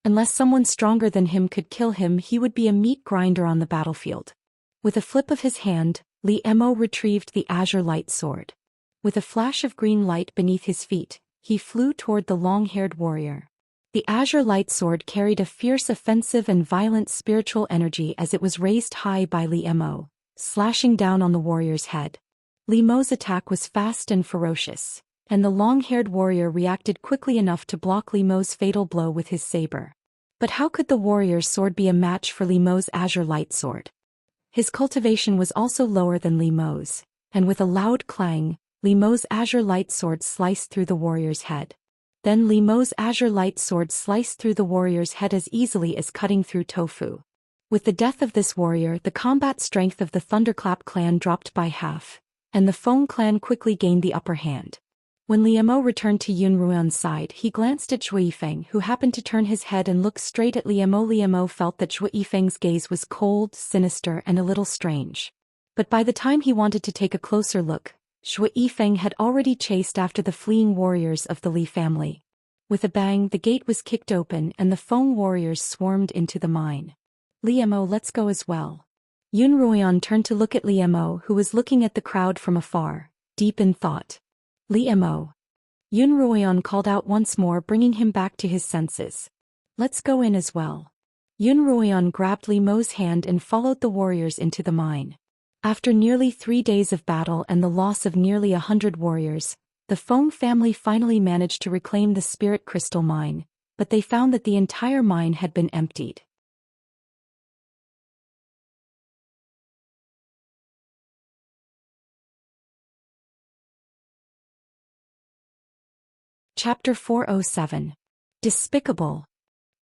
Unless someone stronger than him could kill him, he would be a meat grinder on the battlefield. With a flip of his hand, Li Mo retrieved the azure light sword. With a flash of green light beneath his feet, he flew toward the long-haired warrior. The azure light sword carried a fierce offensive and violent spiritual energy as it was raised high by Li Mo, slashing down on the warrior's head. Li Mo's attack was fast and ferocious, and the long-haired warrior reacted quickly enough to block Li Mo's fatal blow with his saber. But how could the warrior's sword be a match for Li Mo's azure light sword? His cultivation was also lower than Li Mo's, and with a loud clang, Li Mo's azure light sword sliced through the warrior's head. Then Li Mo's azure light sword sliced through the warrior's head as easily as cutting through tofu. With the death of this warrior, the combat strength of the Thunderclap clan dropped by half, and the Feng clan quickly gained the upper hand. When Li Mo returned to Yun Ruoyan's side, he glanced at Zhou Yifeng, who happened to turn his head and look straight at Li Mo. Li Mo felt that Zhou Yifeng's gaze was cold, sinister, and a little strange. But by the time he wanted to take a closer look, Zhou Yifeng had already chased after the fleeing warriors of the Li family. With a bang, the gate was kicked open and the Feng warriors swarmed into the mine. "Li Mo, let's go as well." Yun Ruoyan turned to look at Li Mo, who was looking at the crowd from afar, deep in thought. "Li Mo." Yun Ruoyan called out once more, bringing him back to his senses. "Let's go in as well." Yun Ruoyan grabbed Li Mo's hand and followed the warriors into the mine. After nearly 3 days of battle and the loss of nearly 100 warriors, the Feng family finally managed to reclaim the spirit crystal mine, but they found that the entire mine had been emptied. Chapter 407. Despicable.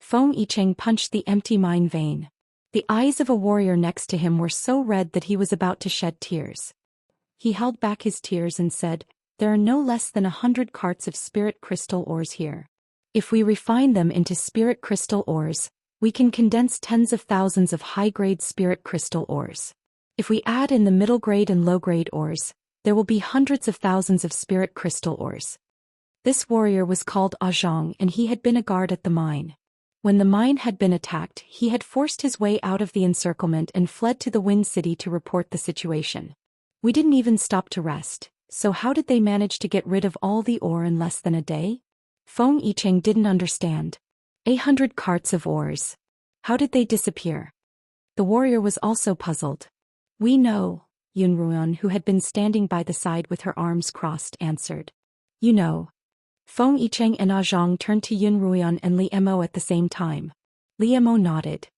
Feng Yicheng punched the empty mine vein. The eyes of a warrior next to him were so red that he was about to shed tears. He held back his tears and said, "There are no less than 100 carts of spirit crystal ores here. If we refine them into spirit crystal ores, we can condense tens of thousands of high-grade spirit crystal ores. If we add in the middle-grade and low-grade ores, there will be hundreds of thousands of spirit crystal ores." This warrior was called Zhang, and he had been a guard at the mine. When the mine had been attacked, he had forced his way out of the encirclement and fled to the Wind City to report the situation. "We didn't even stop to rest, so how did they manage to get rid of all the ore in less than a day?" Feng Yicheng didn't understand. 800 carts of ores. How did they disappear? The warrior was also puzzled. "We know," Yun Ruoyan, who had been standing by the side with her arms crossed, answered. "You know." Feng Yicheng and Zhang turned to Yun Ruoyan and Li Mo at the same time. Li Mo nodded.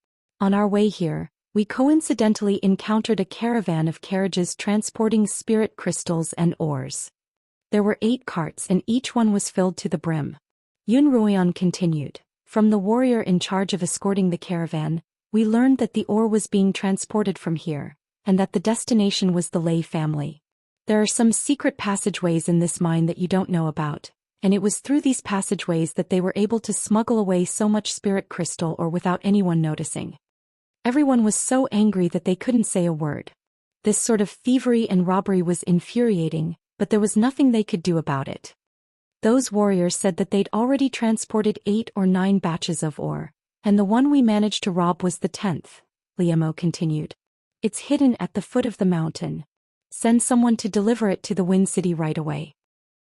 "On our way here, we coincidentally encountered a caravan of carriages transporting spirit crystals and ores. There were 8 carts and each one was filled to the brim." Yun Ruoyan continued. "From the warrior in charge of escorting the caravan, we learned that the ore was being transported from here, and that the destination was the Lei family. There are some secret passageways in this mine that you don't know about, and it was through these passageways that they were able to smuggle away so much spirit crystal or without anyone noticing. Everyone was so angry that they couldn't say a word. This sort of thievery and robbery was infuriating, but there was nothing they could do about it. Those warriors said that they'd already transported 8 or 9 batches of ore, and the one we managed to rob was the 10th, Liemo continued. It's hidden at the foot of the mountain. Send someone to deliver it to the Wind City right away.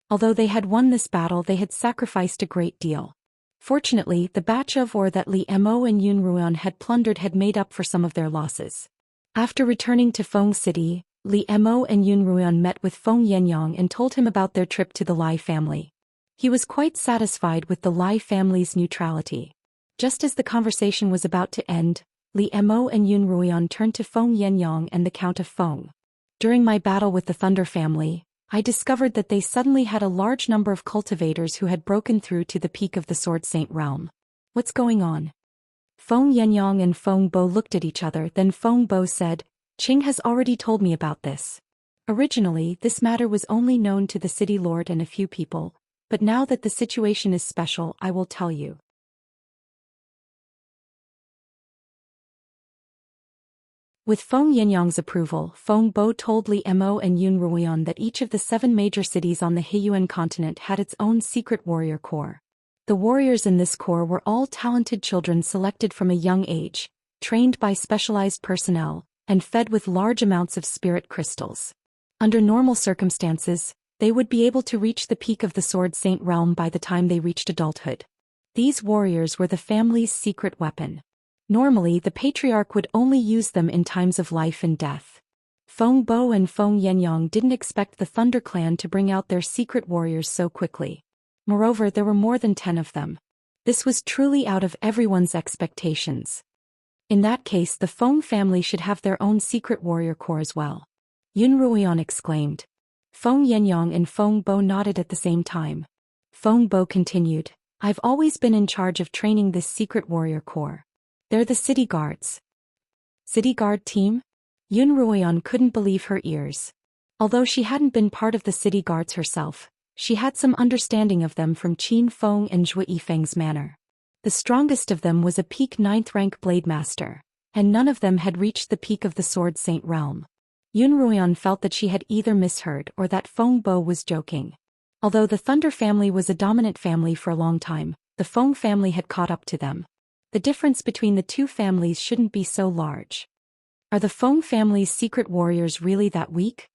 Although they had won this battle, they had sacrificed a great deal. Fortunately, the batch of ore that Liemo and Yunruan had plundered had made up for some of their losses. After returning to Feng City, Liemo and Yunruan met with Feng Yenyang and told him about their trip to the Lai family. He was quite satisfied with the Lai family's neutrality. Just as the conversation was about to end, Liemo and Yunruan turned to Feng Yenyang and the Count of Feng. During my battle with the Thunder family, I discovered that they suddenly had a large number of cultivators who had broken through to the peak of the Sword Saint realm. What's going on? Feng Yenyang and Feng Bo looked at each other, then Feng Bo said, Qing has already told me about this. Originally, this matter was only known to the city lord and a few people, but now that the situation is special, I will tell you. With Feng Yenyang's approval, Feng Bo told Liemo and Yunruan that each of the 7 major cities on the Heiyuan continent had its own secret warrior corps. The warriors in this corps were all talented children selected from a young age, trained by specialized personnel, and fed with large amounts of spirit crystals. Under normal circumstances, they would be able to reach the peak of the Sword Saint realm by the time they reached adulthood. These warriors were the family's secret weapon. Normally, the patriarch would only use them in times of life and death. Feng Bo and Feng Yenyang didn't expect the Thunder clan to bring out their secret warriors so quickly. Moreover, there were more than 10 of them. This was truly out of everyone's expectations. In that case, the Feng family should have their own secret warrior corps as well. Yunruan exclaimed. Feng Yenyang and Feng Bo nodded at the same time. Feng Bo continued, I've always been in charge of training this secret warrior corps. They're the city guards. City guard team? Yunruan couldn't believe her ears. Although she hadn't been part of the city guards herself, she had some understanding of them from Qin Feng and Zhou Yifeng's manner. The strongest of them was a peak 9th rank blade master, and none of them had reached the peak of the Sword Saint realm. Yunruan felt that she had either misheard or that Feng Bo was joking. Although the Thunder family was a dominant family for a long time, the Feng family had caught up to them. The difference between the two families shouldn't be so large. Are the Feng family's secret warriors really that weak?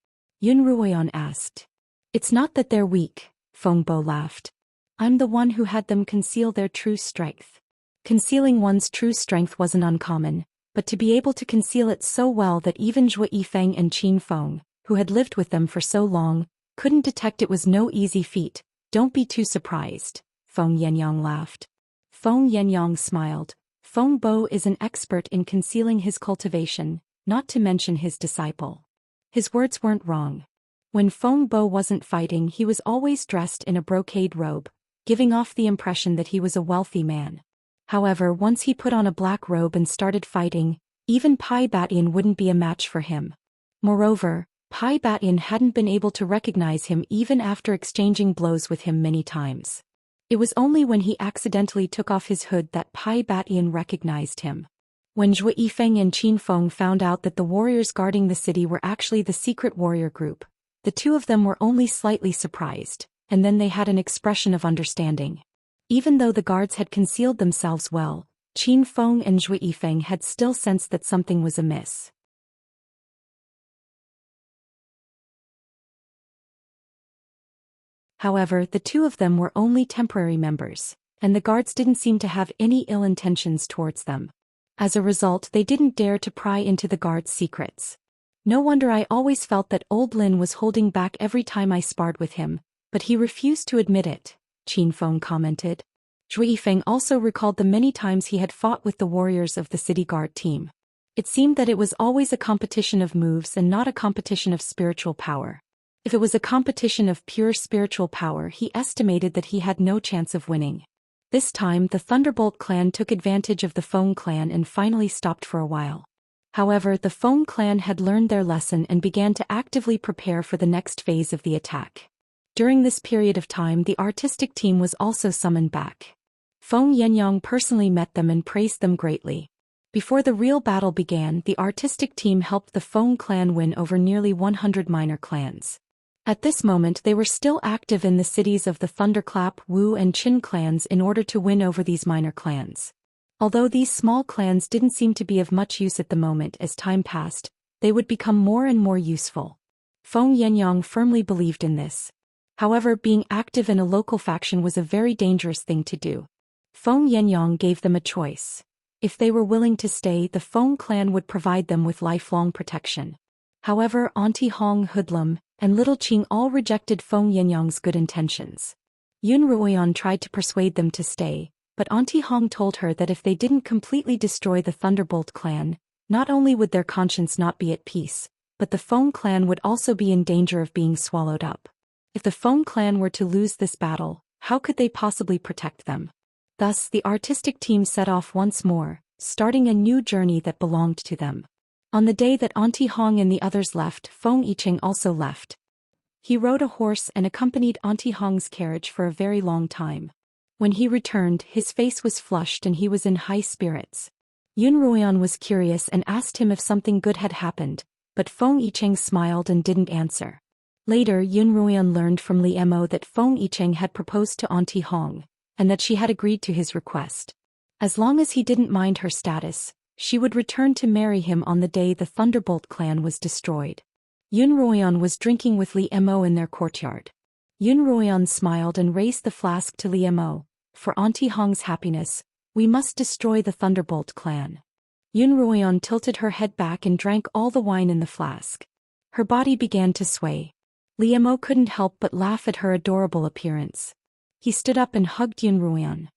Yunruan asked. It's not that they're weak, Feng Bo laughed. I'm the one who had them conceal their true strength. Concealing one's true strength wasn't uncommon, but to be able to conceal it so well that even Zhou Yifeng and Qin Feng, who had lived with them for so long, couldn't detect it was no easy feat. Don't be too surprised, Feng Yenyang laughed. Feng Yenyang smiled. Feng Bo is an expert in concealing his cultivation, not to mention his disciple. His words weren't wrong. When Feng Bo wasn't fighting, he was always dressed in a brocade robe, giving off the impression that he was a wealthy man. However, once he put on a black robe and started fighting, even Pai Batian wouldn't be a match for him. Moreover, Pai Batian hadn't been able to recognize him even after exchanging blows with him many times. It was only when he accidentally took off his hood that Pai Batian recognized him. When Zhou Yifeng and Qin Feng found out that the warriors guarding the city were actually the secret warrior group, the two of them were only slightly surprised, and then they had an expression of understanding. Even though the guards had concealed themselves well, Qin Feng and Zhou Yifeng had still sensed that something was amiss. However, the two of them were only temporary members, and the guards didn't seem to have any ill intentions towards them. As a result, they didn't dare to pry into the guards' secrets. No wonder I always felt that old Lin was holding back every time I sparred with him, but he refused to admit it, Qin Feng commented. Zhou Yifeng also recalled the many times he had fought with the warriors of the city guard team. It seemed that it was always a competition of moves and not a competition of spiritual power. If it was a competition of pure spiritual power, he estimated that he had no chance of winning. This time, the Thunderbolt clan took advantage of the Feng clan and finally stopped for a while. However, the Feng clan had learned their lesson and began to actively prepare for the next phase of the attack. During this period of time, the artistic team was also summoned back. Feng Yenyang personally met them and praised them greatly. Before the real battle began, the artistic team helped the Feng clan win over nearly 100 minor clans. At this moment, they were still active in the cities of the Thunderclap, Wu and Qin clans in order to win over these minor clans. Although these small clans didn't seem to be of much use at the moment, as time passed, they would become more and more useful. Feng Yenyang firmly believed in this. However, being active in a local faction was a very dangerous thing to do. Feng Yenyang gave them a choice. If they were willing to stay, the Feng clan would provide them with lifelong protection. However, Auntie Hong, Hoodlum, and Little Qing all rejected Feng Yenyang's good intentions. Yun Ruoyan tried to persuade them to stay, but Auntie Hong told her that if they didn't completely destroy the Thunderbolt clan, not only would their conscience not be at peace, but the Feng clan would also be in danger of being swallowed up. If the Feng clan were to lose this battle, how could they possibly protect them? Thus, the artistic team set off once more, starting a new journey that belonged to them. On the day that Auntie Hong and the others left, Feng Yiqing also left. He rode a horse and accompanied Auntie Hong's carriage for a very long time. When he returned, his face was flushed and he was in high spirits. Yun Ruoyan was curious and asked him if something good had happened, but Feng Yiqing smiled and didn't answer. Later, Yun Ruoyan learned from Li Mo that Feng Yiqing had proposed to Auntie Hong, and that she had agreed to his request. As long as he didn't mind her status, she would return to marry him on the day the Thunderbolt clan was destroyed. Yun Ruoyan was drinking with Li Mo in their courtyard. Yun Ruoyan smiled and raised the flask to Li Mo. For Auntie Hong's happiness, we must destroy the Thunderbolt clan. Yun Ruoyan tilted her head back and drank all the wine in the flask. Her body began to sway. Li Mo couldn't help but laugh at her adorable appearance. He stood up and hugged Yun Ruoyan.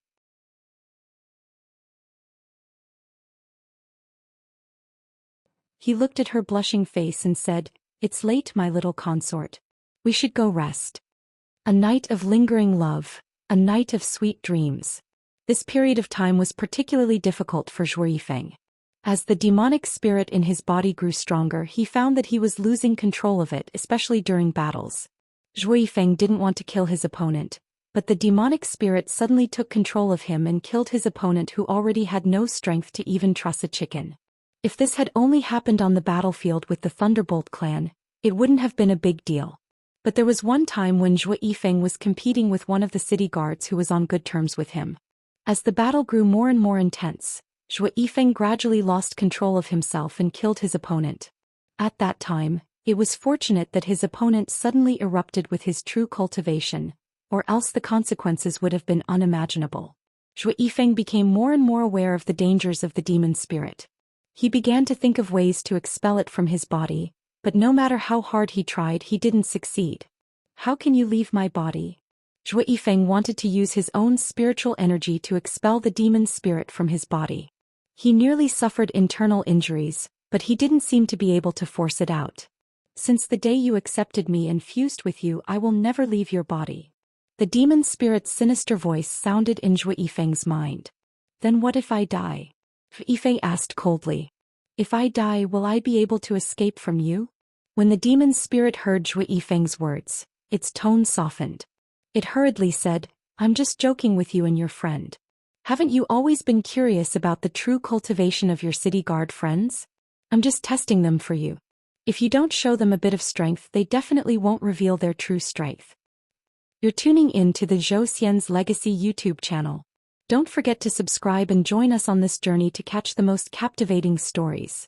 He looked at her blushing face and said, "It's late, my little consort. We should go rest. A night of lingering love. A night of sweet dreams." This period of time was particularly difficult for Zhou Yifeng. As the demonic spirit in his body grew stronger, he found that he was losing control of it, especially during battles. Zhou Yifeng didn't want to kill his opponent, but the demonic spirit suddenly took control of him and killed his opponent, who already had no strength to even truss a chicken. If this had only happened on the battlefield with the Thunderbolt clan, it wouldn't have been a big deal. But there was one time when Zhou Yifeng was competing with one of the city guards who was on good terms with him. As the battle grew more and more intense, Zhou Yifeng gradually lost control of himself and killed his opponent. At that time, it was fortunate that his opponent suddenly erupted with his true cultivation, or else the consequences would have been unimaginable. Zhou Yifeng became more and more aware of the dangers of the demon spirit. He began to think of ways to expel it from his body, but no matter how hard he tried, he didn't succeed. "How can you leave my body?" Zhou Yifeng wanted to use his own spiritual energy to expel the demon spirit from his body. He nearly suffered internal injuries, but he didn't seem to be able to force it out. "Since the day you accepted me and fused with you, I will never leave your body." The demon spirit's sinister voice sounded in Zhou Yifeng's mind. "Then what if I die?" Zhou Yifeng asked coldly. "If I die, will I be able to escape from you?" When the demon spirit heard Zhou Yifeng's words, its tone softened. It hurriedly said, "I'm just joking with you and your friend. Haven't you always been curious about the true cultivation of your city guard friends? I'm just testing them for you. If you don't show them a bit of strength, they definitely won't reveal their true strength." You're tuning in to the Zhou Xian's Legacy YouTube channel. Don't forget to subscribe and join us on this journey to catch the most captivating stories.